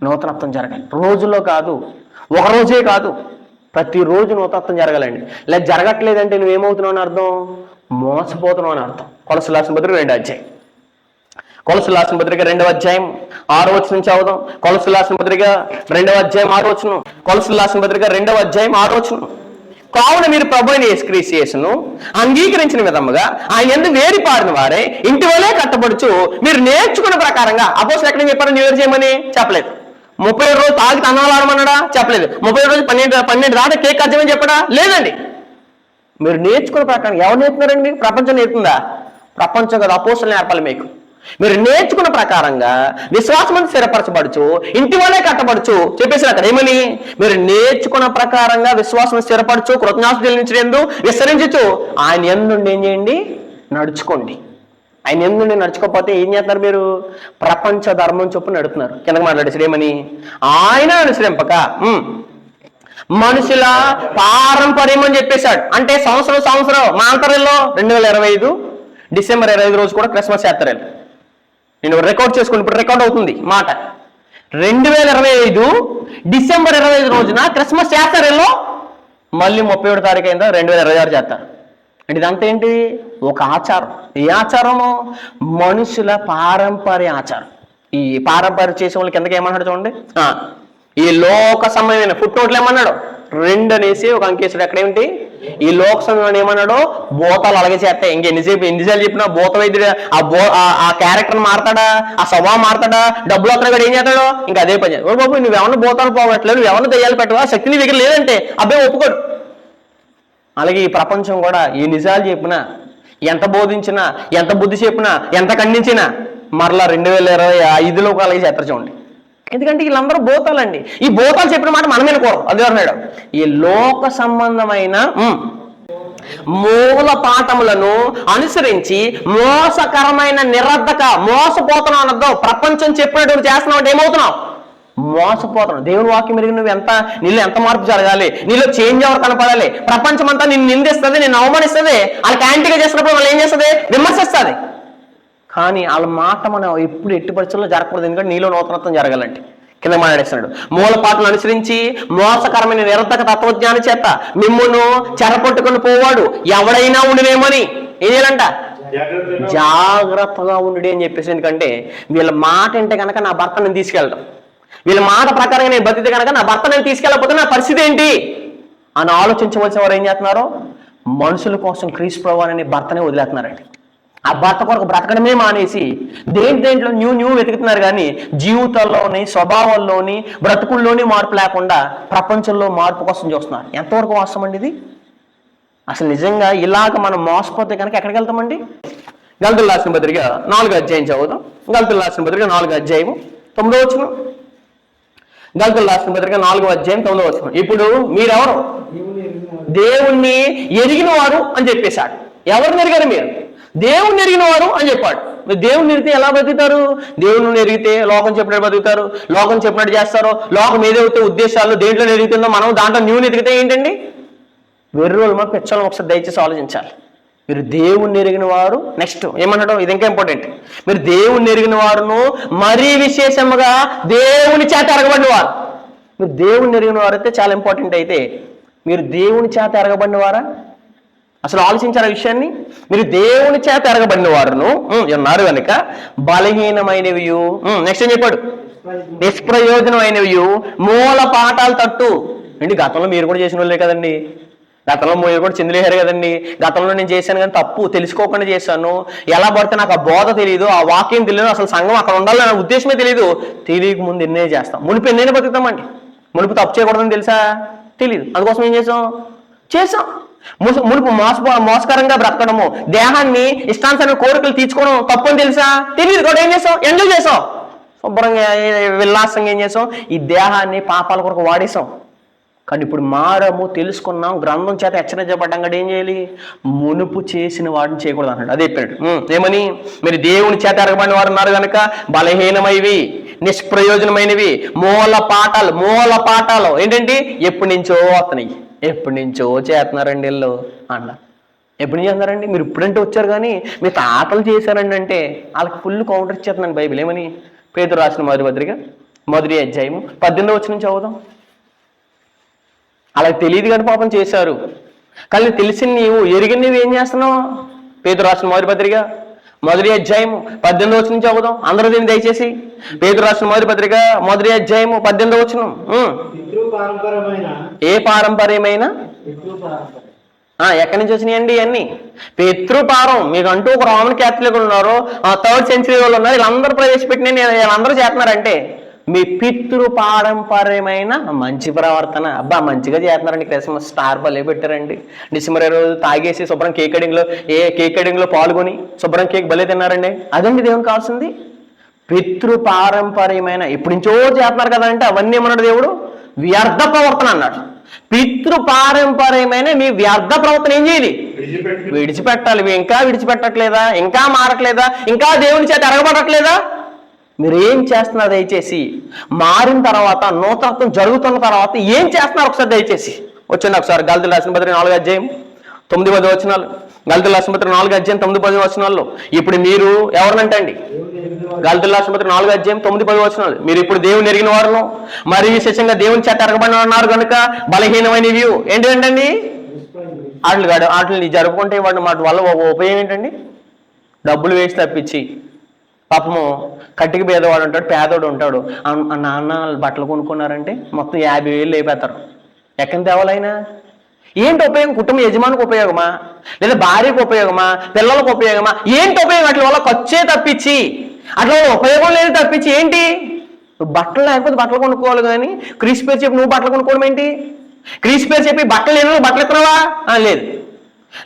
S1: నూతనత్వం జరగాలి. రోజుల్లో కాదు, ఒక రోజే కాదు, ప్రతిరోజు నూతనత్వం జరగాలండి. లేదా జరగట్లేదంటే నువ్వేమవుతున్నావు అని అర్థం, మోసపోతున్నావు అని అర్థం. కొలస్సీయులకు రాసిన పత్రిక 2వ అధ్యాయం, కొలస్సీయులకు రాసిన పత్రిక 2వ అధ్యాయం 6వ వచనం చదువుదాం. కొలస్సీయులకు రాసిన పత్రిక 2వ అధ్యాయం 6వ వచనం. కొలస్సీయులకు రాసిన పత్రిక 2వ అధ్యాయం 6వ వచనం. కావున మీరు ప్రభువైన యేసుక్రీస్తు యేసును అంగీకరించిన విధముగా ఆయన యందు వేరుపారిన వారే ఇంటి వలే కట్టబడుచు మీరు నేర్చుకున్న ప్రకారంగా. అపోస్తలులు ఎక్కడ చెప్పారు న్యూ ఇయర్ చేయమని? చెప్పలేదు. 37 రోజు తాగి తనాలాడమన్నాడా? చెప్పలేదు. 37 రోజు 12 దాకా కేక్ కట్ చేయమని చెప్పడా? లేదండి. మీరు నేర్చుకున్న ప్రకారం. ఎవరు నేర్పుతున్నారండి మీకు? ప్రపంచం నేర్పుతుందా? ప్రపంచం కదా, అపోస్తలులు నేర్పాలి మీకు. మీరు నేర్చుకున్న ప్రకారంగా విశ్వాసం స్థిరపరచబడుచు ఇంటి వల్లే కట్టబడుచు చెప్పేసి అక్కడ ఏమని? మీరు నేర్చుకున్న ప్రకారంగా విశ్వాసం స్థిరపరచు కృతజ్ఞతాస్తుతులు చెల్లించు విస్తరించు ఆయన యందు ఏం చేయండి? నడుచుకోండి. ఆయన యందు నడుచుకోకపోతే ఏం చేస్తున్నారు మీరు? ప్రపంచ ధర్మం చొప్పున నడుపుతున్నారు. కిందకి మాట్లాడేసాడు ఏమని? ఆయన అనుసరింపక మనుషుల పారంపర్యం అని చెప్పేశాడు. అంటే సంవత్సరం మా అంతరంలో 2025 డిసెంబర్ 25 రోజు కూడా క్రిస్మస్ చేస్తారు. నేను రికార్డ్ చేసుకోండి, ఇప్పుడు రికార్డ్ అవుతుంది మాట. 2025 డిసెంబర్ 25 రోజున క్రిస్మస్ చేస్తారు. మళ్ళీ 31 తారీఖు అయిందా 2026 చేస్తారు. అంటే ఇదంతా ఏంటి? ఒక ఆచారం. ఏ ఆచారము? మనుషుల పారంపర్య ఆచారం. ఈ పారంపర్యం చేసే వాళ్ళకి కిందకి ఏమన్నాడు చూడండి, ఈ లోక సమయమైన ఫుట్ నోట్లు ఏమన్నాడు? 2 అనేసి ఒక అంకేసుడు. ఎక్కడేమిటి? ఈ లోక సమయంలో ఏమన్నాడో భూతాలు అలాగే చేస్తాయి. ఎన్నిసార్లు చెప్పినా భూత వైద్యుడు ఆ క్యారెక్టర్ మారతాడా? ఆ స్వభావం మారతాడా? డబ్బులు వస్తాడు కూడా ఏం చేస్తాడు? ఇంకా అదే పని చేస్తాడు. బాబు నువ్వెవరిని భూతాలు పోవట్లేదు, నువ్వెవరిని దయ్యాలు పెట్టవా, శక్తి నీ దగ్గర లేదంటే అబ్బాయి ఒప్పుకోడు. అలాగే ఈ ప్రపంచం కూడా ఈ నిజాలు చెప్పినా, ఎంత బోధించినా, ఎంత బుద్ధి చెప్పినా, ఎంత ఖండించినా మరలా 2025లో అలాగే చేస్తారు చూడండి. ఎందుకంటే వీళ్ళందరూ భూతాలండి. ఈ భూతాలు చెప్పిన మాట మనం వినకూడదు. అది అన్నాడు. ఈ లోక సంబంధమైన మూల పాఠములను అనుసరించి మోసకరమైన నిరర్ధక మోసపోతున్నావు అనద్దు. ప్రపంచం చెప్పినట్టు చేస్తున్నావు అంటే ఏమవుతున్నావు? మోసపోతున్నావు. దేవుని వాక్యం మెరుగు నీళ్ళు ఎంత మార్పు జరగాలి, నీలో చేంజ్ ఎవరు కనపడాలి. ప్రపంచం అంతా నిన్ను నిందిస్తుంది, నిన్ను అవమానిస్తుంది. వాళ్ళకి యాంటీగా చేసినప్పుడు వాళ్ళు ఏం చేస్తుంది? విమర్శిస్తుంది. కానీ వాళ్ళ మాట మనం ఎప్పుడు ఎట్టి పరిస్థితుల్లో జరగకూడదు. ఎందుకంటే నీలో నూతనత్వం జరగాలంటే. కింద మాట్లాడేస్తున్నాడు, మూలపాటలు అనుసరించి మోసకరమైన నిరర్ధక తత్వజ్ఞాని చేత మిమ్మును చెరపట్టుకుని పోవాడు ఎవడైనా ఉండినేమని ఏం చేయాలంట? జాగ్రత్తగా ఉండి అని చెప్పేసి. ఎందుకంటే వీళ్ళ మాట అంటే కనుక నా భర్త నేను తీసుకెళ్ళడం, వీళ్ళ మాట ప్రకారంగా నేను బతికితే కనుక నా భర్త నేను తీసుకెళ్ళకపోతే నా పరిస్థితి ఏంటి అని ఆలోచించవలసిన వారు ఏం చేస్తున్నారు? మనుషుల కోసం క్రీస్తు ప్రభువుని భర్తనే వదిలేస్తున్నారండి. ఆ భర్త కొరకు బ్రతకడమే మానేసి దేంట్లో న్యూ వెతుకుతున్నారు. కానీ జీవితాల్లోని, స్వభావాల్లోని, బ్రతుకుల్లోని మార్పు లేకుండా ప్రపంచంలో మార్పు కోసం చూస్తున్నారు. ఎంతవరకు వాస్తవం అండి ఇది? అసలు నిజంగా ఇలాగ మనం మోసపోతే కనుక ఎక్కడికి వెళ్తామండి? గళతీయులకు రాసిన పత్రిక 4వ అధ్యాయం చదువుతాం. గళతీయులకు రాసిన పత్రిక 4వ అధ్యాయం 9వ వచనం. గళతీయులకు రాసిన పత్రిక 4వ అధ్యాయం 9వ వచనం. ఇప్పుడు మీరెవరు? దేవుణ్ణి ఎరిగిన వారు అని చెప్పేశాడు. ఎవరిని ఎరిగారు మీరు? దేవుణ్ణి ఎరిగిన వారు అని చెప్పాడు. మీరు దేవుణ్ణి ఎరిగితే ఎలా బతుకుతారు? దేవుణ్ణి ఎరిగితే లోకం చెప్పినట్టు బతుకుతారు, లోకం చెప్పినట్టు చేస్తారు. లోకం ఏదైతే ఉద్దేశాలు దేంట్లో ఎరుగుతుందో మనం దాంట్లో న్యూని ఎదిగితే ఏంటండి? వెర్రోలు మా పిచ్చలను ఒకసారి దయచేసి ఆలోచించాలి. మీరు దేవుణ్ణి ఎరిగిన వారు. నెక్స్ట్ ఏమన్నాడు? ఇది ఇంకా ఇంపార్టెంట్. మీరు దేవుణ్ణి ఎరిగిన వారును మరీ విశేషముగా దేవుని చేత ఎరగబడిన వారు. మీరు దేవుణ్ణి ఎరిగిన వారు అయితే చాలా ఇంపార్టెంట్. అయితే మీరు దేవుని చేత ఎరగబడిన వారా? అసలు ఆలోచించారు ఆ విషయాన్ని. మీరు దేవుని చేత ఎరగబడిన వారును ఉన్నారు కనుక బలహీనమైనవి. నెక్స్ట్ ఏం చెప్పాడు? నిష్ప్రయోజనమైనవి మూల పాఠాలు తట్టు. ఏంటి గతంలో మీరు కూడా చేసిన వాళ్ళే కదండి. గతంలో మీరు కూడా చిందులేశారు కదండి. గతంలో నేను చేశాను కానీ తప్పు తెలుసుకోకుండా చేశాను. ఎలా పడితే నాకు ఆ బోధ తెలియదు, ఆ వాక్యం తెలియదు, అసలు సంఘం అక్కడ ఉండాలనే ఉద్దేశమే తెలియదు. తెలియక ముందు ఎన్నే చేస్తాం. మునుపు ఎన్నైనా బతుకుతామండి. మునుపు తప్పు చేయకూడదని తెలుసా? తెలియదు. అందుకోసం ఏం చేసాం. మునుపు మోసకరంగా బ్రతకడము, దేహాన్ని ఇష్టానుసారం కోరికలు తీర్చుకోవడం తప్పు అని తెలుసా? తెలియదు కూడా. ఏం చేసాం? ఎంజాయ్ చేసాం. శుభ్రంగా విల్లాసంగా ఏం చేసాం? ఈ దేహాన్ని పాపాల కొరకు వాడేసాం. కానీ ఇప్పుడు మారము, తెలుసుకున్నాం, గ్రంథం చేత హెచ్చరించబడ్డాం. కూడా ఏం చేయాలి? మునుపు చేసిన వాడిని చేయకూడదు అన్నాడు. అదే చెప్పాడు. ఏమని? మీరు దేవుని చేత ఎరగబడిన వారు ఉన్నారు కనుక బలహీనమైనవి, నిష్ప్రయోజనమైనవి మూల పాఠాలు ఏంటంటే ఎప్పటి నుంచో వస్తున్నాయి, ఎప్పటి నుంచో చేస్తున్నారండి వీళ్ళు అన్నారు. ఎప్పటి నుంచి చేస్తున్నారండి? మీరు ఇప్పుడంటే వచ్చారు కానీ మీ తాతలు చేశారండి అంటే వాళ్ళకి ఫుల్ కౌంటర్ ఇచ్చేస్తున్నాను బైబిల్. ఏమని? పేతురు రాసిన మొదటి పత్రిక 1వ అధ్యాయం 18వ వచనం చదువుదాం. అలా తెలియదు కానీ పాపం చేశారు. కానీ తెలిసి నీవు ఎరిగి నువ్వు ఏం చేస్తున్నావు? పేతురు రాసిన మొదటి పత్రిక 1వ అధ్యాయం 18వ వచనం చదువుదాం అందరూ దీన్ని దయచేసి. పేతురు రాసిన మొదటి పత్రిక 1వ అధ్యాయం 18వ వచనం. ఏ పారంపర్యమైన ఎక్కడి నుంచి వచ్చినాయండి ఇవన్నీ? పితృపారం. మీకు అంటూ ఒక రోమన్ క్యాథలిక్ ఉన్నారు, 3rd century వాళ్ళు ఉన్నారు, వీళ్ళందరూ ప్రవేశపెట్టిన వీళ్ళందరూ చేస్తున్నారంటే మీ పితృ పారంపర్యమైన మంచి ప్రవర్తన. అబ్బా మంచిగా చేస్తున్నారండి. క్రిస్మస్ స్టార్ పల్లె పెట్టారండి. డిసెంబర్ 20 తాగేసి శుభ్రం కేక్ కటింగ్లో పాల్గొని శుభ్రం కేక్ భలే తిన్నారండి. అదండి దేవునికి కావాల్సింది. పితృ పారంపర్యమైన ఇప్పుడు నుంచో చేస్తున్నారు కదా అంటే అవన్నీ ఏమన్నాడు దేవుడు? వ్యర్థ ప్రవర్తన అన్నాడు. పితృ పారంపర్యమైన మీ వ్యర్థ ప్రవర్తన ఏం చేయాలి? విడిచిపెట్టాలి. ఇంకా విడిచిపెట్టట్లేదా? ఇంకా మారట్లేదా? ఇంకా దేవుని చేత ఎరగబడట్లేదా? మీరు ఏం చేస్తున్నారు? దయచేసి మారిన తర్వాత, నూతనత్వం జరుగుతున్న తర్వాత ఏం చేస్తున్నారు ఒకసారి దయచేసి వచ్చింది. ఒకసారి గళితీయుల రాసిన పత్రిక 4వ అధ్యాయం 9-10 వచనాలు. గళితీయుల రాసిన పత్రిక 4వ అధ్యాయం 9-10 వచనాల్లో ఇప్పుడు మీరు ఎవరినంటండి? గళితీయుల రాసిన పత్రిక 4వ అధ్యాయం 9-10 వచనాలు. మీరు ఇప్పుడు దేవుని ఎరిగిన వారును మరి విశేషంగా దేవుని చేత ఎరగబడిన ఉన్నారు కనుక బలహీనమైనవి ఏంటండి? వాటిని జరుపుకుంటే వాటి వల్ల ఉపయోగం ఏంటండి? డబ్బులు వేసి తప్పించి పాపము కట్టికి పేదవాడు ఉంటాడు, పేదోడు ఉంటాడు. నాన్న బట్టలు కొనుక్కున్నారంటే మొత్తం 50,000 లేపేస్తారు. ఎక్కడి తేవాలైనా ఏంటి ఉపయోగం? కుటుంబ యజమానికి ఉపయోగమా? లేదా భార్యకు ఉపయోగమా? పిల్లలకు ఉపయోగమా? ఏంటి ఉపయోగం? అట్ల వల్ల ఖర్చే తప్పించి, అట్లా ఉపయోగం లేదు తప్పించి ఏంటి? బట్టలు లేకపోతే బట్టలు కొనుక్కోవాలి కానీ క్రీస్తు పేరు చెప్పి నువ్వు బట్టలు కొనుక్కోవడం ఏంటి? క్రీస్తు పేరు చెప్పి బట్టలు లేదు, బట్టలు ఎత్తున్నావా? లేదు.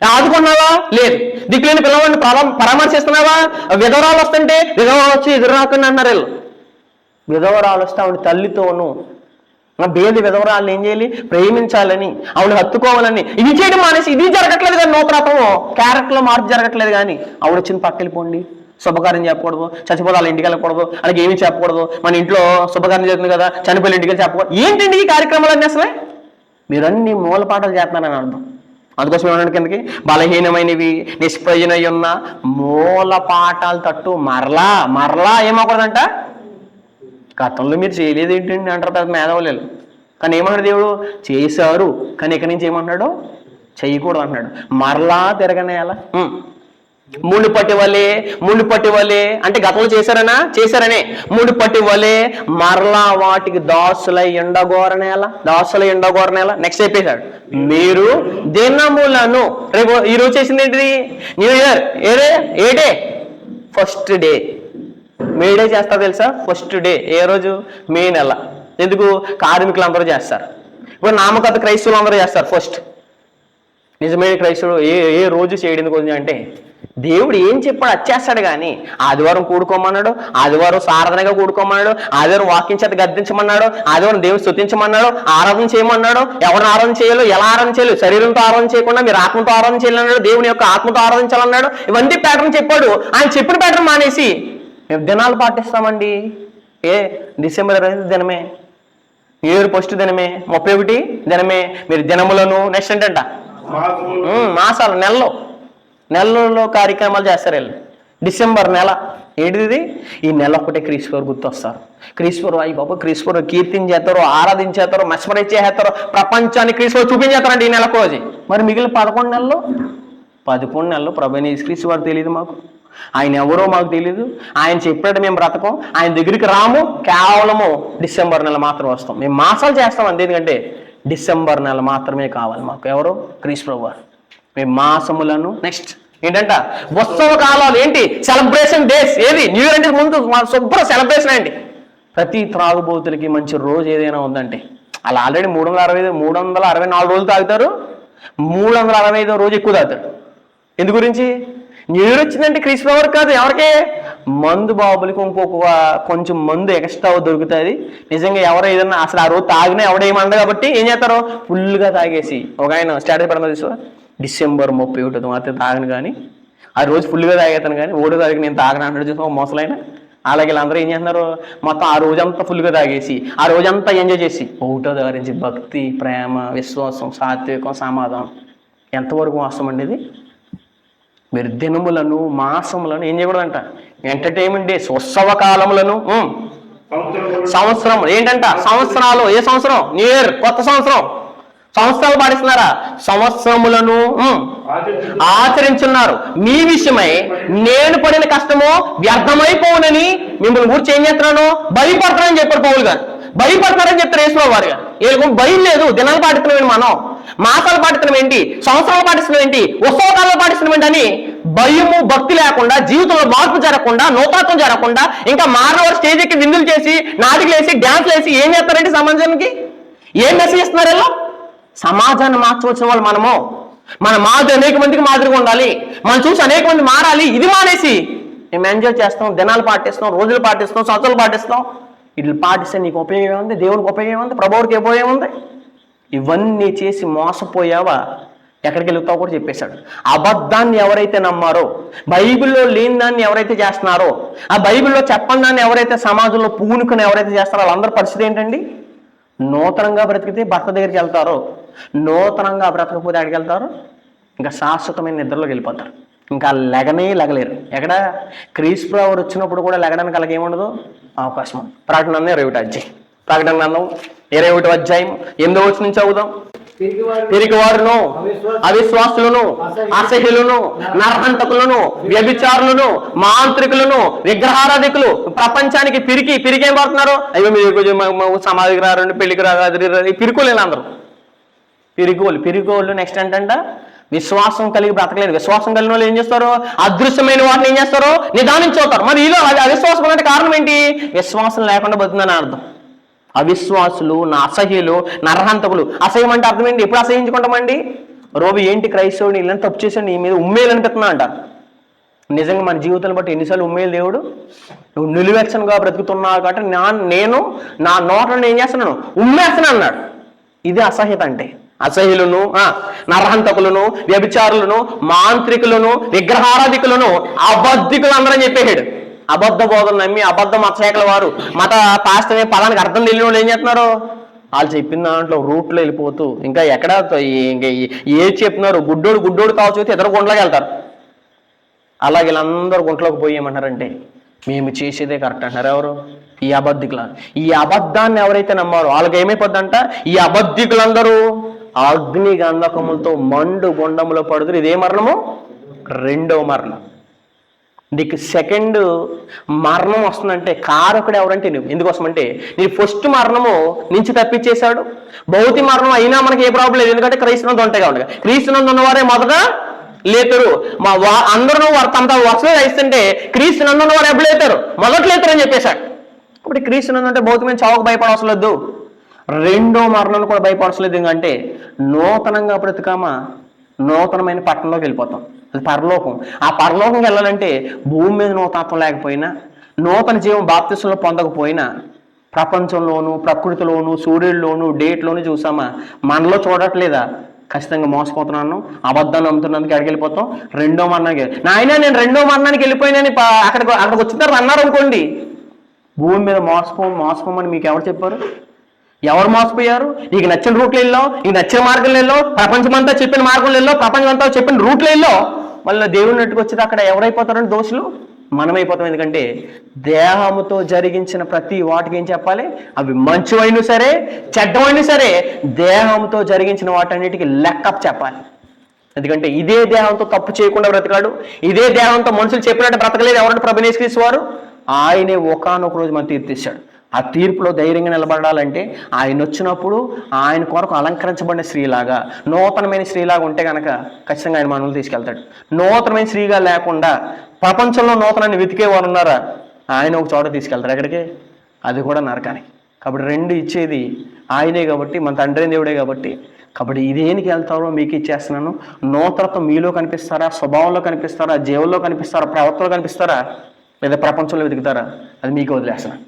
S1: ఆదుకున్నావా? లేదు. దిక్కులేని పిల్లవాడిని పరామర్శిస్తున్నావా? విధవరాలు వస్తుంటే విధవరాలు వచ్చి ఎదురు రాకుండా అన్నారు వీళ్ళు. విధవరాలు వస్తే ఆవిడ తల్లితోను బేది విధవరాలను ఏం చేయాలి? ప్రేమించాలని, ఆవిడ హత్తుకోవాలని. ఇది చేయడం మానేసి ఇది జరగట్లేదు కానీ నూతనత్వం క్యారెక్టర్లో మార్పు జరగట్లేదు. కానీ ఆవిడ వచ్చిన పక్కెళ్ళిపోండి, శుభకార్యం చెప్పకూడదు, చచ్చిపోతే వాళ్ళ ఇంటికి వెళ్ళకూడదు, వాళ్ళకి ఏమీ చెప్పకూడదు, మన ఇంట్లో శుభకార్యం జరుగుతుంది కదా చనిపోయిన ఇంటికి వెళ్ళి చెప్పకూడదు. ఏంటండి ఈ కార్యక్రమాలు అన్నీ? అసలే మీరు అన్ని మూలపాఠాలు చేస్తున్నారని అర్థం. అందుకోసం ఏమన్నాడు కిందకి? బలహీనమైనవి నిష్ప్రయోజనై ఉన్న మూల పాఠాలు తట్టు మరలా ఏమవకూడదంట? గతంలో మీరు చేయలేదు ఏంటండి అంటారు పెద్ద మేధావులు. కానీ ఏమన్నాడు దేవుడు? చేశారు, కానీ ఇక్కడి నుంచి ఏమన్నాడు? చేయకూడదు అన్నాడు. మరలా తిరగనేలా మునుపటి వలే అంటే గతంలో చేశారనే మునుపటి వలే మరలా వాటికి దాసులై ఎండగోరనేలా. నెక్స్ట్ చెప్పేశాడు, మీరు దినములను. రేపు ఈరోజు చేసింది ఏంటిది? New year. ఏ day? First day. May day చేస్తారు తెలుసా? ఫస్ట్ డే ఏ రోజు? మే నెల. ఎందుకు? కార్మికులు అందరూ చేస్తారు. ఇప్పుడు నామకత క్రైస్తవులు అందరూ చేస్తారు ఫస్ట్. నిజమైన క్రైస్తవుడు ఏ రోజు చేయడం కొంచెం అంటే దేవుడు ఏం చెప్పాడు వచ్చేస్తాడు. కానీ ఆదివారం కూడుకోమన్నాడు, ఆదివారం సారాధనగా కూడుకోమన్నాడు, ఆదివారం వాక్యం చేత గద్దించమన్నాడు, ఆదివారం దేవుని స్తుతించమన్నాడు, ఆరాధన చేయమన్నాడు. ఎవరిని ఆరాధన చేయాలో, ఎలా ఆరాధన చేయాలి? శరీరంతో ఆరాధన చేయకుండా మీరు ఆత్మతో ఆరాధన చేయాలన్నాడు. దేవుని యొక్క ఆత్మతో ఆరాధించాలన్నాడు. ఇవన్నీ ప్యాటర్న్ చెప్పాడు. ఆయన చెప్పిన ప్యాటర్న్ మానేసి మేము దినాలు పాటిస్తామండి. డిసెంబర్ 25 దినమే, న్యూ ఇయర్ ఫస్ట్ దినమే, 31 దినమే. మీరు దినములను నెక్స్ట్ ఏంటంట? మాసాలు, నెలలో కార్యక్రమాలు చేస్తారు వీళ్ళు. డిసెంబర్ నెల ఏంటిది? ఈ నెల ఒకటే క్రీస్తు గుర్తొస్తారు. క్రీస్తు అయ్యి బాబు క్రీస్తు కీర్తించేస్తారు, ఆరాధించేస్తారు, మెస్మరైజ్ చేస్తారు, ప్రపంచాన్ని క్రీస్తు చూపించేస్తారండి ఈ నెలకు రోజు. మరి మిగిలిన 11 నెలలు ప్రభువైన యేసుక్రీస్తు వారు తెలియదు మాకు. ఆయన ఎవరో మాకు తెలియదు. ఆయన చెప్పాడు మేము బ్రతకం, ఆయన దగ్గరికి రాము. కేవలము డిసెంబర్ నెల మాత్రం వస్తాం. మేము మాసాలు చేస్తాం అంతే. ఎందుకంటే డిసెంబర్ నెల మాత్రమే కావాలి మాకు. ఎవరు? క్రీస్తు ప్రభువు వారు. మేము మాసములను నెక్స్ట్ ఏంటంట? ఉత్సవ కాలాలు. ఏంటి? Celebration days. ఏది? న్యూ ఇయర్ అంటే ముందు శుభ్ర సెలబ్రేషన్ అండి. ప్రతి త్రాగుబోతులకి మంచి రోజు ఏదైనా ఉందంటే అలా ఆల్రెడీ 364 రోజులు తాగుతారు, 365వ రోజు ఎక్కువ తాగుతారు. ఎందు గురించి? న్యూ ఇయర్ వచ్చిందంటే క్రీస్తు ప్రభువు కాదు, ఎవరికే? మందు బాబులకి కొంచెం మందు ఎక్స్ట్రా దొరుకుతుంది. నిజంగా ఎవరు ఏదన్నా అసలు ఆ రోజు తాగినా ఎవడేమన్నా కాబట్టి ఏం చేస్తారో ఫుల్గా తాగేసి. ఒక ఆయన స్టాటస్ పెడతా తీసుకో, డిసెంబర్ 31 మాత్రం తాగను కానీ ఆ రోజు ఫుల్గా తాగేతాను కానీ 1వ తారీఖు నేను తాగను అన్నాడు చూసుకో మోసలైన. అలాగే వీళ్ళందరూ ఏం చేస్తున్నారు? మొత్తం ఆ రోజంతా ఫుల్గా తాగేసి ఆ రోజంతా ఎంజాయ్ చేసి 1వ తారీఖు భక్తి, ప్రేమ, విశ్వాసం, సాత్వికం, సమాధానం ఎంతవరకు వాస్తవం అండి ఇది? మీరు దినములను మాసములను ఏం చేయకూడదంట? ఎంటర్టైన్మెంట్ డేస్, ఉత్సవ కాలములను, సంవత్సరం ఏంటంట? సంవత్సరాలు. ఏ సంవత్సరం? న్యూ ఇయర్, కొత్త సంవత్సరం. సంవత్సరాలు పాటిస్తున్నారా? సంవత్సరములను ఆచరించున్నారు. మీ విషయమై నేను పడిన కష్టము వ్యర్థమైపోవునని మిమ్మల్ని గురించి ఏం చేస్తున్నాను? భయపడతానని చెప్పారు పౌలు గారు. భయపడతారని చెప్తారు యేసుప్రభువు వారు గారు. వీళ్ళకు భయం లేదు. దినాలు పాటిస్తున్నాం మనం, మాసాలు పాటిస్తున్నాం ఏంటి, సంవత్సరాలు పాటిస్తున్నాం ఏంటి, ఉత్సవకాలలో పాటిస్తున్నాం ఏంటి అని భయము భక్తి లేకుండా, జీవితంలో మార్పు జరగకుండా, నూతనత్వం జరగకుండా, ఇంకా మారినవారు స్టేజ్ ఎక్కి విందులు చేసి, నాటికలు వేసి, డ్యాన్స్లు వేసి ఏం చేస్తారంటే సమాజానికి ఏం మెసేజ్ ఇస్తున్నారు? ఇలా సమాజాన్ని మార్చవలసిన వాళ్ళు మనము. మన మాదిరి అనేక మందికి మాదిరిగా ఉండాలి, మనం చూసి అనేక మంది మారాలి. ఇది మానేసి మేము ఎంజాయ్ చేస్తాం, దినాలు పాటిస్తాం, రోజులు పాటిస్తాం, సంవత్సరాలు పాటిస్తాం. వీళ్ళు పాటిస్తే నీకు ఉపయోగం ఉంది, దేవునికి ఉపయోగం ఉంది, ప్రభువుకి ఉపయోగం ఉంది. ఇవన్నీ చేసి మోసపోయావా ఎక్కడికి వెళ్తావు కూడా చెప్పేశాడు. అబద్ధాన్ని ఎవరైతే నమ్మారో, బైబిల్లో లేని దాన్ని ఎవరైతే చేస్తున్నారో, ఆ బైబిల్లో చెప్పని దాన్ని ఎవరైతే సమాజంలో పూనుకుని ఎవరైతే చేస్తారో వాళ్ళందరి పరిస్థితి ఏంటండి? నూతనంగా బ్రతికితే భర్త దగ్గరికి వెళ్తారో, నూతనంగా బ్రతకపోతే ఎక్కడికి వెళ్తారు? ఇంకా శాశ్వతమైన నిద్రలోకి వెళ్ళిపోతారు. ఇంకా లెగలేరు. ఎక్కడ? క్రీస్తు ప్రభువు వచ్చినప్పుడు కూడా లెగడానికి అలాగే ఏముండదు అవకాశం ఉంది. ప్రకటన 21 అధ్యాయం, ప్రకటన గ్రంథం 21 అధ్యాయం 8వ వచనం నుంచి చదువుదాం. పిరికివారును, అవిశ్వాసులను, అసహ్యులను, నరహంతకులను, వ్యభిచారులను, మాంత్రికులను, విగ్రహారాధికులు, ప్రపంచానికి పిరికి ఏం పడుతున్నారు? అయ్యో మీరు సమాధికి రారండి, పెళ్లికి రాదు, పిరికోలేను అందరూ. పిరికోళ్ళు నెక్స్ట్ ఏంటంట? విశ్వాసం కలిగి బ్రతకలేదు. విశ్వాసం కలిగిన వాళ్ళు ఏం చేస్తారు? అదృశ్యమైన వాటిని ఏం చేస్తారు? నిదానించుతారు. మరి వీళ్ళు అవిశ్వాసం అంటే కారణం ఏంటి? విశ్వాసం లేకుండా బతుందని అర్థం. అవిశ్వాసులు, అసహ్యులు, నరహంతకులు. అసహ్యం అంటే అర్థం ఏంటి? ఎప్పుడు అసహ్యించుకుంటామండి? రోబు ఏంటి క్రైస్తవుని ఇళ్ళని తప్పు చేసాడు, నీ మీద ఉమ్మేలు అనిపిస్తున్నా అంట. నిజంగా మన జీవితాన్ని బట్టి ఎన్నిసార్లు ఉమ్మేలు దేవుడు? నువ్వు నిలువెచ్చనగా బ్రతుకుతున్నావు కాబట్టి నేను నా నోట్లను ఏం చేస్తున్నాను? ఉమ్మేస్తున్నాను అన్నాడు. ఇది అసహ్యత అంటే. అసహ్యులను, నరహంతకులను, వ్యభిచారులను, మాంత్రికులను, విగ్రహారాధికులను, అబద్ధికులు అందరని చెప్పేసాడు. అబద్ధ బోధన నమ్మి అబద్ధ మతశాఖల వారు, మత పాస్తమే పదానికి అర్థం తెలియని వాళ్ళు ఏం చేస్తున్నారు? వాళ్ళు చెప్పిన దాంట్లో రూట్లో వెళ్ళిపోతూ ఇంకా ఎక్కడ ఏది చెప్తున్నారు? గుడ్డోడు కావచ్చు, ఇతర గుంట్లోకి వెళ్తారు. అలాగే వీళ్ళందరూ గుంట్లోకి పోయి ఏమంటారంటే మేము చేసేదే కరెక్ట్ అంటారు. ఎవరు? ఈ అబద్ధికులు. ఈ అబద్ధాన్ని ఎవరైతే నమ్మారో వాళ్ళకి ఏమైపోద్దంట? ఈ అబద్ధికులందరూ అగ్ని గంధకములతో మండు గుండములో పడుతురు. ఇదే మరణము, రెండవ మరణం. నీకు సెకండ్ మరణం వస్తుందంటే కారకుడు ఎవరంటే నువ్వు. ఎందుకోసమంటే నీ ఫస్ట్ మరణము నుంచి తప్పించేశాడు. భౌతిక మరణం అయినా మనకి ఏ ప్రాబ్లం లేదు, ఎందుకంటే క్రైస్తవునందు ఉంటాయి కాబట్టి. క్రీస్తునందు ఉన్నవారే మొదట లేతారు. అందరూ వారు తమ వసతి వేస్తుంటే క్రీస్తునందు ఉన్నవారు ఎప్పుడు లేతారు? మొదట లేతారు అని చెప్పేశాడు. ఇప్పుడు క్రీస్తునందు అంటే భౌతికమైన చావుకు భయపడవసరం లేదు, రెండో మరణాన్ని కూడా భయపడవసరం లేదు. ఎందుకంటే నూతనంగా బ్రతుకామా నూతనమైన పట్టణంలోకి వెళ్ళిపోతాం. అది పరలోకం. ఆ పరలోకంకి వెళ్ళాలంటే భూమి మీద నూతనత్వం లేకపోయినా, నూతన జీవం బాప్తిసంలో పొందకపోయినా, ప్రపంచంలోను, ప్రకృతిలోను, సూర్యుడిలోను, డేట్లోను చూసామా మనలో చూడట్లేదా? ఖచ్చితంగా మోసపోతున్నాను, అబద్ధాన్ని నమ్ముతున్నందుకు ఎక్కడికి వెళ్ళిపోతాం? రెండో మరణానికి. నాయన నేను రెండో మరణానికి వెళ్ళిపోయినని అక్కడికి వచ్చిన తర్వాత అన్నారు అనుకోండి, భూమి మీద మోసపోమని మీకు ఎవరు చెప్పారు? ఎవరు మోసపోయారు? నీకు నచ్చిన రూట్లో వెళ్ళావు, నీకు నచ్చిన మార్గంలో వెళ్ళావు, ప్రపంచమంతా చెప్పిన మార్గంలో వెళ్ళావు, ప్రపంచమంతా చెప్పిన రూట్లో వెళ్ళావు. మళ్ళీ దేవుడిని నెట్టుకు వచ్చేది అక్కడ ఎవరైపోతారంటే దోషులు మనమైపోతాం. ఎందుకంటే దేహముతో జరిగించిన ప్రతి వాటికి ఏం చెప్పాలి? అవి మంచివైనా సరే చెడ్డమైనా సరే దేహంతో జరిగించిన వాటన్నిటికీ లెక్కప్ చెప్పాలి. ఎందుకంటే ఇదే దేహంతో తప్పు చేయకుండా బ్రతకాడు, ఇదే దేహంతో మనుషులు చెప్పినట్టు బ్రతకలేదు ఎవరంటే ప్రభువు యేసుక్రీస్తు వారు. ఆయనే ఒకానొక రోజు మనం తీర్పిస్తాడు. ఆ తీర్పులో ధైర్యంగా నిలబడాలంటే ఆయన వచ్చినప్పుడు ఆయన కొరకు అలంకరించబడిన స్త్రీలాగా, నూతనమైన స్త్రీలాగా ఉంటే కనుక ఖచ్చితంగా ఆయన మనల్ని తీసుకెళ్తాడు. నూతనమైన స్త్రీగా లేకుండా ప్రపంచంలో నూతనాన్ని వెతికేవారు ఉన్నారా? ఆయన ఒక చోట తీసుకెళ్తారు. ఎక్కడికి? అది కూడా నరకానికి. కాబట్టి రెండు ఇచ్చేది ఆయనే కాబట్టి, మన తండ్రి దేవుడే కాబట్టి. కాబట్టి ఇదేనికి వెళ్తారో మీకు ఇచ్చేస్తున్నాను. నూతనత్వం మీలో కనిపిస్తారా? స్వభావంలో కనిపిస్తారా? జీవుల్లో కనిపిస్తారా? ప్రవర్తనలో కనిపిస్తారా? లేదా ప్రపంచంలో వెతుకుతారా? అది మీకు వదిలేస్తున్నాను.